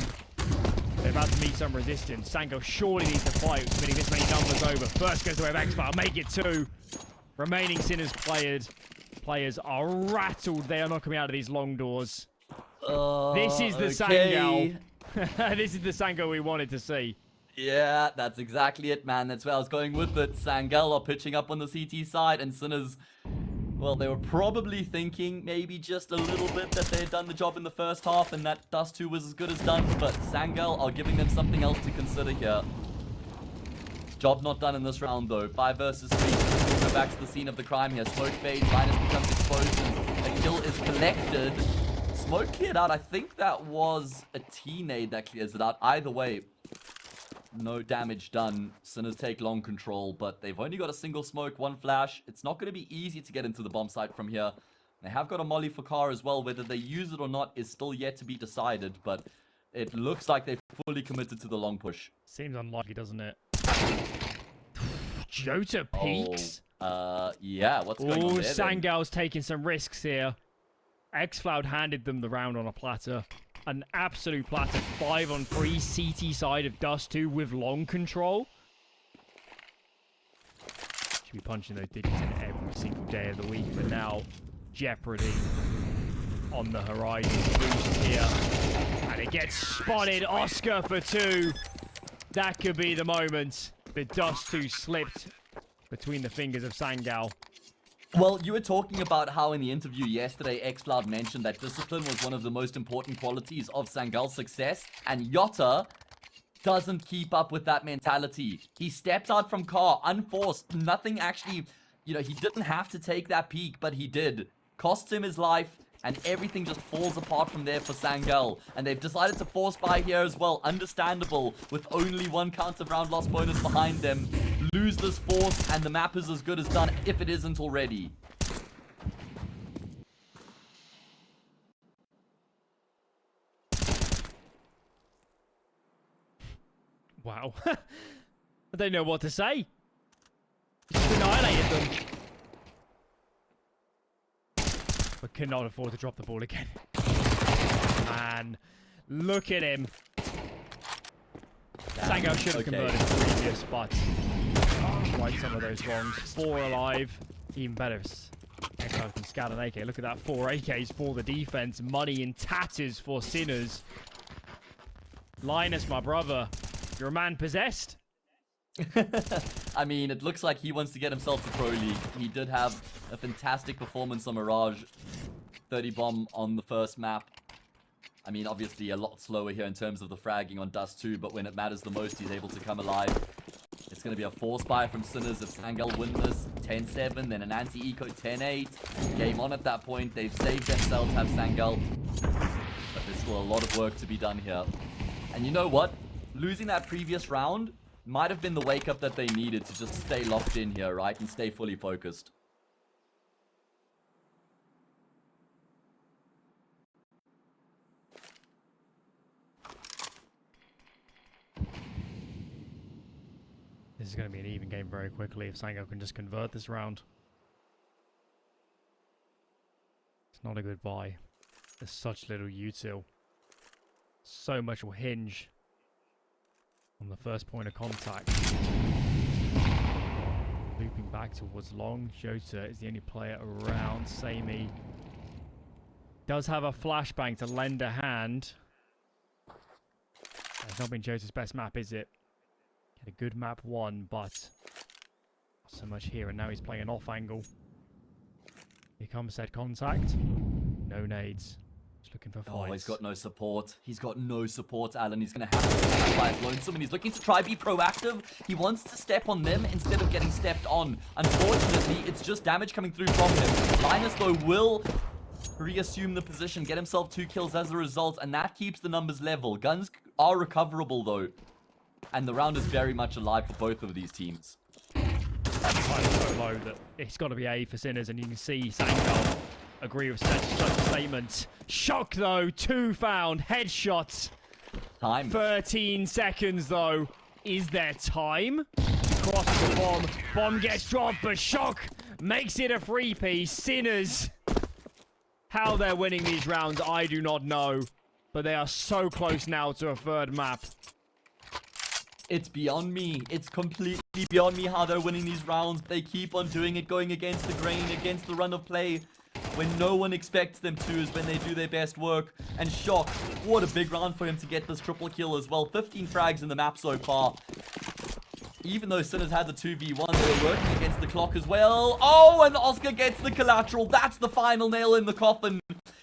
They're about to meet some resistance. Sangal surely needs to fight, winning this many numbers over. First goes the way of X-File, make it 2. Remaining Sinners players are rattled. They are not coming out of these long doors. This is the Sangal. This is the Sangal we wanted to see. Yeah, that's exactly it, man. That's where I was going with it. Sangal are pitching up on the CT side, and Sinners, well, they were probably thinking maybe just a little bit that they had done the job in the first half and that Dust 2 was as good as done, but Sangal are giving them something else to consider here. Job not done in this round, though. 5 versus 3. We'll go back to the scene of the crime here. Smoke fades, Linus becomes exposed, and a kill is collected. Smoke cleared out. I think that was a T-nade that clears it out. Either way, no damage done. Sinners take long control, but they've only got a single smoke, 1 flash. It's not going to be easy to get into the bomb site from here. They have got a molly for car as well. Whether they use it or not is still yet to be decided, but it looks like they've fully committed to the long push. Seems unlikely, doesn't it? Jota peaks. Yeah, what's going on there? Sangal's taking some risks here. X-Cloud handed them the round on a platter. An absolute platter. 5-on-3 CT side of Dust 2 with long control. Should be punching those digits in every single day of the week, but now Jeopardy on the horizon. Boost here. And it gets spotted. Oscar for 2. That could be the moment. But Dust 2 slipped between the fingers of Sangal. Well, you were talking about how in the interview yesterday, X-Cloud mentioned that discipline was one of the most important qualities of Sangal's success, and Jota doesn't keep up with that mentality. He steps out from car, unforced, nothing actually, he didn't have to take that peek, but he did. Costs him his life, and everything just falls apart from there for Sangal. And they've decided to force buy here as well, understandable, with only 1 count of round loss bonus behind them. Lose this force, and the map is as good as done, if it isn't already. Wow. I don't know what to say. Just annihilated them. But cannot afford to drop the ball again. man. Look at him. Sangal should have converted previous, but right some of those wrongs. 4 alive. Even better. Echo can scout an AK. Look at that. 4 AKs for the defense. Money in tatters for Sinners. Linus, my brother. You're a man possessed? I mean, it looks like he wants to get himself to Pro League. He did have a fantastic performance on Mirage. 30 bomb on the first map. I mean, obviously a lot slower here in terms of the fragging on Dust 2, but when it matters the most, he's able to come alive. It's going to be a 4-spy from Sinners if Sangal win this. 10-7, then an anti-eco 10-8. Game on at that point. They've saved themselves, have Sangal. But there's still a lot of work to be done here. And you know what? Losing that previous round might have been the wake-up that they needed to just stay locked in here, right? And stay fully focused. This is going to be an even game very quickly if Sangal can just convert this round. It's not a good buy. There's such little util. So much will hinge on the first point of contact. Looping back towards long. Jota is the only player around. Samey does have a flashbang to lend a hand. It's not been Jota's best map, is it? Had a good map 1, but not so much here, and now he's playing off angle. Here comes said contact. No nades. Just looking for fights. Oh, he's got no support. He's got no support, Alan. He's going to have to stand by his lonesome, and he's looking to try be proactive. He wants to step on them instead of getting stepped on. Unfortunately, it's just damage coming through from him. Linus, though, will reassume the position, get himself 2 kills as a result, and that keeps the numbers level. Guns are recoverable, though. And the round is very much alive for both of these teams. That's so low that it's got to be A for Sinners, and you can see Sangal agree with such a statement. Shock, though. 2 found. Headshots. Time. 13 seconds, though. Is there time? Crosses the bomb. Bomb gets dropped, but Shock makes it a 3-piece. Sinners. How they're winning these rounds, I do not know. But they are so close now to a 3rd map. It's beyond me. It's completely beyond me how they're winning these rounds. They keep on doing it, going against the grain, against the run of play. When no one expects them to is when they do their best work. And Shock, what a big round for him to get this triple kill as well. 15 frags in the map so far. Even though Sinners had the 2v1, they were working against the clock as well. Oh, and Oscar gets the collateral. That's the final nail in the coffin.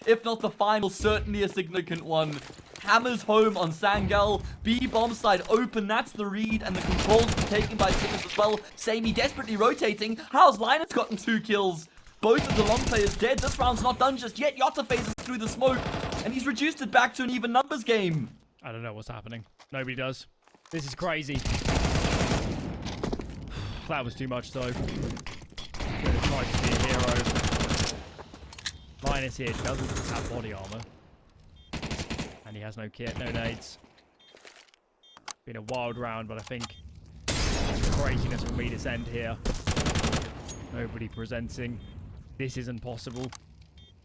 If not the final, certainly a significant one. Hammers home on Sangal. B bomb side open. That's the read. And the controls are taken by Sinners as well. Samey desperately rotating. How's Linus gotten 2 kills? Both of the long players dead. This round's not done just yet. Yota phases through the smoke. And he's reduced it back to an even numbers game. I don't know what's happening. Nobody does. This is crazy. That was too much, though. Could have tried to be a hero. Linus here doesn't have body armor. And he has no kit, no nades. Been a wild round, but I think craziness from me to end here. Nobody presenting. This isn't possible.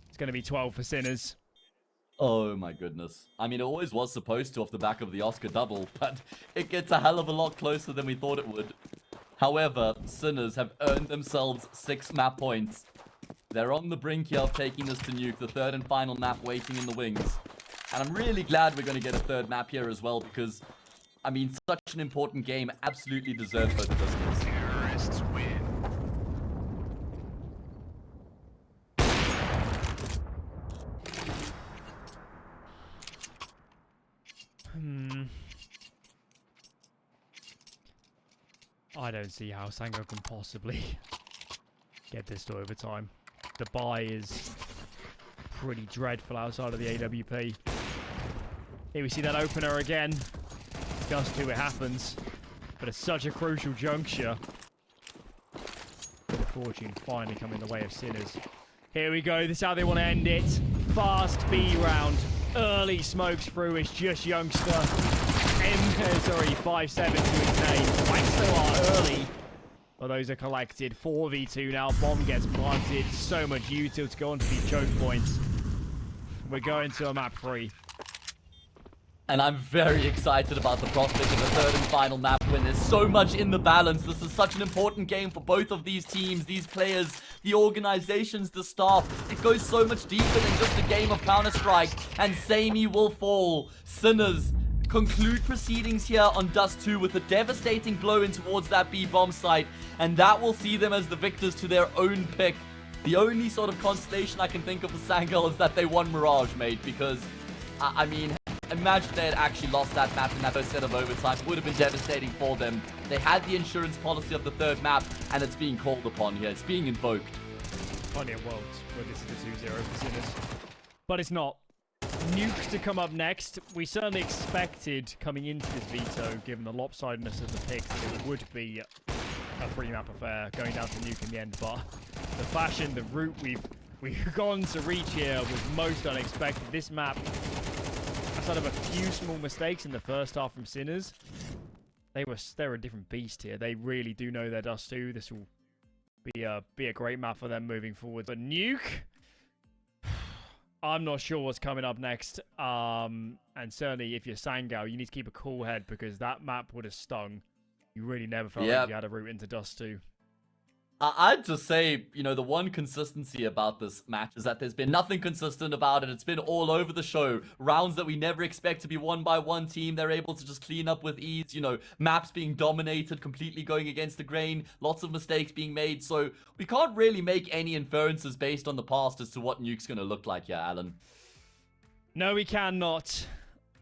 It's going to be 12 for Sinners. Oh my goodness. I mean, it always was supposed to off the back of the Oscar double, but it gets a hell of a lot closer than we thought it would. However, Sinners have earned themselves 6 map points. They're on the brink here of taking this to Nuke, the 3rd and final map waiting in the wings. And I'm really glad we're going to get a 3rd map here as well because, I mean, such an important game absolutely deserves both pistols. Terrorists win. I don't see how Sangal can possibly get this to overtime. The buy is pretty dreadful outside of the AWP. Here we see that opener again. Just 2 it happens. But it's such a crucial juncture. Good fortune finally coming the way of Sinners. Here we go. This is how they want to end it. Fast B round. Early smokes through. It's just youngster. 5-7 to his name. Quite so are early. Well, those are collected. 4v2 now. Bomb gets planted. So much util to go onto these choke points. We're going to a map 3. And I'm very excited about the prospect of the third and final map when there's so much in the balance. This is such an important game for both of these teams, these players, the organizations, the staff. It goes so much deeper than just a game of Counter-Strike. And Samey will fall. Sinners conclude proceedings here on Dust 2 with a devastating blow in towards that B bomb site. And that will see them as the victors to their own pick. The only sort of consolation I can think of for Sangal is that they won Mirage, mate, because, I mean, imagine they had actually lost that map in that first set of overtime. It would have been devastating for them. They had the insurance policy of the third map, and it's being called upon here. It's being invoked. Funny at Worlds, where this is a 2-0 for Sinners. But it's not. Nukes to come up next. We certainly expected coming into this veto, given the lopsidedness of the picks, that it would be a free map affair going down to Nuke in the end. But the fashion, the route we've gone to reach here was most unexpected. This map, outside of a few small mistakes in the first half from Sinners, they're a different beast here. They really do know their Dust 2. This will be a great map for them moving forward. But Nuke, I'm not sure what's coming up next. And certainly if you're Sangal, you need to keep a cool head because that map would have stung. You really never felt like you had a route into Dust 2. I'd just say, you know, the one consistency about this match is that there's been nothing consistent about it. It's been all over the show. Rounds that we never expect to be won by one team, they're able to just clean up with ease. You know, maps being dominated, completely going against the grain, lots of mistakes being made. So we can't really make any inferences based on the past as to what Nuke's going to look like here, Alan. No, we cannot.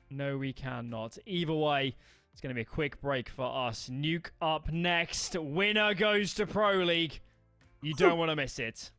No, we cannot. Either way, it's going to be a quick break for us. Nuke up next. Winner goes to Pro League. You don't want to miss it.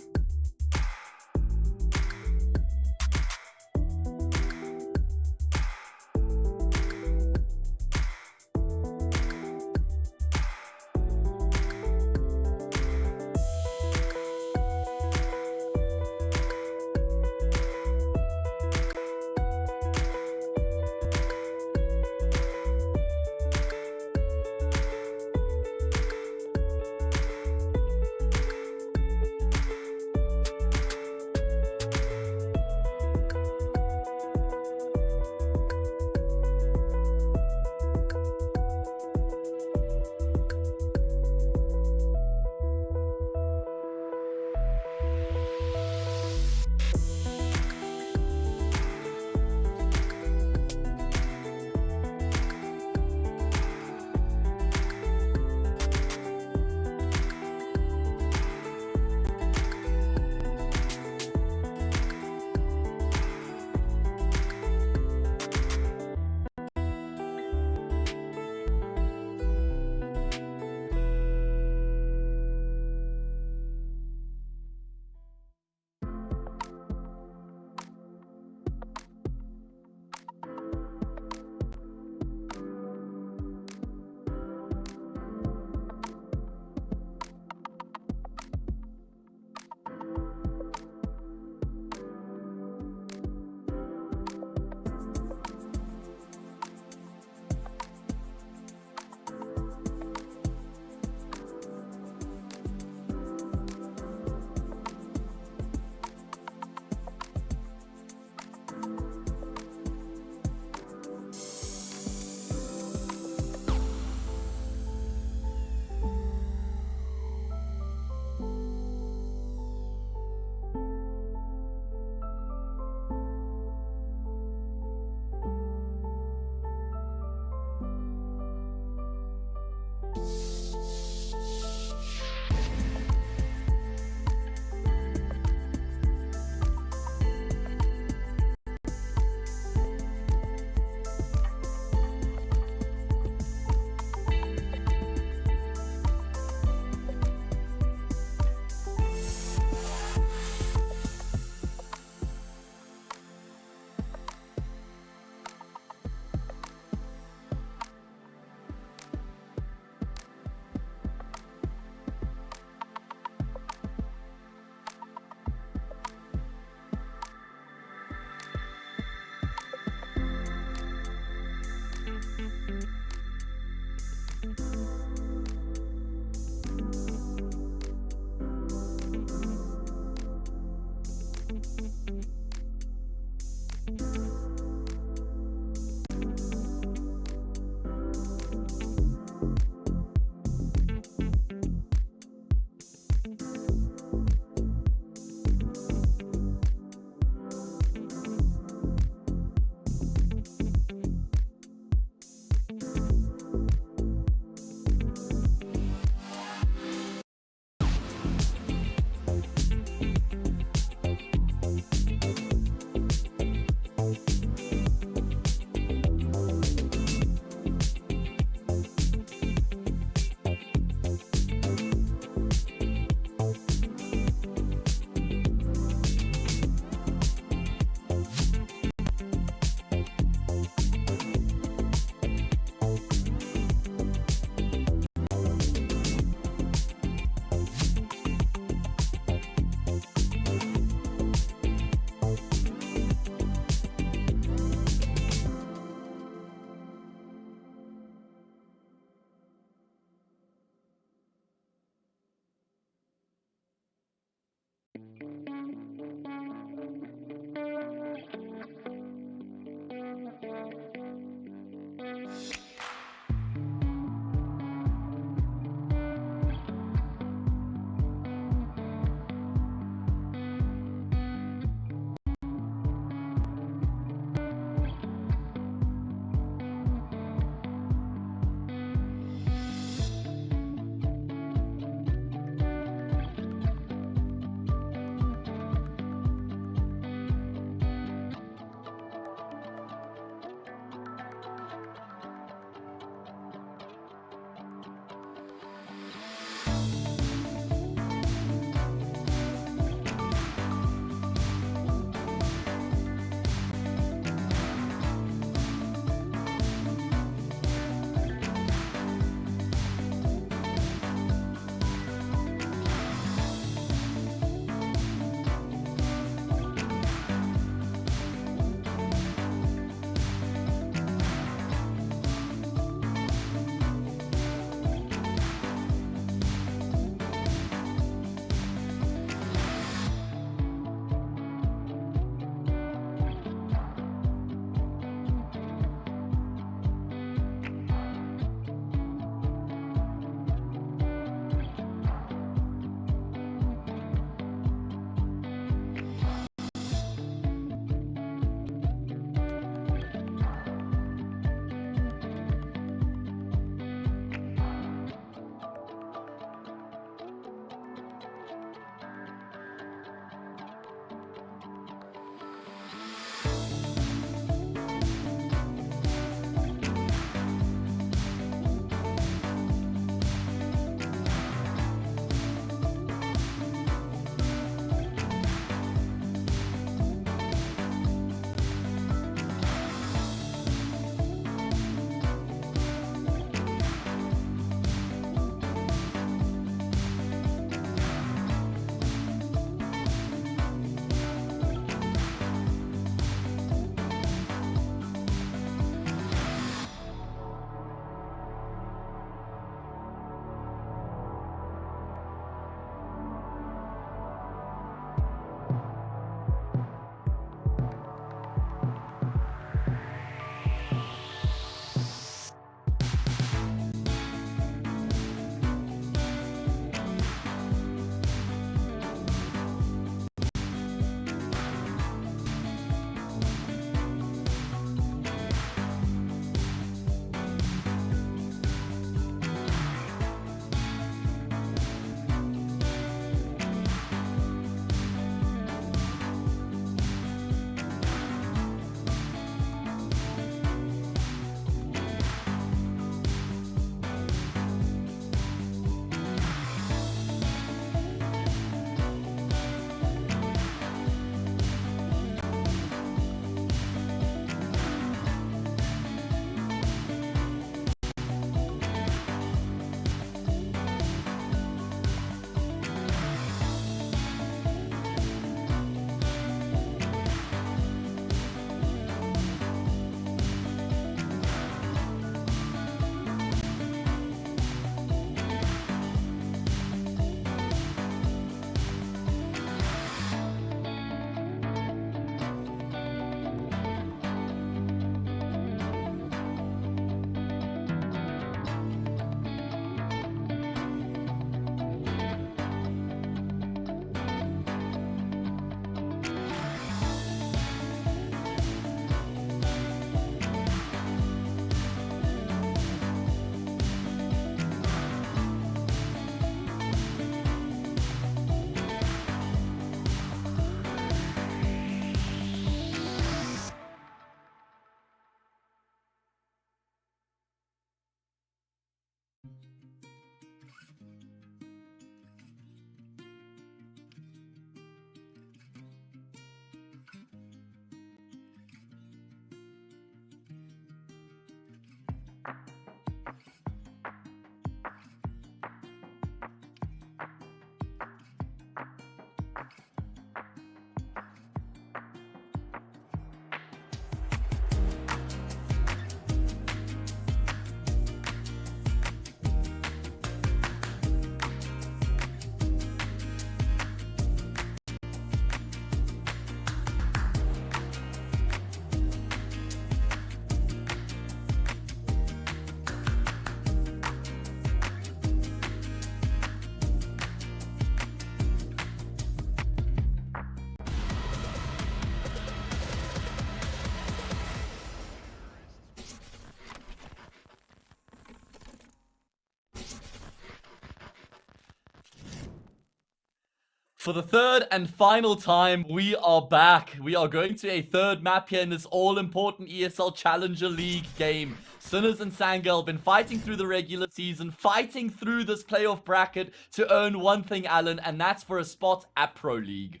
For the third and final time, we are back. We are going to a third map here in this all-important ESL Challenger League game. Sinners and Sangal have been fighting through the regular season, fighting through this playoff bracket to earn one thing, Alan, and that's for a spot at Pro League.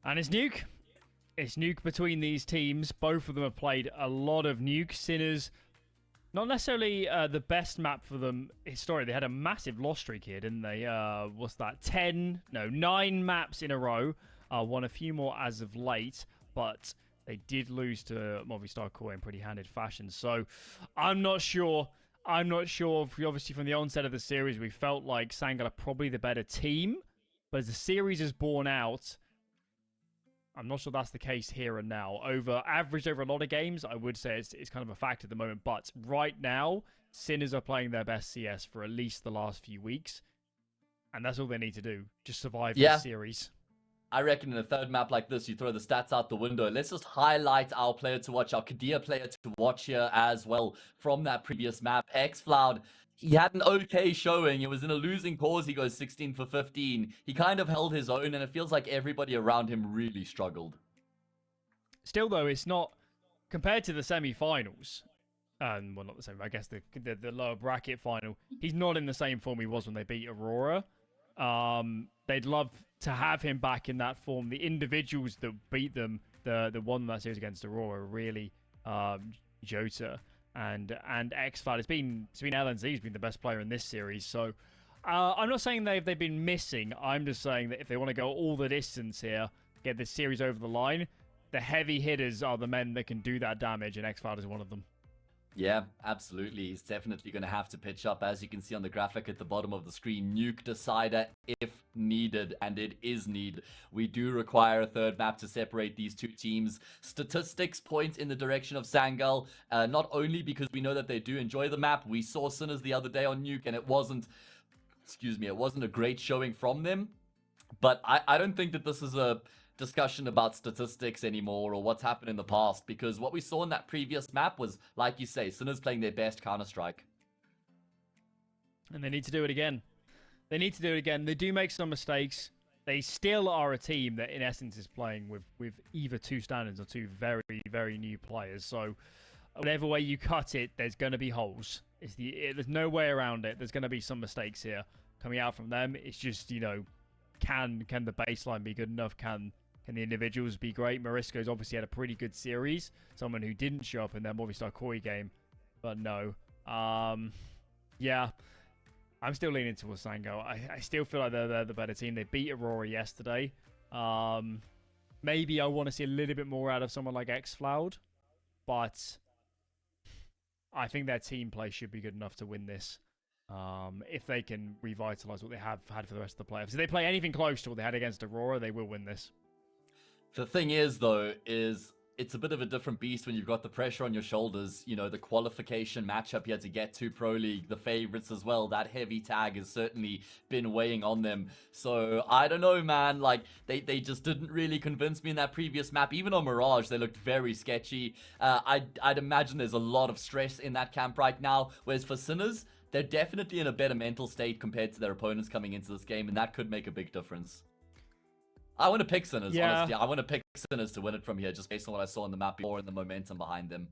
And it's Nuke. It's Nuke between these teams. Both of them have played a lot of Nuke. Sinners, not necessarily the best map for them historically. They had a massive loss streak here, didn't they? What's that? 9 maps in a row. Won a few more as of late, but they did lose to Movistar Core in pretty handed fashion. So I'm not sure. Obviously, from the onset of the series, we felt like Sangal are probably the better team. But as the series is borne out, I'm not sure that's the case here and now. Averaged over a lot of games, I would say it's kind of a fact at the moment. But right now, Sinners are playing their best CS for at least the last few weeks. And that's all they need to do. Just survive the series. I reckon in a third map like this, you throw the stats out the window. Let's just highlight our player to watch, our Kadir player to watch here as well from that previous map. Xfloud, he had an okay showing. It was in a losing cause. He goes 16 for 15. He kind of held his own, and it feels like everybody around him really struggled. Still, though, it's not compared to the semi-finals. Well, not the same. I guess the lower bracket final. He's not in the same form he was when they beat Aurora. They'd love to have him back in that form. The individuals that beat them, the one that series against Aurora, really Jota and Xfloud. It's been LNZ who's been the best player in this series. So I'm not saying they've been missing. I'm just saying that if they want to go all the distance here, get this series over the line, the heavy hitters are the men that can do that damage, and Xfloud is one of them. Yeah, absolutely. He's definitely going to have to pitch up. As you can see on the graphic at the bottom of the screen, Nuke Decider if needed, and it is needed. We do require a third map to separate these two teams. Statistics point in the direction of Sangal, not only because we know that they do enjoy the map. We saw Sinners the other day on Nuke, and it wasn't a great showing from them. But I don't think that this is a discussion about statistics anymore or what's happened in the past, because what we saw in that previous map was, like you say, Sinners playing their best Counter-Strike. And they need to do it again. They do make some mistakes. They still are a team that, in essence, is playing with either two standards or two very, very new players. So whatever way you cut it, there's going to be holes. There's no way around it. There's going to be some mistakes here coming out from them. It's just, can the baseline be good enough? Can the individuals be great? Marisco's obviously had a pretty good series. Someone who didn't show up in their Movistar Koi game. But no. Yeah. I'm still leaning towards Sangal. I still feel like they're the better team. They beat Aurora yesterday. Maybe I want to see a little bit more out of someone like Xfloud. But I think their team play should be good enough to win this. If they can revitalize what they have had for the rest of the playoffs. If they play anything close to what they had against Aurora, they will win this. The thing is, though, it's a bit of a different beast when you've got the pressure on your shoulders. The qualification matchup you had to get to Pro League, the favorites as well. That heavy tag has certainly been weighing on them. So, I don't know, man. Like, they just didn't really convince me in that previous map. Even on Mirage, they looked very sketchy. I'd imagine there's a lot of stress in that camp right now. Whereas for Sinners, they're definitely in a better mental state compared to their opponents coming into this game, and that could make a big difference. I want to pick Sinners, honestly. I want to pick Sinners to win it from here, just based on what I saw on the map before and the momentum behind them.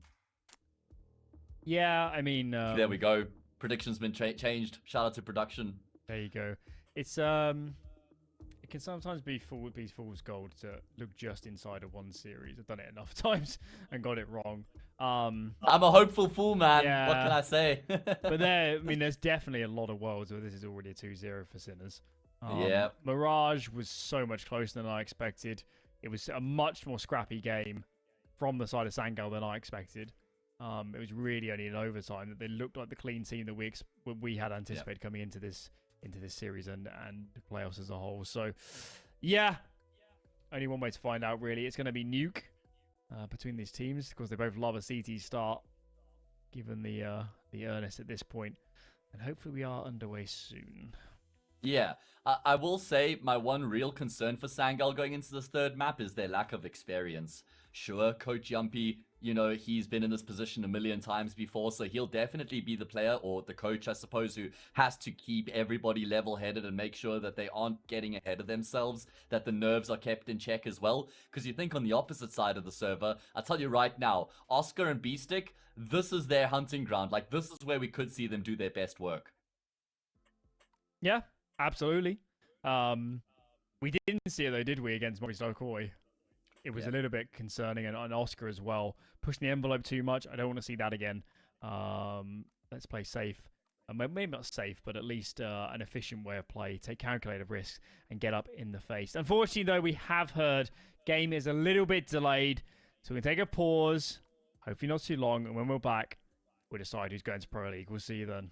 Yeah, I mean... there we go. Prediction's been changed. Shout out to production. There you go. It's... It can sometimes be fool's gold to look just inside of one series. I've done it enough times and got it wrong. I'm a hopeful fool, man. Yeah. What can I say? But there's definitely a lot of worlds where this is already a 2-0 for Sinners. Yeah. Mirage was so much closer than I expected. It was a much more scrappy game from the side of Sangal than I expected. It was really only in overtime that they looked like the clean team that we had anticipated coming into this series and the playoffs as a whole. So, yeah, only one way to find out really. It's going to be nuke between these teams because they both love a CT start, given the earnest at this point, and hopefully we are underway soon. Yeah, I will say my one real concern for Sangal going into this third map is their lack of experience. Sure, Coach Yumpy, he's been in this position a million times before, so he'll definitely be the player, or the coach, I suppose, who has to keep everybody level-headed and make sure that they aren't getting ahead of themselves, that the nerves are kept in check as well. Because you think on the opposite side of the server, I'll tell you right now, Oscar and Beestick, this is their hunting ground. Like, this is where we could see them do their best work. Yeah. Absolutely. We didn't see it though, did we, against Maurice Lokoi? It was a little bit concerning, and Oscar as well. Pushing the envelope too much. I don't want to see that again. Let's play safe. Maybe not safe, but at least an efficient way of play. Take calculated risks and get up in the face. Unfortunately, though, we have heard game is a little bit delayed, so we can take a pause. Hopefully not too long, and when we're back, we'll decide who's going to Pro League. We'll see you then.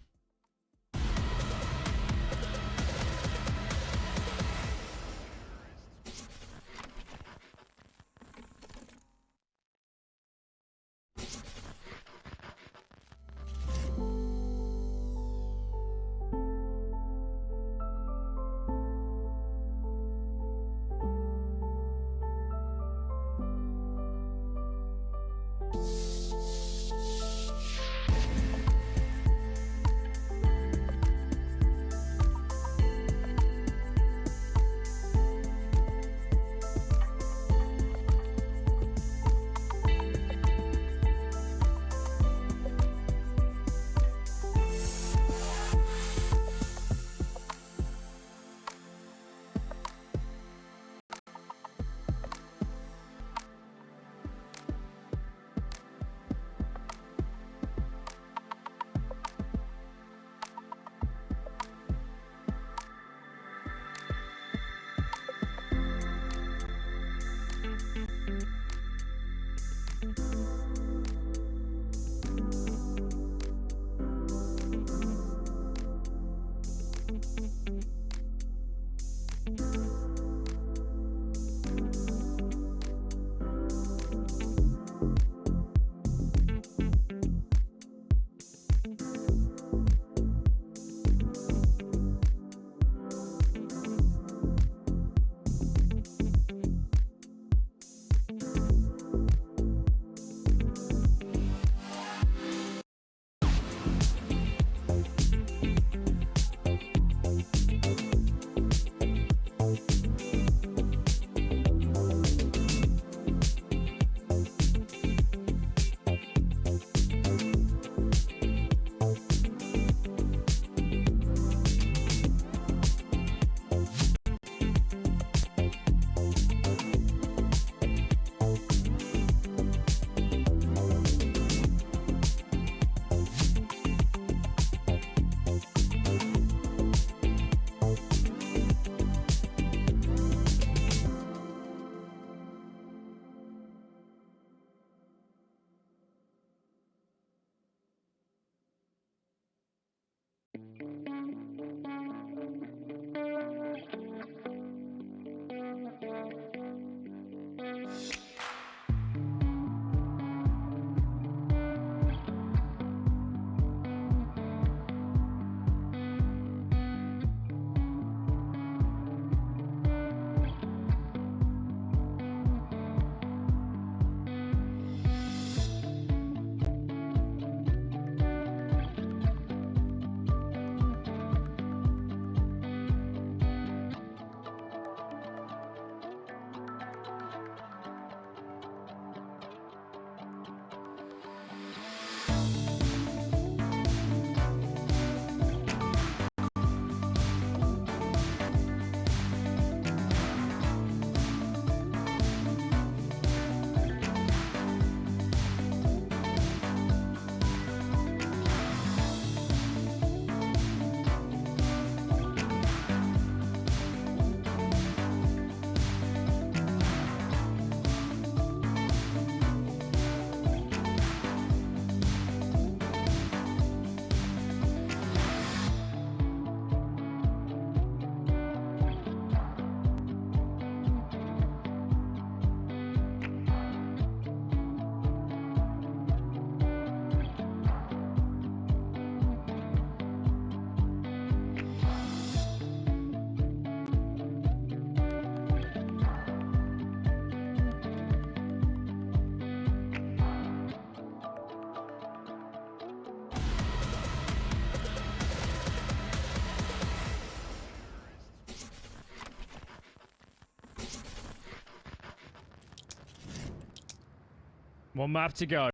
One map to go.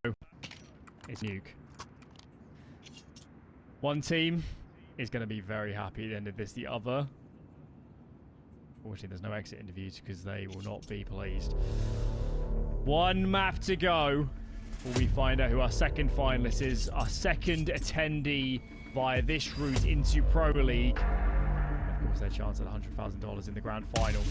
It's Nuke. One team is going to be very happy at the end of this. The other, fortunately, there's no exit interviews because they will not be pleased. One map to go before we find out who our second finalist is. Our second attendee via this route into Pro League. Of course, their chance at $100,000 in the grand final.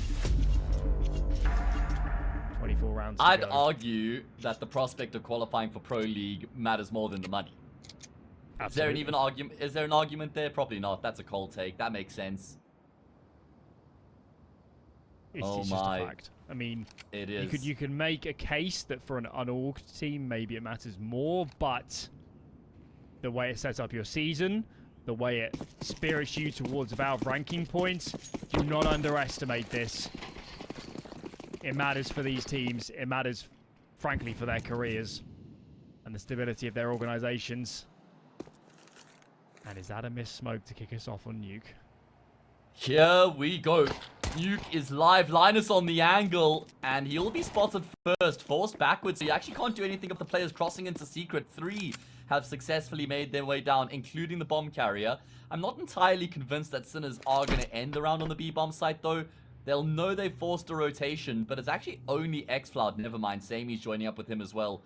24 rounds to I'd go. argue that the prospect of qualifying for Pro League matters more than the money. Absolutely. Is there an argument there? Probably not. That's a cold take. That makes sense. It's Oh just my. a fact. I mean, It is. you can make a case that for an unorged team, maybe it matters more, but the way it sets up your season, the way it spirits you towards Valve ranking points, do not underestimate this. It matters for these teams. It matters, frankly, for their careers and the stability of their organizations. And is that a missed smoke to kick us off on Nuke? Here we go. Nuke is live. Linus on the angle, and he'll be spotted first. Forced backwards, so you actually can't do anything if the players crossing into secret. 3 have successfully made their way down, including the bomb carrier. I'm not entirely convinced that Sinners are going to end the round on the B-bomb site, though. They'll know they forced a rotation, but it's actually only Xfloud. Never mind, Samy's joining up with him as well.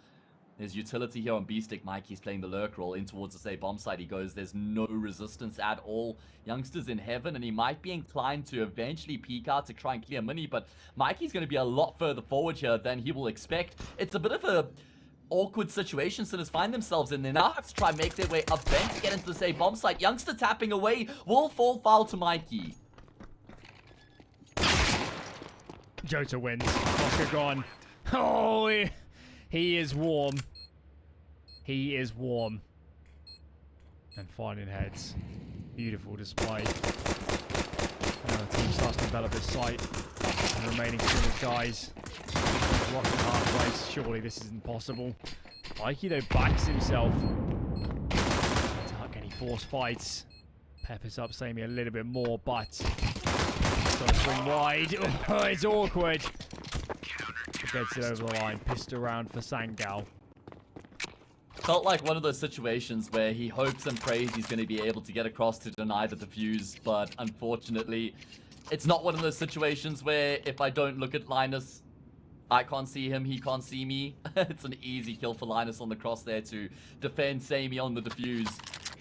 There's utility here on B-Stick. Mikey's playing the lurk role in towards the, say, bomb site. He goes, there's no resistance at all. Youngster's in heaven, and he might be inclined to eventually peek out to try and clear Mini, but Mikey's going to be a lot further forward here than he will expect. It's a bit of a awkward situation Sinners find themselves in. They now have to try and make their way up vent to get into the, say, bomb site. Youngster tapping away. Will fall foul to Mikey. Jota wins. Oscar gone. Oh, he is warm. He is warm. And finding heads. Beautiful display. And the team starts to develop its site. And the remaining Sinners guys. Rocking halfway. Surely this is impossible. Mikey, though, backs himself. Tuck any force fights. Peppers up Sammy a little bit more, but got to swing wide. Oh, it's awkward. Gets it over the line. Pissed around for Sangal. Felt like one of those situations where he hopes and prays he's going to be able to get across to deny the defuse, but unfortunately, it's not one of those situations where if I don't look at Linus, I can't see him, he can't see me. It's an easy kill for Linus on the cross there to defend Sammy on the defuse.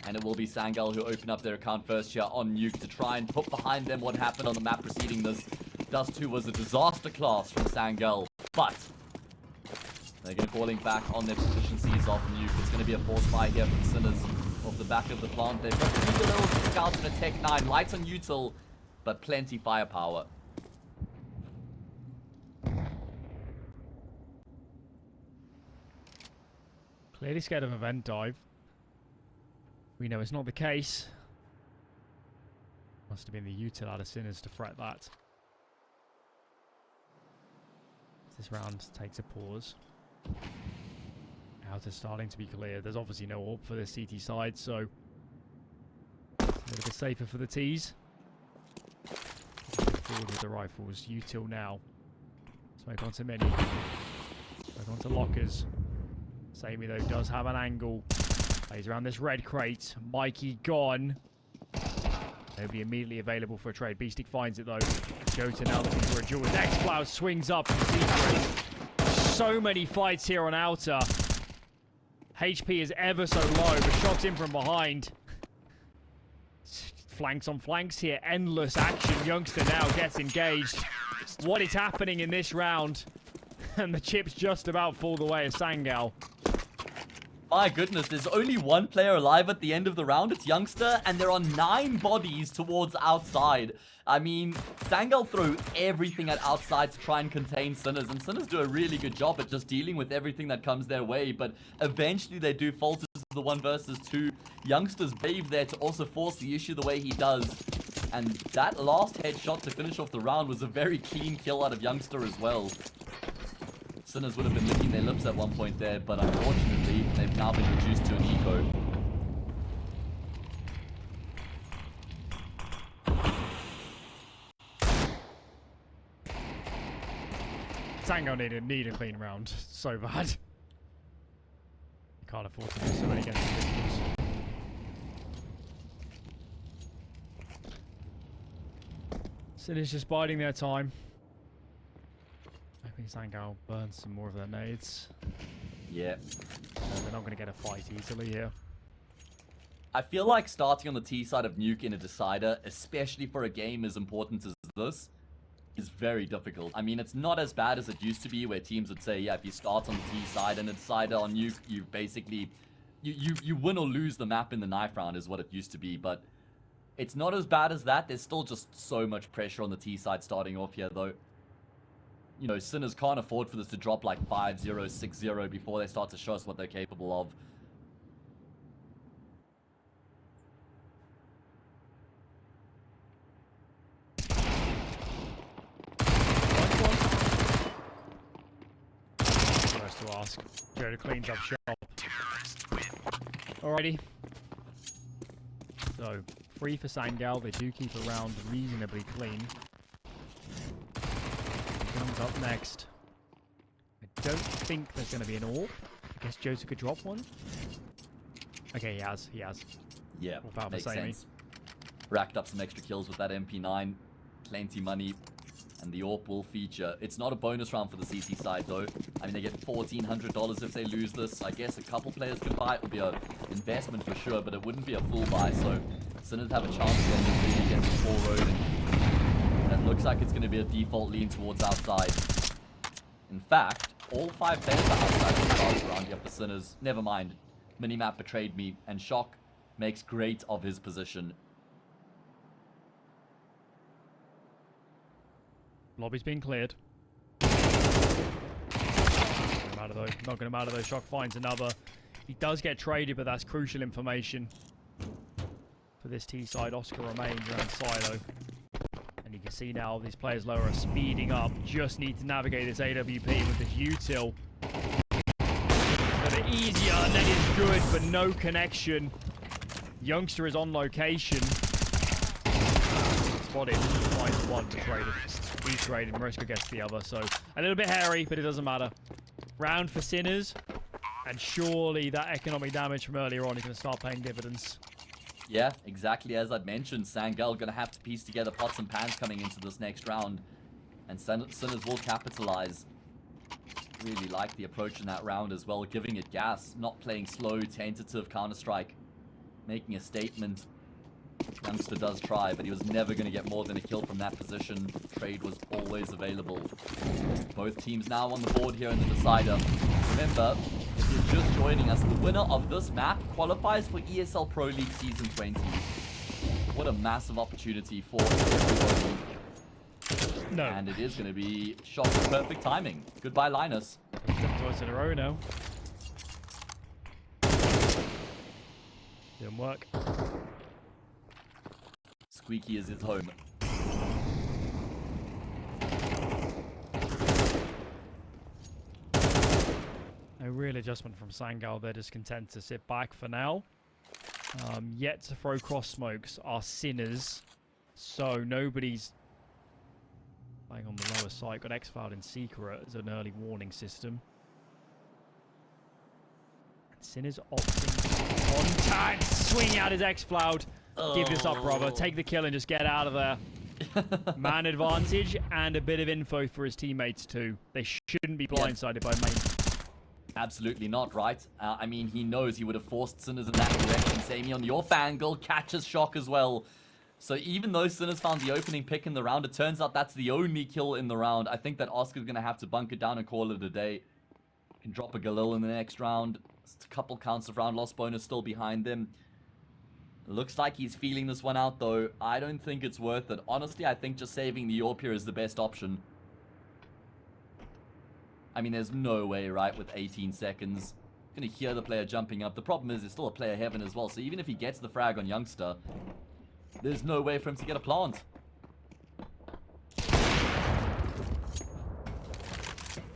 And it will be Sangal who open up their account first here on Nuke to try and put behind them what happened on the map preceding this. Dust 2 was a disaster class from Sangal, but they're going to falling back on their proficiencies off Nuke. It's going to be a force buy here from Sinners off the back of the plant. They've got 2 little scouts and a Tech 9. Lights on util, but plenty firepower. Clearly scared of a vent dive. We know it's not the case. Must have been the util out of Sinners to fret that. This round takes a pause. Out is starting to be clear. There's obviously no AWP for this CT side, so a little bit safer for the T's. Forward with the rifles. Util now. Smoke onto Mini. Smoke onto lockers. Sammy though does have an angle. Plays around this red crate. Mikey gone. Nobody immediately available for a trade. Beastic finds it though. Jota now looking for a duel. Xfloud swings up from secret. So many fights here on Outer. HP is ever so low, but shots in from behind. Flanks on flanks here. Endless action. Youngster now gets engaged. What is happening in this round? And the chips just about fall the way of Sangal. My goodness, there's only 1 player alive at the end of the round. It's Youngster, and there are 9 bodies towards outside. I mean, Sangal throw everything at outside to try and contain Sinners, and Sinners do a really good job at just dealing with everything that comes their way, but eventually they do fall to the 1 versus 2. Youngster's brave there to also force the issue the way he does. And that last headshot to finish off the round was a very clean kill out of Youngster as well. Sinners would have been licking their lips at one point there, but unfortunately, they've now been reduced to an eco. Sangal need a clean round. So bad. Can't afford to do so many against the Pistols. Sinners just biding their time. Hoping Sangal burns some more of their nades. Yeah. They're not going to get a fight easily here. I feel like starting on the T side of Nuke in a decider, especially for a game as important as this, is very difficult. I mean, it's not as bad as it used to be, where teams would say, yeah, if you start on the T side and a decider on Nuke, you basically... You win or lose the map in the knife round is what it used to be, but it's not as bad as that. There's still just so much pressure on the T side starting off here, though. You know, Sinners can't afford for this to drop like 5-0, 6-0 before they start to show us what they're capable of. To ask. Joda cleans up shop. Alrighty. So, free for Sangal. They do keep around reasonably clean. He comes up next. I don't think there's going to be an AWP. I guess Jota could drop one. Okay, he has. He has. Yeah, about makes the same. sense. Racked up some extra kills with that MP9. Plenty money. And the AWP will feature. It's not a bonus round for the CT side, though. I mean, they get $1,400 if they lose this. I guess a couple players could buy it. It would be an investment for sure, but it wouldn't be a full buy. So, Sinners have a chance to end this lead against the full road. And it looks like it's going to be a default lean towards outside. In fact, all 5 players are outside of the start round here for Sinners. Never mind. Minimap betrayed me, and Shock makes great of his position. Lobby's been cleared. Not going to matter though. Shock finds another. He does get traded, but that's crucial information for this T side. Oscar remains around Silo. And you can see now these players lower are speeding up. Just need to navigate this AWP with this util. A bit easier, and that is good, but no connection. Youngster is on location. Spotted. Finds one, but traded. He's traded. Mariska gets the other, so a little bit hairy, but it doesn't matter. Round for Sinners, and surely that economic damage from earlier on is going to start paying dividends. Yeah, exactly as I'd mentioned. Sangal going to have to piece together pots and pans coming into this next round, and Sinners will capitalize. Really like the approach in that round as well, giving it gas, not playing slow, tentative Counter-Strike, making a statement. Youngster does try, but he was never going to get more than a kill from that position. Trade was always available. Both teams now on the board here in the decider. Remember, if you're just joining us, the winner of this map qualifies for ESL Pro League Season 20. What a massive opportunity for everybody. No. And it is going to be shot with perfect timing. Goodbye, Linus. Twice in a row now. Didn't work. Squeaky is his home. No real adjustment from Sangal. They're just content to sit back for now. Yet to throw cross smokes are Sinners. So nobody's playing on the lower side. Got X-Cloud in secret as an early warning system. And Sinners opting on time. Swing out his X-Cloud. Give this up, brother. Take the kill and just get out of there. Man advantage and a bit of info for his teammates too. They shouldn't be blindsided by main. Absolutely not, right? I mean, he knows he would have forced Sinners in that direction. Samion, your Fangle catches Shock as well. So even though Sinners found the opening pick in the round, it turns out that's the only kill in the round. I think that Oscar's going to have to bunker down and call it a day. Can drop a Galil in the next round. Just a couple counts of round loss bonus still behind them. Looks like he's feeling this one out, though. I don't think it's worth it. Honestly, I think just saving the AWP here is the best option. I mean, there's no way, right, with 18 seconds. Gonna hear the player jumping up. The problem is, there's still a player heaven as well. So even if he gets the frag on Youngster, there's no way for him to get a plant.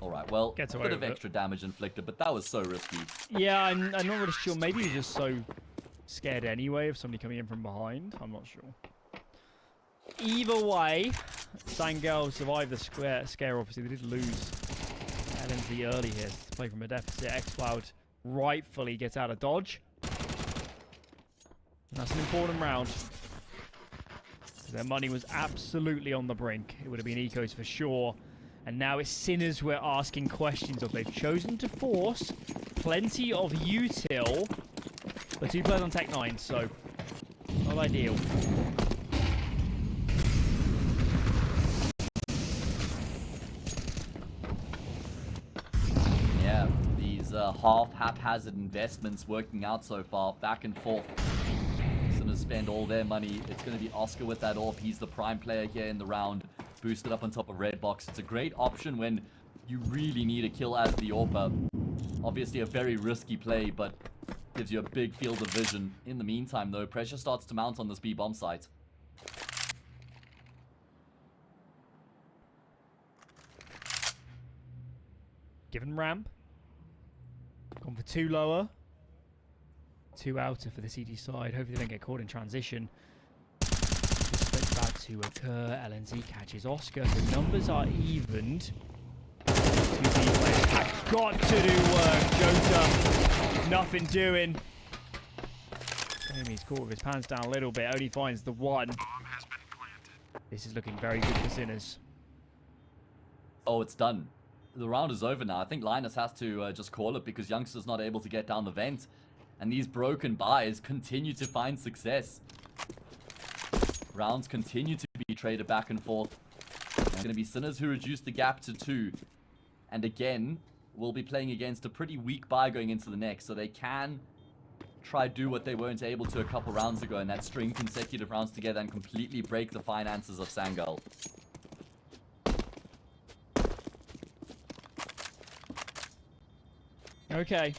Alright, well, a bit of extra damage inflicted, but that was so risky. Yeah, I'm not really sure. Maybe he's just so scared anyway of somebody coming in from behind. I'm not sure. Either way, Sangal survived the scare. Obviously, they did lose LNZ early here to play from a deficit. X-Cloud rightfully gets out of dodge. And that's an important round. Their money was absolutely on the brink. It would have been ecos for sure. And now it's Sinners we're asking questions of. They've chosen to force plenty of util, but 2 players on Tech 9, so not ideal. Yeah, these half haphazard investments working out so far, back and forth. Sinners spend all their money. It's going to be Oscar with that AWP. He's the prime player here in the round. Boosted up on top of Red Box. It's a great option when you really need a kill as the AWPer. Obviously a very risky play, but gives you a big field of vision. In the meantime, though, pressure starts to mount on this B bomb site. Given ramp. Gone for 2 lower. 2 outer for the CT side. Hopefully they don't get caught in transition. The split's about to occur. LNZ catches Oscar. The numbers are evened. 2 B players have got to do work. Jota, nothing doing. He's caught with his pants down a little bit. Only finds the 1. Bomb has been planted. This is looking very good for Sinners. Oh, it's done. The round is over now. I think Linus has to just call it because Youngster's not able to get down the vent. And these broken buys continue to find success. Rounds continue to be traded back and forth. It's going to be Sinners who reduce the gap to 2. And again, we'll be playing against a pretty weak buy going into the next. So they can try do what they weren't able to a couple rounds ago, and that string consecutive rounds together and completely break the finances of Sangal. Okay.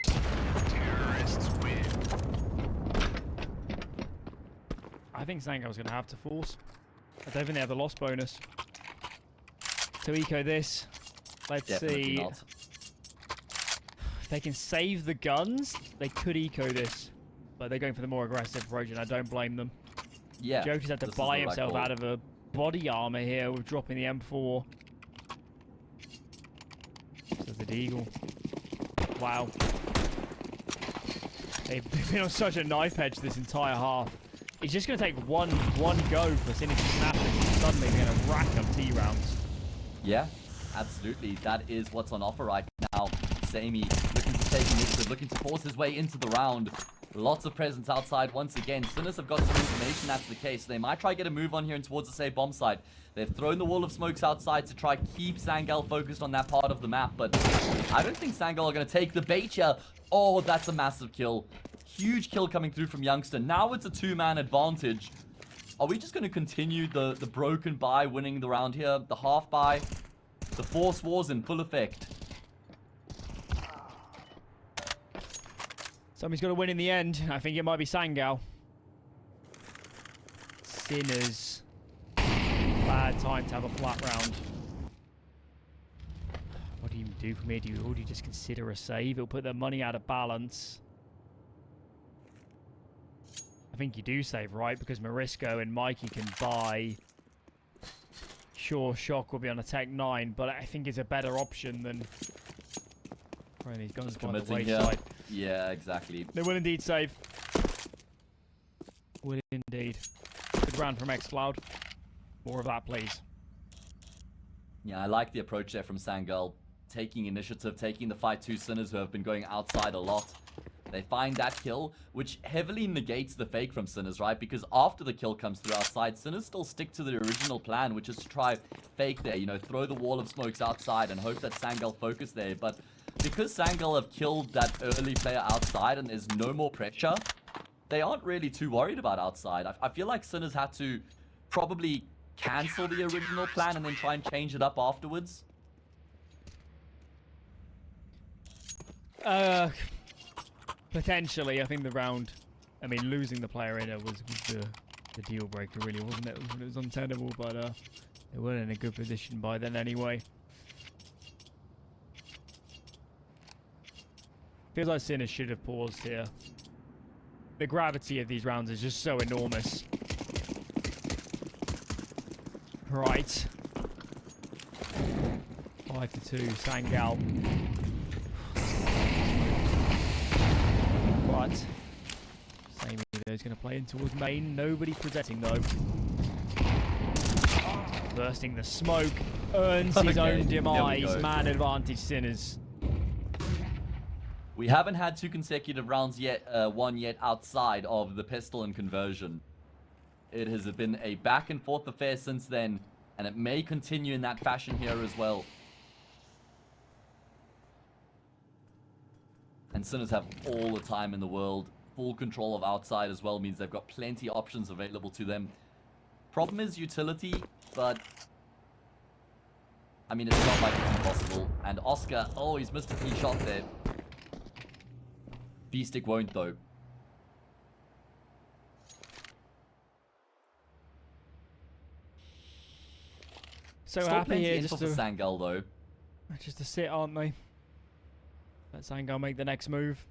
Terrorists win. I think Sangal's going to have to force. I don't think they have the loss bonus. To eco this. Let's Definitely see. not. If they can save the guns, they could eco this. But they're going for the more aggressive approach, and I don't blame them. Yeah. Joker's had to this is buy the right himself call. out of a body armor here with dropping the M4. So the Deagle. Wow. They've been on such a knife edge this entire half. It's just going to take one go for Sinners to snap it, and suddenly they're going to rack up T rounds. Yeah, absolutely. That is what's on offer right now. Sammy looking to take initiative, looking to force his way into the round. Lots of presence outside once again. Sinners have got some information that's the case. They might try to get a move on here and towards the safe bomb site. They've thrown the wall of smokes outside to try keep Sangal focused on that part of the map, but I don't think Sangal are going to take the bait here. Oh, that's a massive kill. Huge kill coming through from Youngster. Now it's a 2-man advantage. Are we just going to continue the broken buy winning the round here? The half buy, the force wars in full effect. Somebody's got to win in the end. I think it might be Sangal. Sinners. Bad time to have a flat round. What do you do from here? Do you just consider a save? It'll put their money out of balance. I think you do save, right? Because Morisco and Mikey can buy. Sure, Shock will be on a Tech 9, but I think it's a better option than throwing these guns by the Committing here. wayside. Yeah, exactly. They will indeed save. Will indeed. Good round from X-Cloud. More of that, please. Yeah, I like the approach there from Sangal. Taking initiative, taking the fight to Sinners who have been going outside a lot. They find that kill, which heavily negates the fake from Sinners, right? Because after the kill comes through outside, Sinners still stick to the original plan, which is to try fake there, you know, throw the wall of smokes outside and hope that Sangal focus there. But because Sangal have killed that early player outside and there's no more pressure, they aren't really too worried about outside. I feel like Sinners had to probably cancel the original plan and then try and change it up afterwards. Potentially, I think the round, I mean, losing the player in it was the deal breaker, really, wasn't it? It was untenable, but they weren't in a good position by then anyway. Feels like Sinners should have paused here. The gravity of these rounds is just so enormous. Right. 5-2, Sangal. But same is going to play in towards main. Nobody presenting though. Bursting the smoke, earns his own demise. Man advantage, Sinners. We haven't had 2 consecutive rounds yet, one yet outside of the pistol and conversion. It has been a back and forth affair since then, and it may continue in that fashion here as well. And Sinners have all the time in the world. Full control of outside as well means they've got plenty of options available to them. Problem is utility, but I mean, it's not like it's impossible. And Oscar, oh, he's missed a key shot there. B-Stick won't though. So Still happy plenty here info for Sangal though. Just to sit, aren't they? Let Sangal make the next move.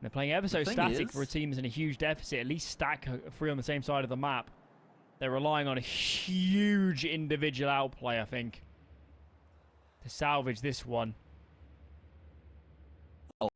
They're playing ever so static for a team that's in a huge deficit. At least stack 3 on the same side of the map. They're relying on a huge individual outplay, I think, to salvage this one.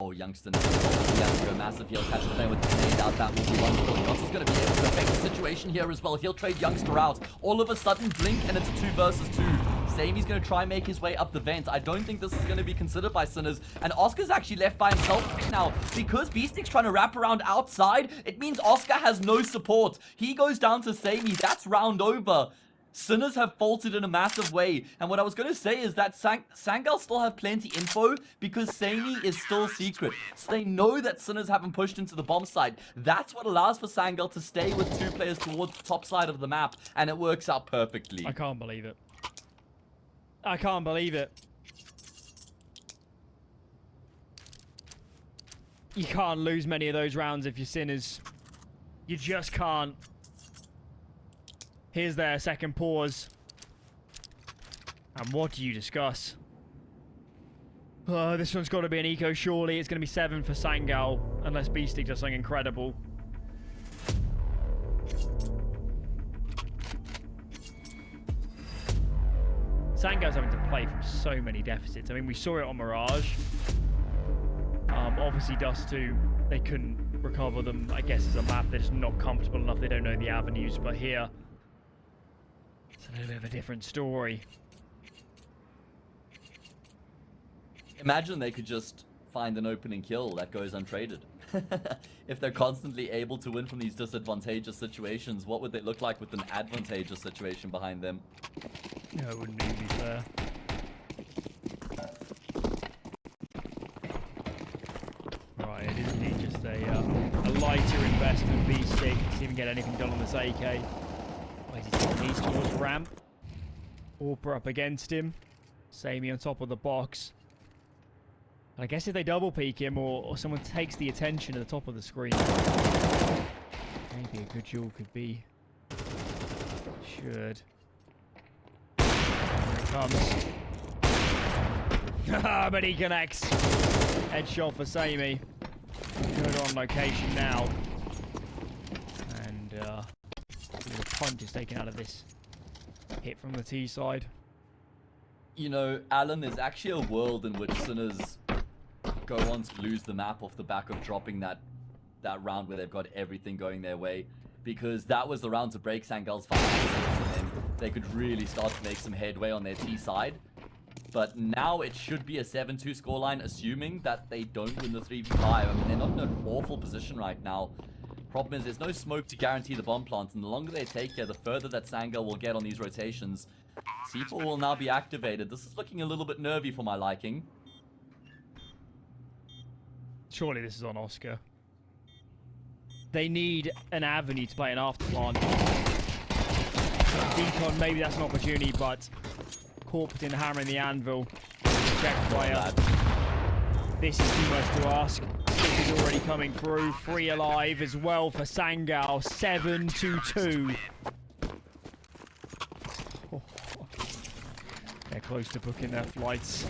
Oh, Youngstown. He has to go massive. He'll catch the player with the grenade out. That will be wonderful. Youngster's going to be able to affect the situation here as well. He'll trade Youngster out. All of a sudden, blink, and it's a 2 versus 2. Samey's going to try and make his way up the vent. I don't think this is going to be considered by Sinners. And Oscar's actually left by himself right now. Because B-Stick's trying to wrap around outside, it means Oscar has no support. He goes down to Samey. That's round over. Sinners have faltered in a massive way. And what I was going to say is that Sangal still have plenty info because Samey is still secret. So they know that Sinners haven't pushed into the bomb side. That's what allows for Sangal to stay with 2 players towards the top side of the map. And it works out perfectly. I can't believe it. I can't believe it. You can't lose many of those rounds if you're Sinners. You just can't. Here's their second pause. And what do you discuss? Oh, this one's got to be an eco, surely. It's going to be 7 for Sangal, unless B-Stick does something incredible. Sangal's having to play from so many deficits. I mean, we saw it on Mirage. Obviously, Dust 2, they couldn't recover them. I guess as a map, they're just not comfortable enough. They don't know the avenues. But here, it's a little bit of a different story. Imagine they could just find an opening kill that goes untraded. If they're constantly able to win from these disadvantageous situations, what would they look like with an advantageous situation behind them? No, it wouldn't really be fair. Right, it is indeed just a lighter investment. B-Stick doesn't even get anything done on this AK. Where's he taking these towards ramp? Orpa up against him. Samey on top of the box. And I guess if they double peek him or someone takes the attention at the top of the screen, maybe a good duel could be. Should. Here it comes. But he connects. Headshot for Samey. Good on location now. And the punch is taken out of this hit from the T side. You know, Alan, there's actually a world in which Sinners go on to lose the map off the back of dropping that round where they've got everything going their way. Because that was the round to break Sangal's finances, and then they could really start to make some headway on their T side. But now it should be a 7-2 scoreline, assuming that they don't win the 3v5. I mean, they're not in an awful position right now. Problem is, there's no smoke to guarantee the bomb plant, and the longer they take here, the further that Sangal will get on these rotations. C4 will now be activated. This is looking a little bit nervy for my liking. Surely this is on Oscar. They need an avenue to play an afterplant. Decon, maybe that's an opportunity, but Corpus in the hammer and the anvil. Check player. This is too much to ask. This is already coming through. 3 alive as well for Sangal. 7-2. Oh. They're close to booking their flights.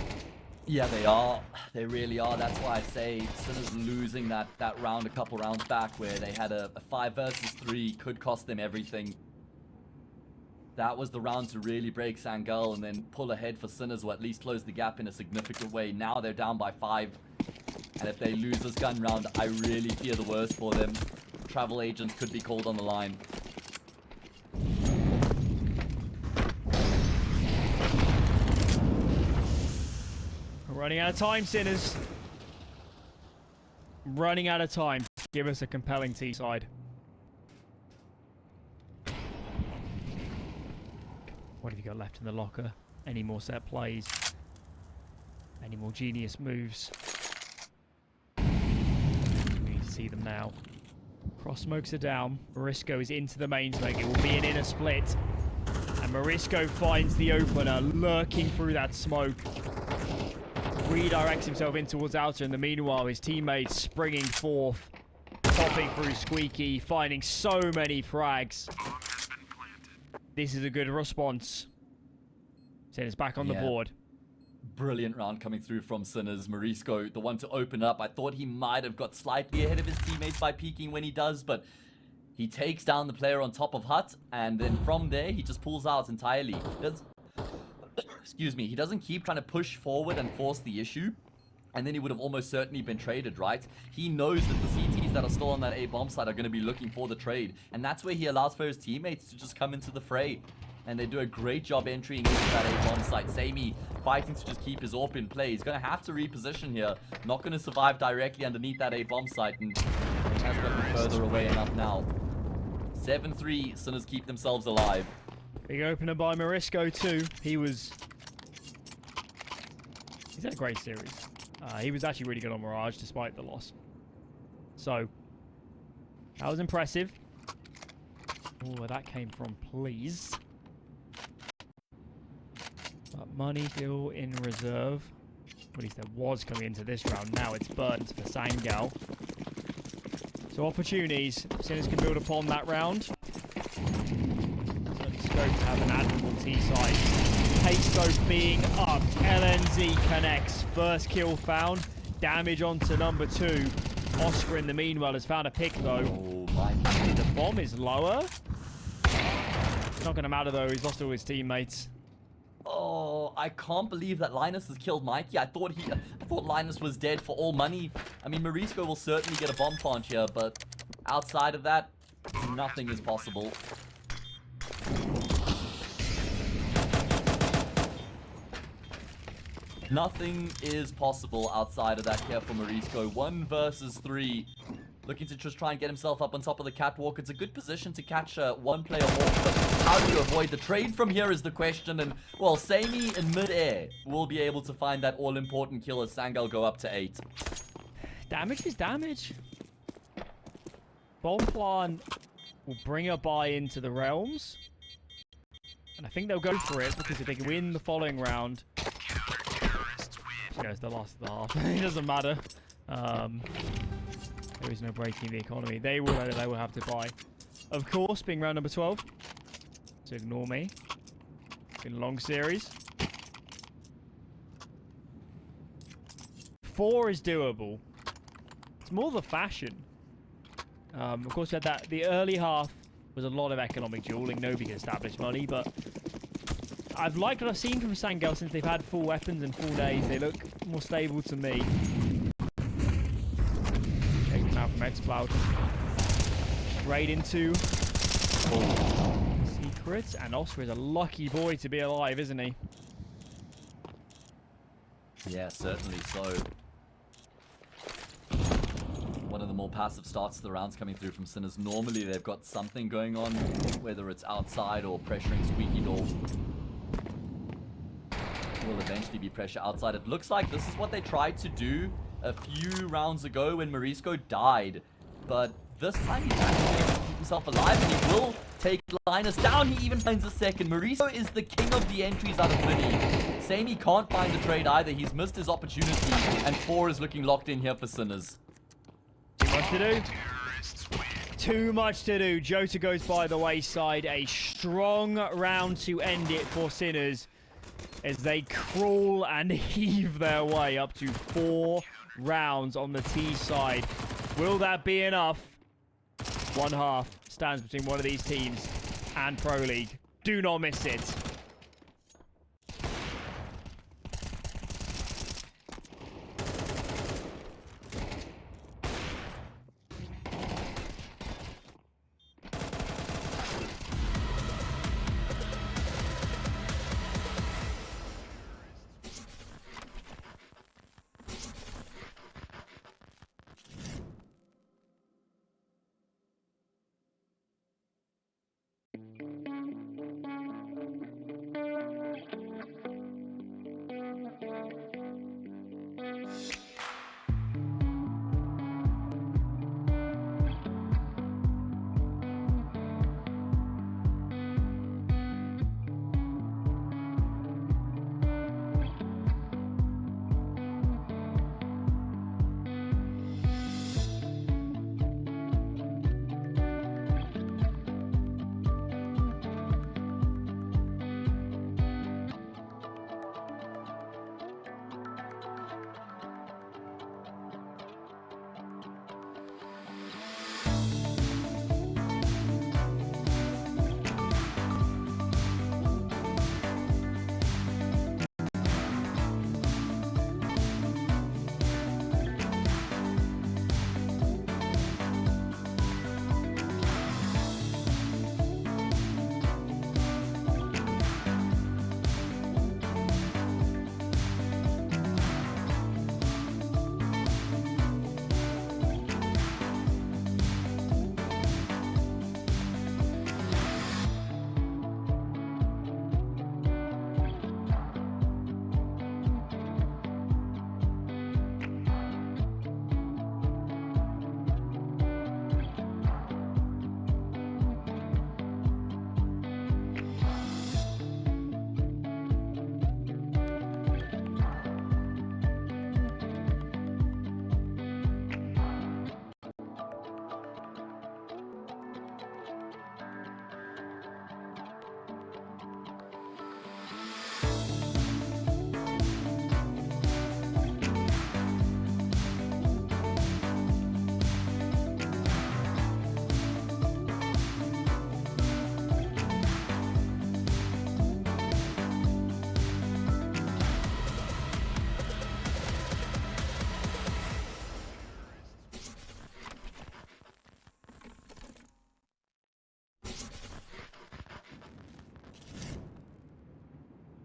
Yeah, they are. They really are. That's why I say Sinners losing that round a couple rounds back where they had a 5 versus 3 could cost them everything. That was the round to really break Sangal and then pull ahead for Sinners, or at least close the gap in a significant way. Now they're down by 5. And if they lose this gun round, I really fear the worst for them. Travel agents could be called on the line. We're running out of time, Sinners. Running out of time. Give us a compelling T-side. What have you got left in the locker? Any more set plays? Any more genius moves? We need to see them now. Cross smokes are down. Morisco is into the main smoke. It will be an inner split. And Morisco finds the opener, lurking through that smoke. Redirects himself in towards outer. In the meanwhile, his teammates springing forth. Popping through Squeaky. Finding so many frags. This is a good response. Sinners back on the board. Brilliant round coming through from Sinners. Morisco, the one to open up. I thought he might have got slightly ahead of his teammates by peeking when he does, but he takes down the player on top of Hut, and then from there, he just pulls out entirely. Excuse me, he doesn't keep trying to push forward and force the issue, and then he would have almost certainly been traded, right? He knows that the CTs that are still on that A bomb site are going to be looking for the trade, and that's where he allows for his teammates to just come into the fray. And they do a great job entering into that A bomb site. Sammy fighting to just keep his AWP in play. He's going to have to reposition here. Not going to survive directly underneath that A bomb site, and he has gotten further away enough now. 7-3, Sinners keep themselves alive. Big opener by Morisco too. He's had a great series. He was actually really good on Mirage despite the loss. So, that was impressive. Oh, where that came from, please. But money still in reserve. At least there was coming into this round. Now it's burnt for Sangal. So opportunities. Sinners can build upon that round. Certainly scope to have an admirable T-side. K-scope being up. LNZ connects. First kill found. Damage onto number 2. Oscar in the meanwhile has found a pick though. Oh my. The bomb is lower. It's not going to matter though. He's lost all his teammates. Oh, I can't believe that Linus has killed Mikey. I thought Linus was dead for all money. I mean, Morisco will certainly get a bomb plant here, but outside of that, nothing is possible. Nothing is possible outside of that here for Morisco. 1 versus 3. Looking to just try and get himself up on top of the catwalk. It's a good position to catch one player off, but how do you avoid the trade from here is the question. And, well, Sammy in mid-air will be able to find that all-important kill as Sangal go up to 8. Damage is damage. Bomb plant will bring a buy into the realms. And I think they'll go for it, because if they can win the following round... You know, it's the last of the half. It doesn't matter. There is no breaking the economy. They will have to buy. Of course, being round number 12. So ignore me. It's been a long series. 4 is doable. It's more the fashion. Of course, we had that. The early half was a lot of economic dueling. Nobody can establish money, but I've liked what I've seen from Sangal since they've had full weapons and full days. They look more stable to me. Check them out from X-Cloud. Straight into secrets, and Oscar is a lucky boy to be alive, isn't he? Yeah, certainly so. One of the more passive starts to the rounds coming through from Sinners. Normally they've got something going on, whether it's outside or pressuring Squeaky Door. Will eventually be pressure outside. It looks like this is what they tried to do a few rounds ago when Morisco died. But this time he's actually able to keep himself alive, and he will take Linus down. He even finds a second. Morisco is the king of the entries out of Mini. Sammy can't find a trade either. He's missed his opportunity, and 4 is looking locked in here for Sinners. Too much to do. Too much to do. Jota goes by the wayside. A strong round to end it for Sinners, as they crawl and heave their way up to 4 rounds on the T side. Will that be enough? One half stands between one of these teams and Pro League. Do not miss it.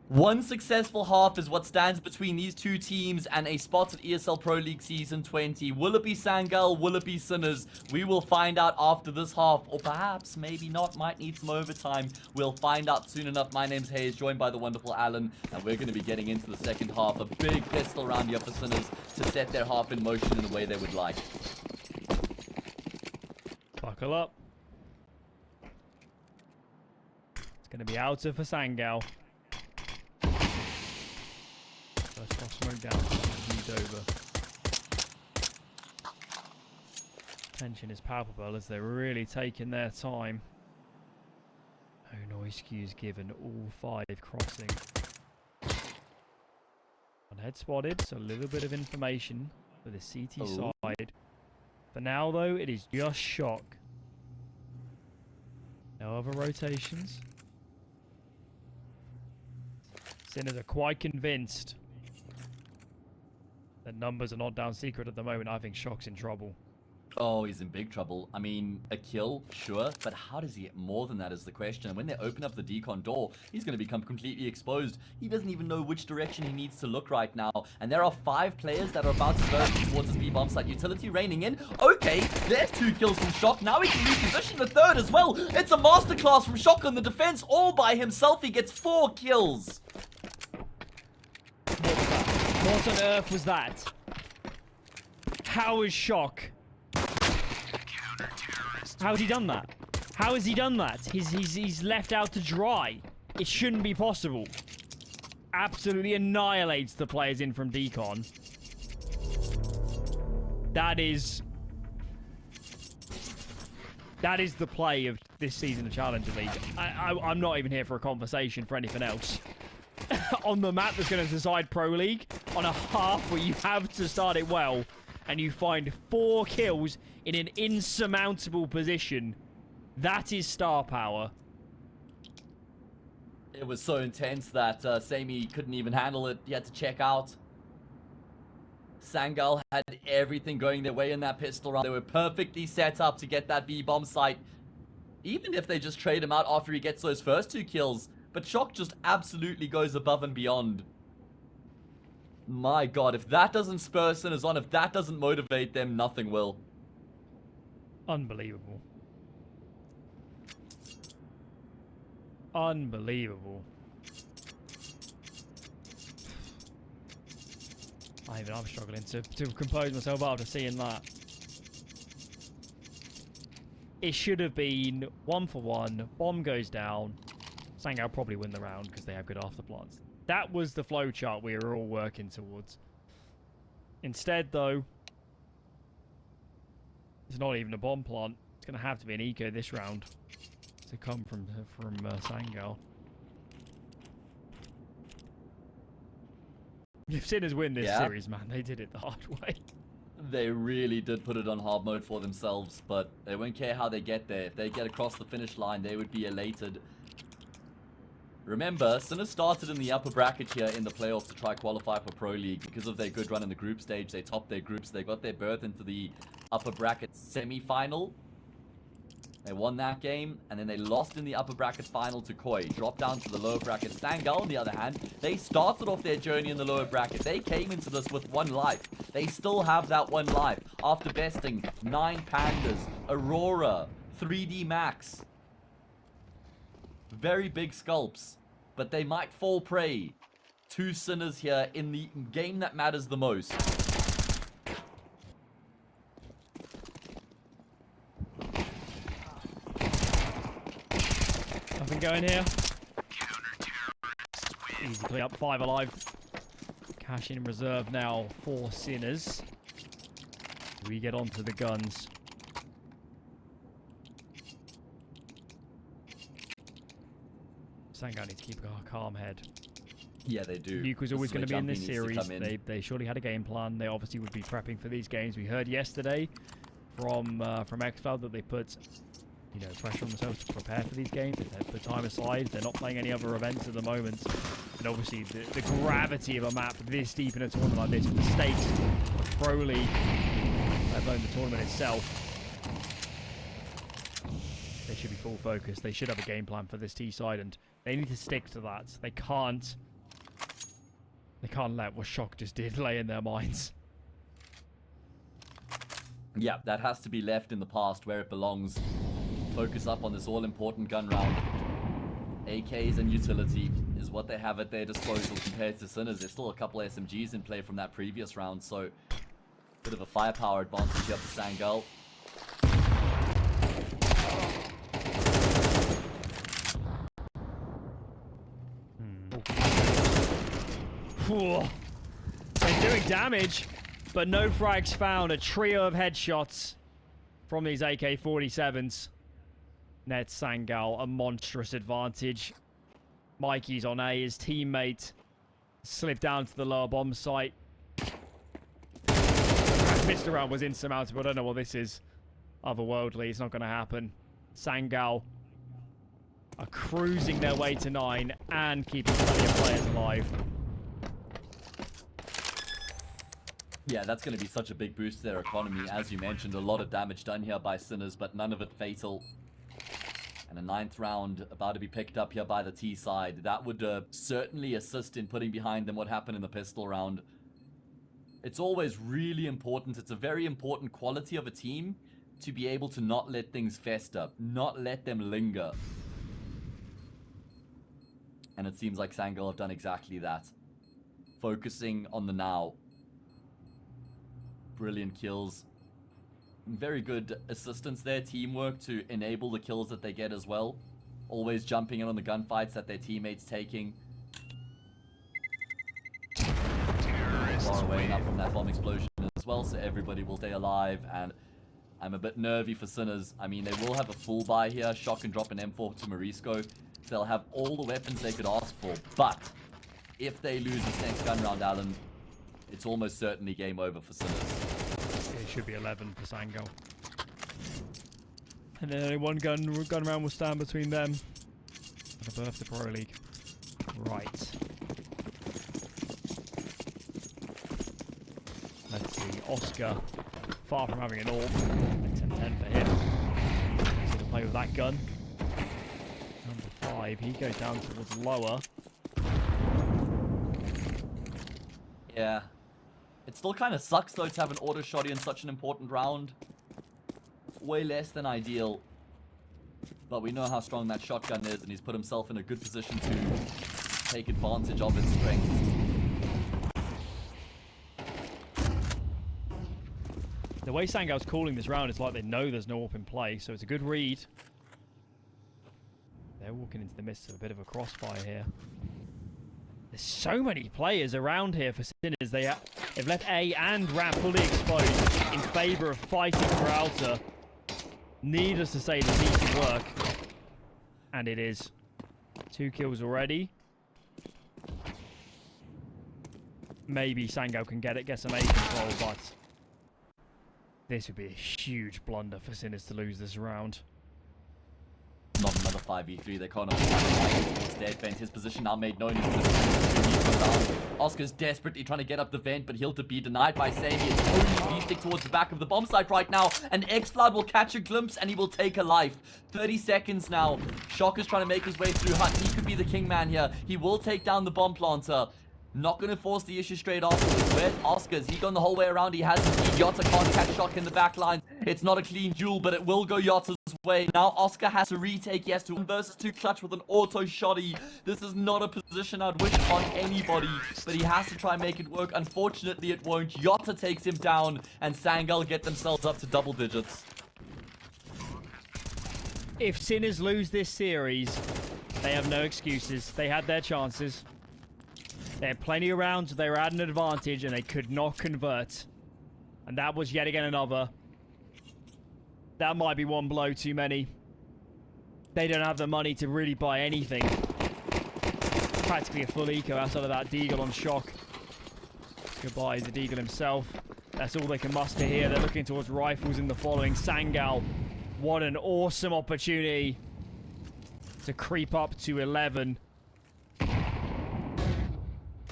One successful half is what stands between these two teams and a spot at ESL Pro League Season 20. Will it be Sangal? Will it be Sinners? We will find out after this half, or perhaps, maybe not, might need some overtime. We'll find out soon enough. My name's Hayes, joined by the wonderful Alan, and we're going to be getting into the second half. A big pistol round here for Sinners to set their half in motion in a way they would like. Buckle up. It's going to be outer for Sangal. First cross smoke down, moved over. Tension is palpable as they're really taking their time. No noise cues given, all 5 crossing. One head spotted, so a little bit of information for the CT side. For now though, it is just shock. No other rotations. Sinners are quite convinced that numbers are not down secret at the moment. I think Shock's in trouble. Oh, he's in big trouble. I mean, a kill, sure, but how does he get more than that is the question. And when they open up the decon door, he's going to become completely exposed. He doesn't even know which direction he needs to look right now. And there are 5 players that are about to go towards this B-bomb site. Utility raining in. Okay, there's 2 kills from Shock. Now he can reposition the third as well. It's a masterclass from Shock on the defense. All by himself, he gets 4 kills. What on earth was that? How is Shock? How has he done that? How has he done that? He's left out to dry. It shouldn't be possible. Absolutely annihilates the players in from decon. That is the play of this season of Challenger League. I'm not even here for a conversation for anything else. On the map that's going to decide Pro League, on a half where you have to start it well, and you find 4 kills in an insurmountable position. That is star power. It was so intense that Sammy couldn't even handle it. He had to check out. Sangal had everything going their way in that pistol round. They were perfectly set up to get that B-bomb site. Even if they just trade him out after he gets those first 2 kills. But Shock just absolutely goes above and beyond. My god, if that doesn't spur Sinners on, if that doesn't motivate them, nothing will. Unbelievable. Unbelievable. I'm struggling to compose myself after seeing that. It should have been 1 for 1. Bomb goes down. Sangal probably win the round because they have good afterplants. That was the flowchart we were all working towards. Instead, though, it's not even a bomb plant. It's going to have to be an eco this round to come from Sangal. If Sinners win this series, man, they did it the hard way. They really did put it on hard mode for themselves, but they won't care how they get there. If they get across the finish line, they would be elated. Remember, Sinners started in the upper bracket here in the playoffs to try qualify for Pro League. Because of their good run in the group stage, they topped their groups. They got their berth into the upper bracket semi-final. They won that game, and then they lost in the upper bracket final to Koi. Dropped down to the lower bracket. Sangal, on the other hand, they started off their journey in the lower bracket. They came into this with 1 life. They still have that 1 life after besting 9 Pandas, Aurora, 3D Max. Very big sculpts, but they might fall prey to Sinners here in the game that matters the most. Nothing going here. Easily up 5 alive. Cash in reserve now for Sinners. We get onto the guns. Sangal needs to keep a calm head. Yeah, they do. Nuke was always going to be in this series. In. They surely had a game plan. They obviously would be prepping for these games. We heard yesterday from XCloud that they put, you know, pressure on themselves to prepare for these games. They put time aside. They're not playing any other events at the moment. And obviously the gravity of a map this deep in a tournament like this, with the stakes of Pro League, let alone the tournament itself, they should be full focused. They should have a game plan for this T side, and they need to stick to that. They can't let what Shock just did lay in their minds. Yeah, that has to be left in the past where it belongs. Focus up on this all-important gun round. AKs and utility is what they have at their disposal compared to Sinners. There's still a couple SMGs in play from that previous round, so bit of a firepower advantage here for Sangal. They're doing damage, but no frags found. A trio of headshots from these AK-47s. Net Sangal, a monstrous advantage. Mikey's on A. His teammate slipped down to the lower bomb site. Missed around was insurmountable. I don't know what this is. Otherworldly. It's not going to happen. Sangal are cruising their way to 9 and keeping plenty of players alive. Yeah, that's going to be such a big boost to their economy. As you mentioned, a lot of damage done here by Sinners, but none of it fatal. And a 9th round about to be picked up here by the T side. That would certainly assist in putting behind them what happened in the pistol round. It's always really important. It's a very important quality of a team to be able to not let things fester, not let them linger. And it seems like Sangal have done exactly that. Focusing on the now. Brilliant kills. Very good assistance there, teamwork to enable the kills that they get as well. Always jumping in on the gunfights that their teammates taking. Far away enough from that bomb explosion as well, so everybody will stay alive. And I'm a bit nervy for Sinners. I mean, they will have a full buy here. Shock and drop an M4 to Morisco. They'll have all the weapons they could ask for. But if they lose this next gun round, Alan, it's almost certainly game over for Sinners. It should be 11 for Sangal. And then only one gun round will stand between them and a berth to Pro League. Right. Let's see. Oscar, far from having an AWP. 10-10 for him. He's going to play with that gun. Number 5, he goes down towards lower. Yeah. It still kind of sucks, though, to have an auto shotty in such an important round. Way less than ideal. But we know how strong that shotgun is, and he's put himself in a good position to take advantage of its strength. The way Sangal's calling this round is like they know there's no AWP in play, so it's a good read. They're walking into the midst of a bit of a crossfire here. There's so many players around here for Sinners. They've left A and ramp fully exposed in favour of fighting for Alta. Needless to say, this needs to work. And it is. 2 kills already. Maybe Sangal can get some A control, but This would be a huge blunder for Sinners to lose this round. Not another 5v3. They can't find towards dead vent. His position now made known. He's down. Oscar's desperately trying to get up the vent, but he'll be denied by saying it's only V-stick towards the back of the bomb site right now. And X-Flood will catch a glimpse and he will take a life. 30 seconds now. Shock is trying to make his way through Hunt. He could be the king man here. He will take down the bomb planter. Not going to force the issue straight afterwards. Where's Oscar's? He's gone the whole way around. He has his lead. Yotta can't catch Shock in the back line. It's not a clean duel, but it will go Yotta's way. Now Oscar has to retake. He has to 1 versus 2 clutch with an auto shotty. This is not a position I'd wish on anybody, but he has to try and make it work. Unfortunately, it won't. Yotta takes him down, and Sangal get themselves up to double digits. If Sinners lose this series, they have no excuses. They had their chances. They had plenty of rounds. They were at an advantage, and they could not convert. And that was yet again another. That might be one blow too many. They don't have the money to really buy anything. Practically a full eco outside of that Deagle on Shock. Goodbye, the Deagle himself. That's all they can muster here. They're looking towards rifles in the following. Sangal, what an awesome opportunity to creep up to 11.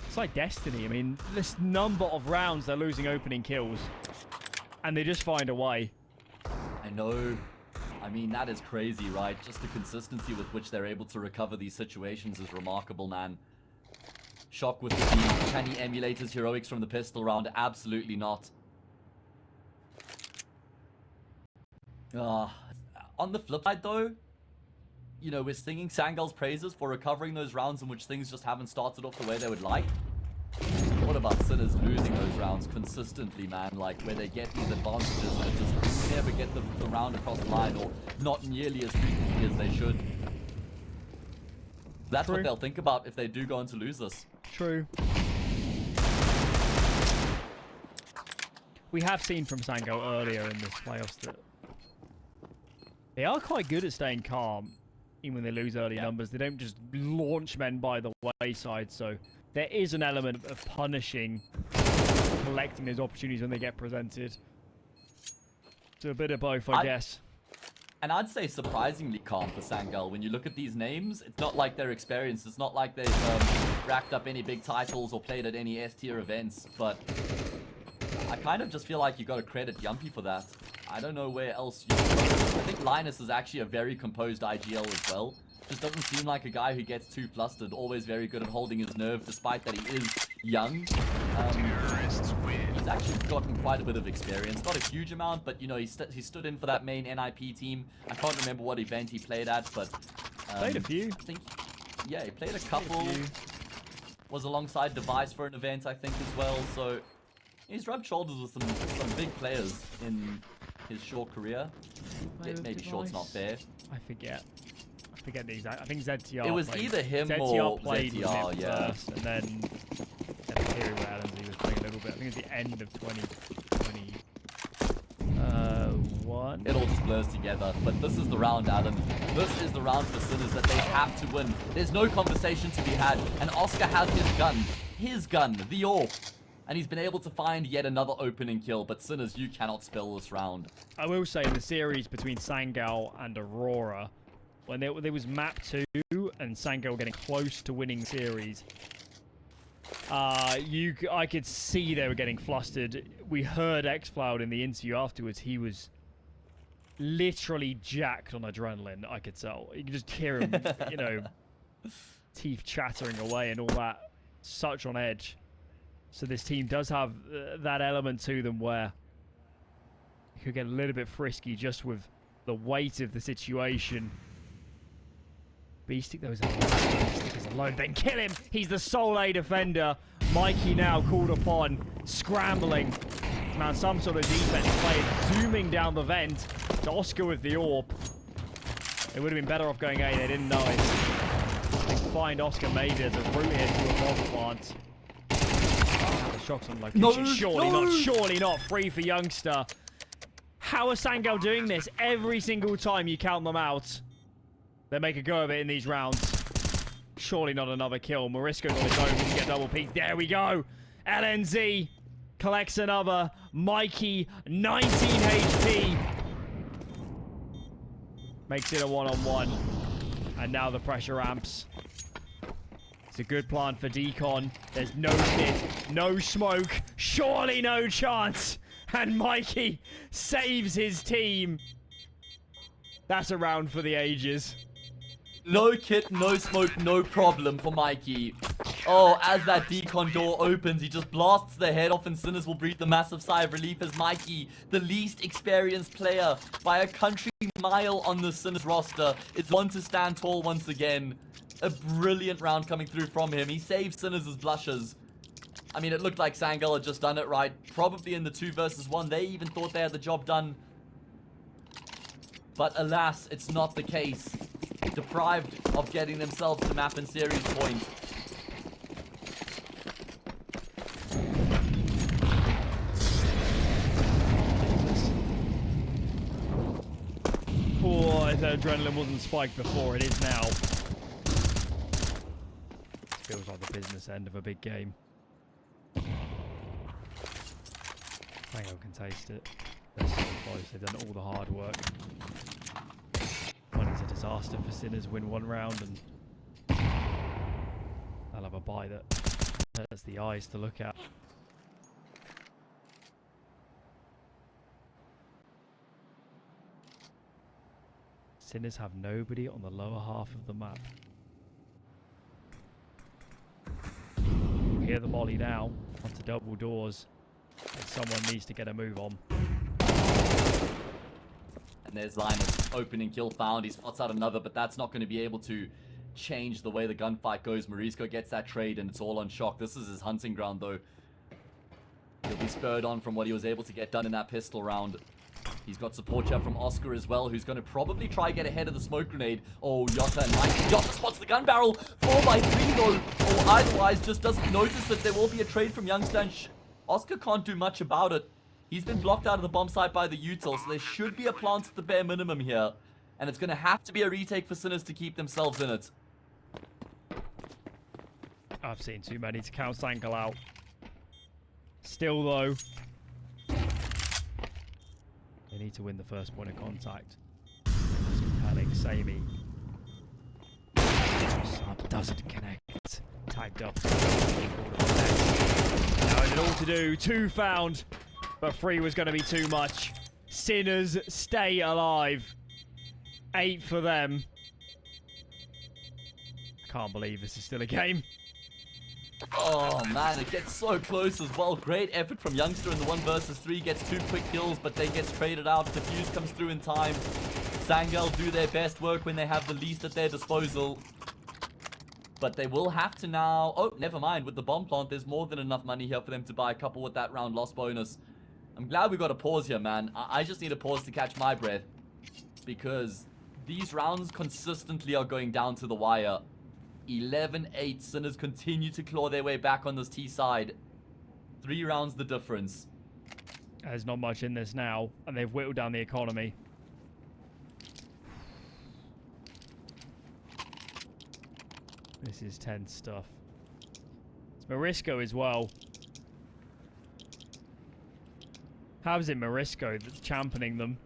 It's like Destiny. I mean, this number of rounds they're losing opening kills. And they just find a way. I know. I mean, that is crazy, right? Just the consistency with which they're able to recover these situations is remarkable, man. Shock with the D. Can he emulate his heroics from the pistol round? Absolutely not. On the flip side, though, you know, we're singing Sangal's praises for recovering those rounds in which things just haven't started off the way they would like. What about Sinners losing those rounds consistently, man? Like, where they get these advantages and just never get the round across the line, or not nearly as frequently as they should. That's True. what they'll think about if they do go on to lose this. True. We have seen from Sangal earlier in this playoffs that they are quite good at staying calm, even when they lose early numbers. They don't just launch men by the wayside, so there is an element of punishing, collecting those opportunities when they get presented. So a bit of both, I guess. And I'd say surprisingly calm for Sangal. When you look at these names, it's not like they're experienced. It's not like they've racked up any big titles or played at any S-tier events. But I kind of just feel like you got to credit Yumpy for that. I don't know where else you can go. I think Linus is actually a very composed IGL as well. Just doesn't seem like a guy who gets too flustered. Always very good at holding his nerve, despite that he is young. He's actually gotten quite a bit of experience. Not a huge amount, but you know, he stood in for that main NIP team. I can't remember what event he played at, but played a few. I think, yeah, he played a couple. Was alongside Device for an event, I think, as well. So he's rubbed shoulders with some big players in his short career. Maybe short's not fair. I forget the exact. I think ZTR. It was played. either him ZTR or played with ZTR, him yeah. first, and then at the period where Allen's was playing a little bit. I think it was the end of 2021. It all just blurs together. But this is the round, Alan. This is the round for Sinners that they have to win. There's no conversation to be had. And Oscar has his gun. His gun, the AWP. And he's been able to find yet another opening kill. But Sinners, you cannot spell this round. I will say, in the series between Sangal and Aurora, when there was map 2 and Sangal getting close to winning series, I could see they were getting flustered. We heard X-Cloud in the interview afterwards. He was literally jacked on adrenaline, I could tell. You could just hear him, you know, teeth chattering away and all that. Such on edge. So this team does have that element to them where you could get a little bit frisky just with the weight of the situation. Beastic those stickers alone, then kill him. He's the sole A defender. Mikey now called upon, scrambling. Man, some sort of defense play, zooming down the vent to Oscar with the AWP. It would have been better off going A, they didn't know it. They find Oscar made it, the route here to a bomb plant. The shots on location. No, Surely not. Free for Youngster. How are Sangal doing this? Every single time you count them out, they make a go of it in these rounds. Surely not another kill. Morisco's on his own to get double peak. There we go. LNZ collects another. Mikey, 19 HP. Makes it a one-on-one. And now the pressure amps. It's a good plan for Decon. There's no hit, no smoke, surely no chance. And Mikey saves his team. That's a round for the ages. No kit, no smoke, no problem for Mikey. Oh, as that decon door opens, he just blasts the head off and Sinners will breathe the massive sigh of relief as Mikey, the least experienced player by a country mile on the Sinners roster, is one to stand tall once again. A brilliant round coming through from him. He saves Sinners' blushes. I mean, it looked like Sangal had just done it right. Probably in the 2 versus 1. They even thought they had the job done. But alas, it's not the case. Deprived of getting themselves to map and series point. Poor, if the adrenaline wasn't spiked before, it is now. Feels like the business end of a big game. Sangal can taste it. They're so close. They've done all the hard work. When it's a disaster for Sinners, win 1 round and they'll have a bye that has the eyes to look at. Sinners have nobody on the lower half of the map. We hear the molly now onto double doors. And someone needs to get a move on. And there's Linus, opening kill found. He spots out another, but that's not going to be able to change the way the gunfight goes. Morisco gets that trade, and it's all on Shock. This is his hunting ground, though. He'll be spurred on from what he was able to get done in that pistol round. He's got support here from Oscar as well, who's going to probably try and get ahead of the smoke grenade. Oh, Yotta and Mike. Yotta spots the gun barrel. 4x3, though. Or otherwise just doesn't notice that there will be a trade from Youngster, and Oscar can't do much about it. He's been blocked out of the bomb site by the util, so there should be a plant at the bare minimum here. And it's going to have to be a retake for Sinners to keep themselves in it. I've seen too many to count Sangal out. Still, though, they need to win the first point of contact. It's compelling. Samey. Sub doesn't connect. Tagged up. Now it's all to do. 2 found. But 3 was going to be too much. Sinners stay alive. 8 for them. I can't believe this is still a game. Oh man, it gets so close as well. Great effort from Youngster in the 1 versus 3. Gets 2 quick kills, but then gets traded out. The fuse comes through in time. Sangal do their best work when they have the least at their disposal. But they will have to now... Oh, never mind. With the bomb plant, there's more than enough money here for them to buy a couple with that round loss bonus. I'm glad we got a pause here, man. I just need a pause to catch my breath. Because these rounds consistently are going down to the wire. 11-8. Sinners continue to claw their way back on this T side. 3 rounds the difference. There's not much in this now, and they've whittled down the economy. This is tense stuff. It's Morisco as well. How's it Morisco that's championing them?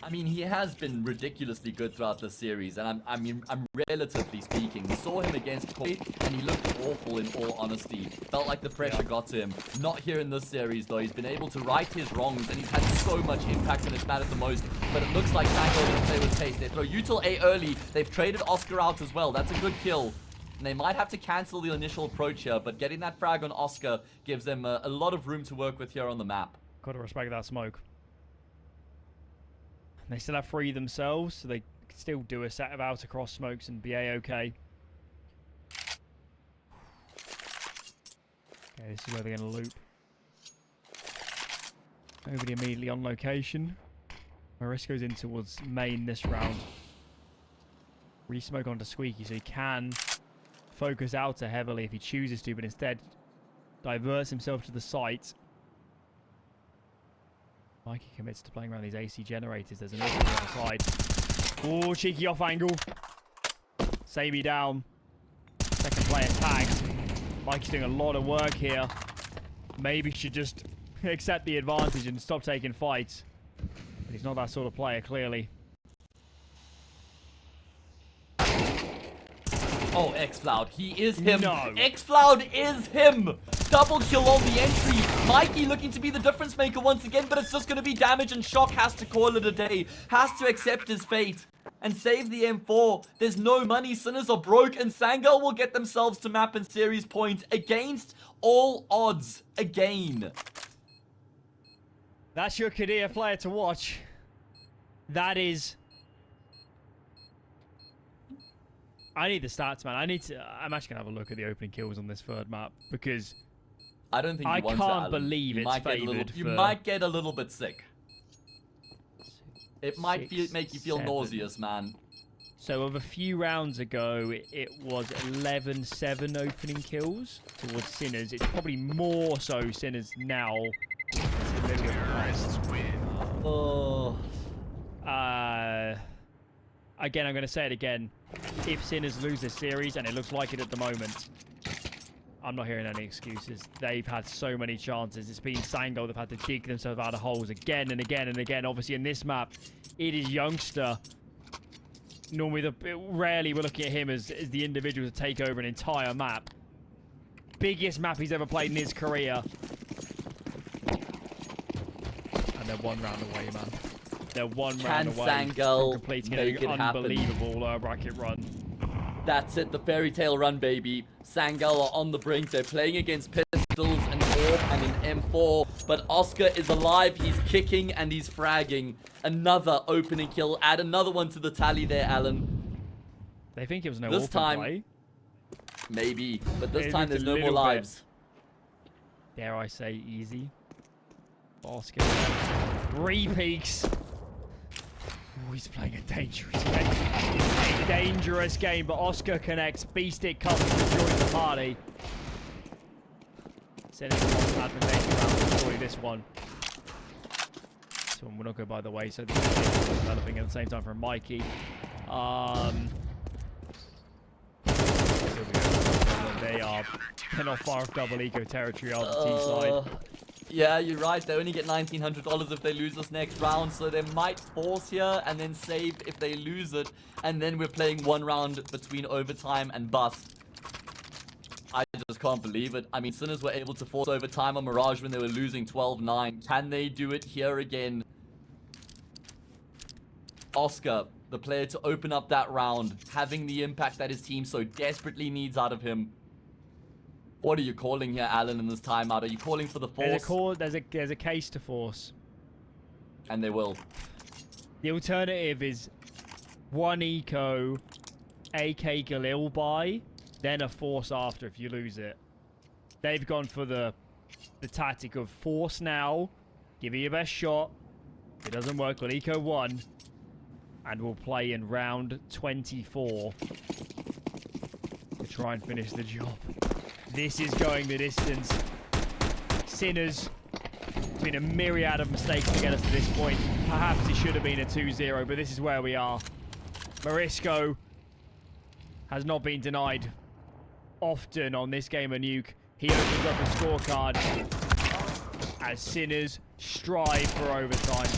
I mean, he has been ridiculously good throughout this series, and I'm relatively speaking. We saw him against Koi, and he looked awful in all honesty. Felt like the pressure got to him. Not here in this series, though. He's been able to right his wrongs, and he's had so much impact when it's mattered the most. But it looks like Sangal didn't play with pace. They throw Util A early. They've traded Oscar out as well. That's a good kill. And they might have to cancel the initial approach here, but getting that frag on Oscar gives them a lot of room to work with here on the map. Gotta respect that smoke. They still have 3 themselves, so they can still do a set of out across smokes and be a-okay. Okay, this is where they're going to loop. Nobody immediately on location. Morisco's in towards main this round. Re-smoke onto Squeaky, so he can focus outer heavily if he chooses to, but instead diverts himself to the site. Mikey commits to playing around these AC generators. There's another one on the side. Oh, cheeky off angle. Samey down. Second player tagged. Mikey's doing a lot of work here. maybe should just accept the advantage and stop taking fights. But he's not that sort of player, clearly. Oh, xCloud, he is him. No. xCloud is him. Double kill on the entry. Mikey looking to be the difference maker once again, but it's just going to be damage, and Shock has to call it a day. Has to accept his fate and save the M4. There's no money. Sinners are broke, and Sangal will get themselves to map and series points against all odds again. That's your Kadir player to watch. That is... I need the stats, man. I'm actually going to have a look at the opening kills on this third map, because I don't think I you want to, can't Alan. believe You it's might get a little, favoured You for might get a little bit sick. It might six, make you feel 7. nauseous, man. So of a few rounds ago, it was 11-7 opening kills towards Sinners. It's probably more so Sinners now. It's a little bit Terrorists win. Oh. Again, I'm going to say it again. If Sinners lose this series, and it looks like it at the moment, I'm not hearing any excuses. They've had so many chances. It's been Sangal. They've had to dig themselves out of holes again and again and again. Obviously, in this map, it is Youngster. Normally, rarely we're looking at him as the individual to take over an entire map. Biggest map he's ever played in his career. And they're one round away, man. They're one round away Sangal from completing make an it happen? unbelievable bracket run. That's it, the fairy tale run, baby. Sangal are on the brink. They're playing against pistols and AWP and an M4. But Oscar is alive. He's kicking and he's fragging. Another opening kill. Add another one to the tally there, Alan. They think it was no This open time- play. Maybe. But this It time looked a there's no more little bit- lives. Dare I say easy. Oscar. Repeaks. Oh, he's playing a dangerous game. A dangerous game, but Oscar connects. B-Stick comes to join the party. Sending him on an advantage round, surely this one. This one will not go by the way, so the is developing at the same time from Mikey. Here we go. They're not far off double eco territory on the T side. Yeah, you're right. They only get $1,900 if they lose this next round, so they might force here and then save if they lose it, and then we're playing one round between overtime and bust. I just can't believe it. I mean, Sinners were able to force overtime on Mirage when they were losing 12-9. Can they do it here again? Oscar, the player to open up that round, having the impact that his team so desperately needs out of him. What are you calling here, Alan, in this timeout? Are you calling for the force? There's a case to force. And they will. The alternative is one eco, AK Galil buy, then a force after if you lose it. They've gone for the tactic of force now, give it your best shot. If it doesn't work, we'll eco 1, and we'll play in round 24 to try and finish the job. This is going the distance. Sinners. It's been a myriad of mistakes to get us to this point. Perhaps it should have been a 2-0, but this is where we are. Morisco has not been denied often on this game of Nuke. He opens up a scorecard as Sinners strive for overtime.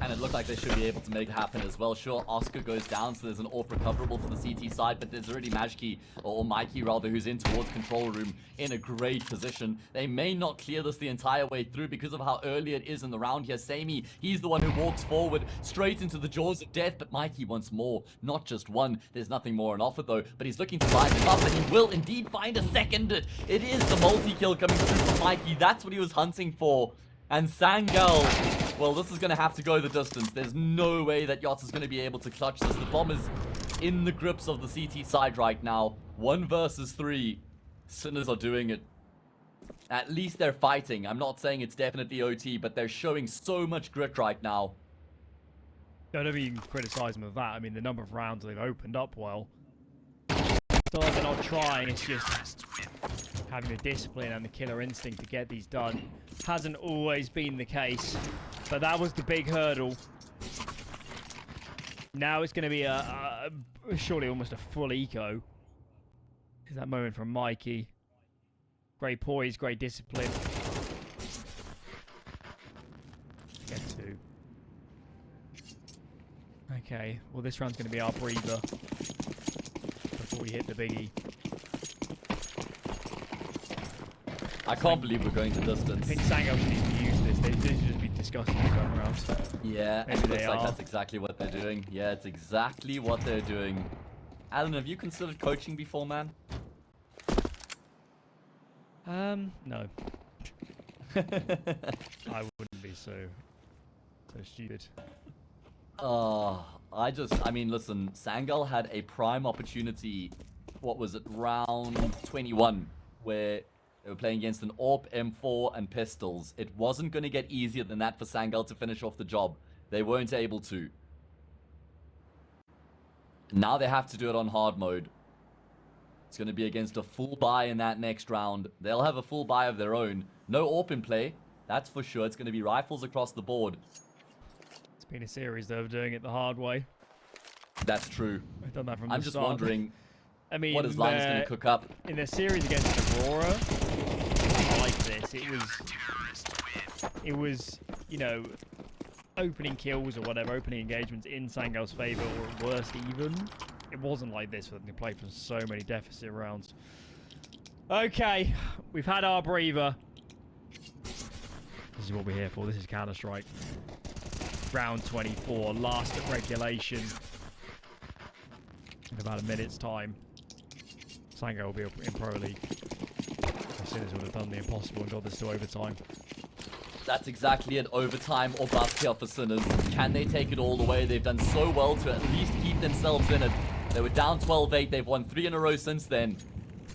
And it looked like they should be able to make it happen as well. Sure, Oscar goes down, so there's an AWP recoverable for the CT side, but there's already Majki, or Mikey rather, who's in towards control room in a great position. They may not clear this the entire way through because of how early it is in the round here. Sammy, he's the one who walks forward straight into the jaws of death, but Mikey wants more, not just one. There's nothing more on offer though, but he's looking to line him up, and he will indeed find a second. It is the multi-kill coming through from Mikey. That's what he was hunting for. And Sangal, well, this is going to have to go the distance. There's no way that Yachts is going to be able to clutch this. The bomb is in the grips of the CT side right now. 1 versus 3. Sinners are doing it. At least they're fighting. I'm not saying it's definitely OT, but they're showing so much grit right now. Don't even criticize them of that. I mean, the number of rounds they've opened up well. Still, they're not trying. It's just having the discipline and the killer instinct to get these done. Hasn't always been the case, but that was the big hurdle. Now it's going to be surely almost a full eco. Is that moment from Mikey? Great poise, great discipline. Get two. Okay, well this round's going to be our breather before we hit the biggie. I can't believe we're going to I distance. think Sangal should need to use this. They should just be discussing this going around. Yeah, Maybe it they looks like are. that's exactly what they're doing. Yeah, it's exactly what they're doing. Alan, have you considered coaching before, man? No. I wouldn't be so stupid. I mean, listen, Sangal had a prime opportunity, what was it, round 21, where they were playing against an AWP, M4, and pistols. It wasn't going to get easier than that for Sangal to finish off the job. They weren't able to. Now they have to do it on hard mode. It's going to be against a full buy in that next round. They'll have a full buy of their own. No AWP in play, that's for sure. It's going to be rifles across the board. It's been a series, though, of doing it the hard way. That's true. I've done that from I'm the just start. wondering I mean, what his line is going to cook up. in the series against Aurora, it wasn't like this. It was, you know, opening kills or whatever, opening engagements in Sangal's favor, or worse even. It wasn't like this when they played for so many deficit rounds. Okay, we've had our breather. This is what we're here for. This is Counter-Strike. Round 24, last at regulation. In about a minute's time. Sangal will be in Pro League. As soon as we would have done the impossible and got this to overtime. That's exactly it. Overtime or bust here for Sinners. Can they take it all the way? They've done so well to at least keep themselves in it. They were down 12-8. They've won 3 in a row since then.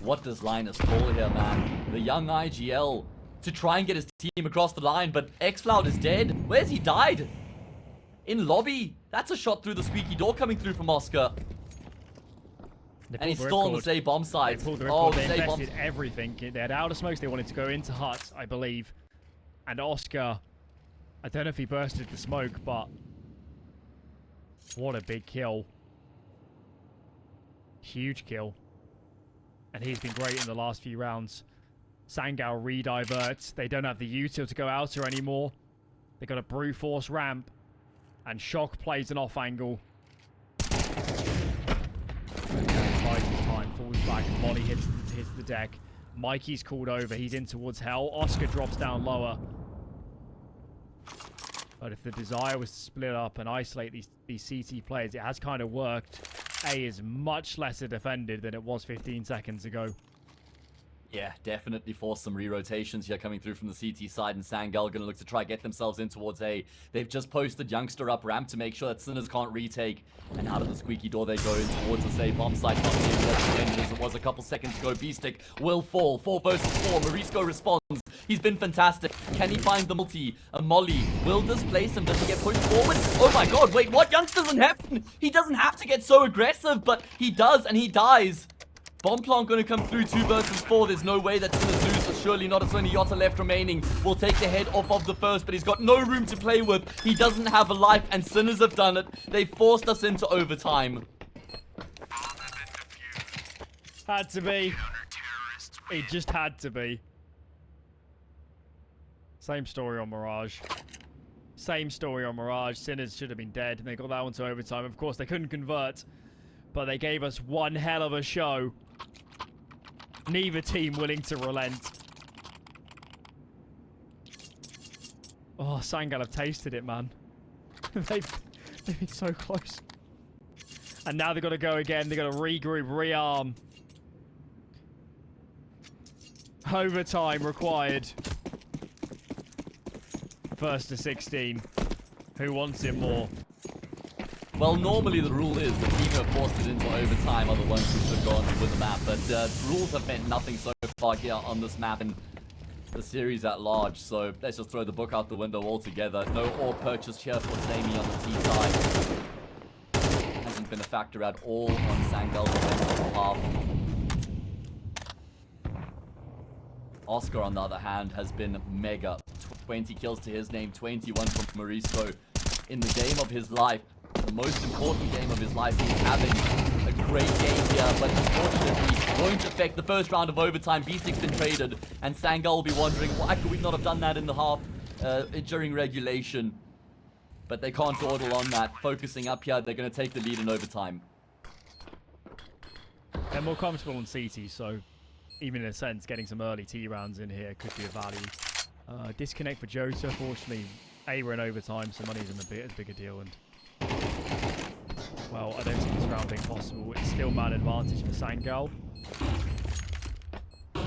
What does Linus call here, man? The young IGL to try and get his team across the line, but Xfloud is dead. Where's he died? In lobby. That's a shot through the squeaky door coming through from Oscar. And he's still on the same bomb site. They pulled the Oh, ripcord. the They same bomb. invested everything. They had outer smokes. They wanted to go into huts, I believe. And Oscar, I don't know if he bursted the smoke, but what a big kill. Huge kill. And he's been great in the last few rounds. Sangal re-diverts. They don't have the util to go outer anymore. They got a brute force ramp. And Shock plays an off angle. Buys his time, falls back, and Molly hits the deck. Mikey's called over. He's in towards Hell. Oscar drops down lower. But if the desire was to split up and isolate these CT players, it has kind of worked. A is much lesser defended than it was 15 seconds ago. Yeah, definitely force some re-rotations here coming through from the CT side, and Sangal gonna look to try get themselves in towards A. They've just posted Youngster up ramp to make sure that Sinners can't retake. And out of the squeaky door they go in towards the save bomb site. Not being less defended as it was a couple seconds ago. B-Stick will fall. 4 versus 4. Marisco responds. He's been fantastic. Can he find the multi? A molly will displace him. Does he get pushed forward? Oh my god, wait, what? Youngster doesn't have to, he doesn't have to get so aggressive, but he does, and he dies. Bomb plant going to come through 2 versus 4. There's no way that Sinners loses. Surely not. It's only Yotta left remaining. Will take the head off of the first, but he's got no room to play with. He doesn't have a life, and Sinners have done it. They forced us into overtime. Had to be. It just had to be. Same story on Mirage. Same story on Mirage. Sinners should have been dead, and they got that one to overtime. Of course, they couldn't convert, but they gave us one hell of a show. Neither team willing to relent. Oh, Sangal have tasted it, man. They've been so close. And now they've got to go again. They've got to regroup, rearm. Overtime required. First to 16. Who wants it more? Well, normally the rule is the team who have forced it into overtime are the ones who should go on to win the map, but rules have meant nothing so far here on this map and the series at large, so let's just throw the book out the window altogether. No ore purchased here for Samey on the T side. Hasn't been a factor at all on Sangal's offensive behalf. Oscar, on the other hand, has been mega. 20 kills to his name, 21 from Mauricio in the game of his life. The most important game of his life he's having. a great game here, but unfortunately won't affect the first round of overtime. B6 been traded, and Sangal will be wondering, why could we not have done that in the half during regulation? But they can't dawdle on that. Focusing up here, they're going to take the lead in overtime. They're more comfortable on CT, so even in a sense, getting some early T rounds in here could be of value. Disconnect for Jota. Fortunately, we're in overtime, so money's a bigger deal. And well, I don't see this round being possible. It's still man advantage for Sangal. And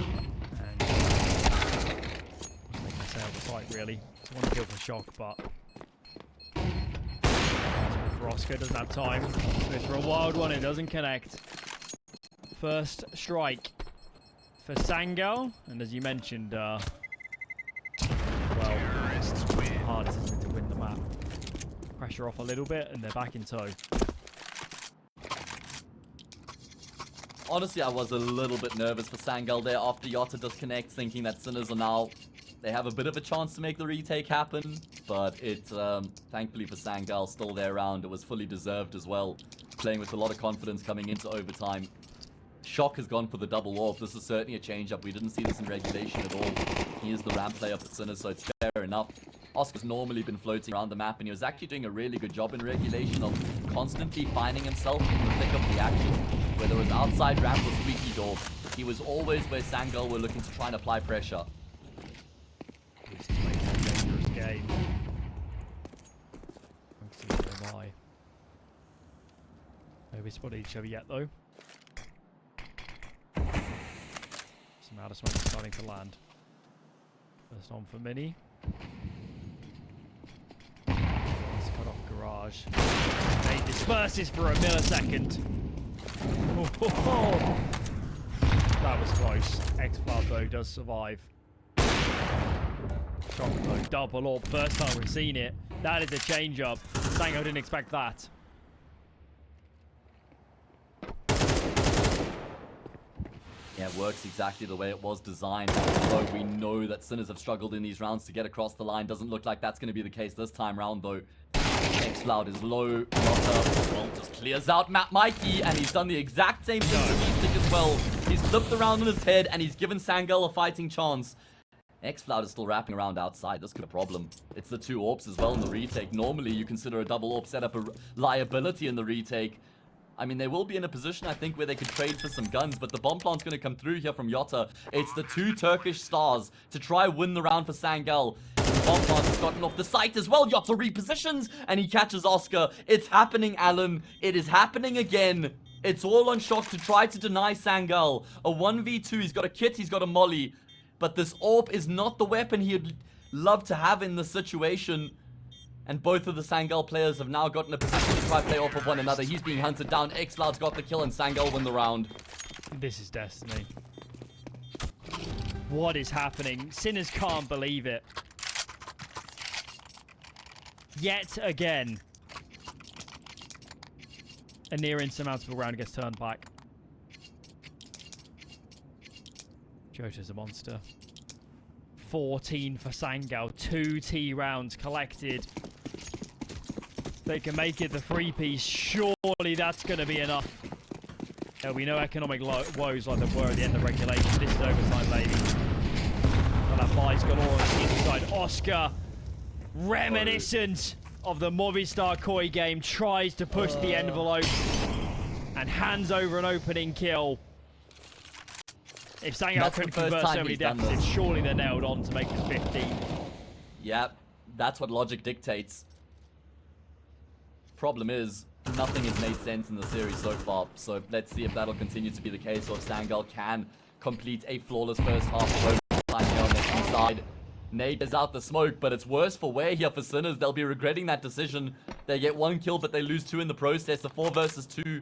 they can sail the fight really. It's one kill for Shock, but for Oscar doesn't have time. Goes for a wild one. It doesn't connect. First strike for Sangal, and as you mentioned, well, the hardest is to win the map. Pressure off a little bit, and they're back in tow. Honestly, I was a little bit nervous for Sangal there after Yota does connect, thinking that Sinners are now, they have a bit of a chance to make the retake happen, but it, thankfully for Sangal, still their round. It was fully deserved as well, playing with a lot of confidence coming into overtime. Shock has gone for the double AWP. This is certainly a change-up. We didn't see this in regulation at all. He is the ramp player for Sinners, so it's fair enough. Oscar's normally been floating around the map, and he was actually doing a really good job in regulation of constantly finding himself in the thick of the action. Whether it was outside ramp or squeaky door, he was always where Sangal were looking to try and apply pressure. This is making a dangerous game. Let's see where am I? Nobody spotted each other yet, though. Some outer smoke is starting to land. First on for Mini. Let's cut off garage. They disperses for a millisecond. Oh. That was close. X-Flood though does survive. Shock though, double AWP. First time we've seen it. That is a change up. Sango didn't expect that. Yeah, it works exactly the way it was designed. Although we know that Sinners have struggled in these rounds to get across the line. Doesn't look like that's going to be the case this time round, though. X-Cloud is low. Yotta, well, just clears out Matt Mikey, and he's done the exact same thing to V-Stick as well. He's flipped around on his head, and he's given Sangal a fighting chance. X-Cloud is still wrapping around outside. This could be a problem. It's the two AWPs as well in the retake. Normally, you consider a double AWP setup a liability in the retake. I mean, they will be in a position, I think, where they could trade for some guns, but the bomb plant's going to come through here from Yotta. It's the two Turkish stars to try win the round for Sangal. The bomb plant has gotten off the site as well. Yotta repositions, and he catches Oscar. It's happening, Alan. It is happening again. It's all on Shock to try to deny Sangal. A 1v2, he's got a kit, he's got a molly. But this AWP is not the weapon he'd love to have in this situation. And both of the Sangal players have now gotten a position to try play off of one another. He's being hunted down. X-Cloud's got the kill, and Sangal win the round. This is destiny. What is happening? Sinners can't believe it. Yet again. A near insurmountable round gets turned back. Jota's a monster. 14 for Sangal. 2 T rounds collected. They can make it the 3-piece. Surely that's going to be enough. There'll be no economic woes like there were at the end of regulation. This is overtime, baby. Well, that buys galore on the inside. Oscar, reminiscent of the Movistar Koi game, tries to push the envelope and hands over an opening kill. If Sangal couldn't convert so many deficits, surely they're nailed on to make it 15. Yeah, that's what logic dictates. Problem is, nothing has made sense in the series so far, so let's see if that'll continue to be the case, or if Sangal can complete a flawless first half of overtime here on the inside. Nate is out the smoke, but it's worse for wear here for Sinners. They'll be regretting that decision. They get 1 kill, but they lose 2 in the process. A 4 versus 2.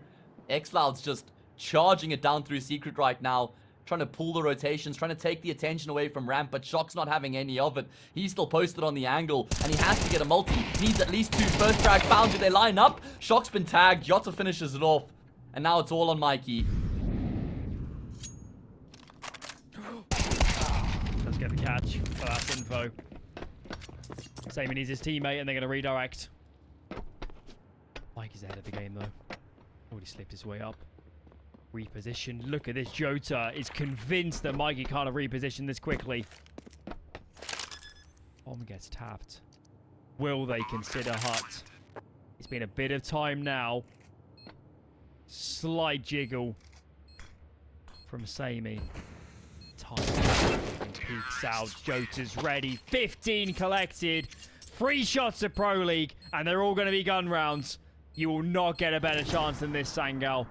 X-Cloud's just charging it down through Secret right now. Trying to pull the rotations, trying to take the attention away from ramp, but Shock's not having any of it. He's still posted on the angle, and he has to get a multi. Needs at least 2. First frag found. Do they line up? Shock's been tagged. Yotta finishes it off. And now it's all on Mikey. Let's get the catch for that info. Sammy needs his teammate, and they're going to redirect. Mikey's ahead of the game, though. Already slipped his way up. Reposition. Look at this. Jota is convinced that Mikey can't have repositioned this quickly. Bomb gets tapped. Will they consider Hut? It's been a bit of time now. Slight jiggle from Samey. Time peeks out. Jota's ready. 15 collected. 3 shots to Pro League. And they're all going to be gun rounds. You will not get a better chance than this, Sangal.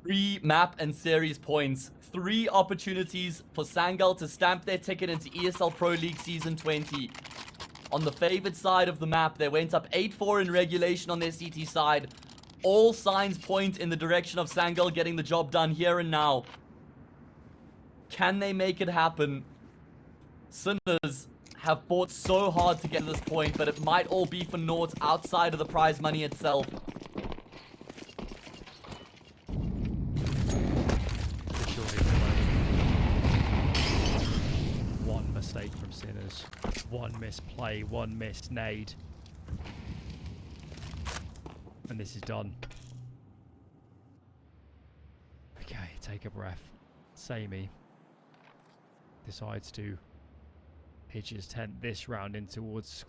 3 map and series points. 3 opportunities for Sangal to stamp their ticket into ESL Pro League Season 20. On the favored side of the map, they went up 8-4 in regulation on their CT side. All signs point in the direction of Sangal getting the job done here and now. Can they make it happen? Sinners have fought so hard to get to this point, but it might all be for naught outside of the prize money itself. One mistake from Sinners. One misplay, one missed nade. And this is done. Okay, take a breath. Samey decides to pitch his tent this round in towards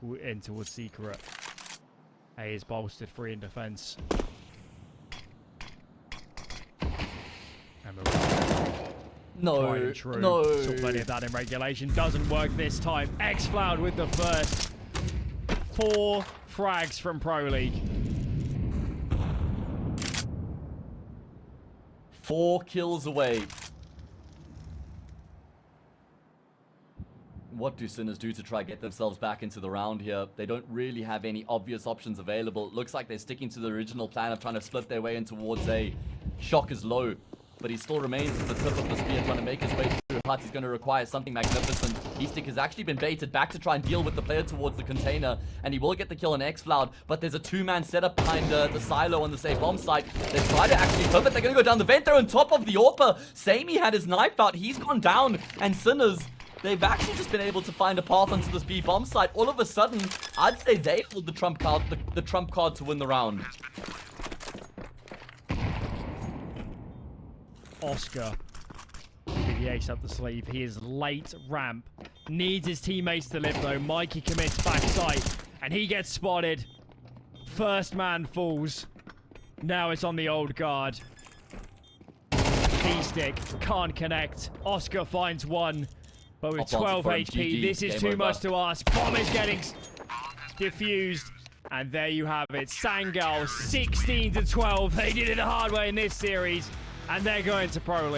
Secret. A is bolstered free in defense. And No, true. no. Saw plenty of that in regulation. Doesn't work this time. X-Cloud with the first. 4 frags from Pro League. 4 kills away. What do Sinners do to try to get themselves back into the round here? They don't really have any obvious options available. It looks like they're sticking to the original plan of trying to split their way in towards A. Shock is low, but he still remains at the tip of the spear trying to make his way through. Hut is going to require something magnificent. E-Stick has actually been baited back to try and deal with the player towards the container, and he will get the kill on X-Cloud, but there's a 2-man setup behind the silo on the safe bomb site. They try to actually flip it. They're going to go down the vent. They're on top of the AWPer. Samey had his knife out. He's gone down, and Sinners, they've actually just been able to find a path onto this B bomb site. All of a sudden, I'd say they hold the trump card, the trump card to win the round. Oscar with the ace up the sleeve. He is late ramp. Needs his teammates to live though. Mikey commits backside and he gets spotted. First man falls. Now it's on the old guard. D-Stick can't connect. Oscar finds one. But with 12 HP, this is too much to ask. Bomb is getting diffused. And there you have it. Sangal 16-12. They did it the hard way in this series. And they're going to Pro League.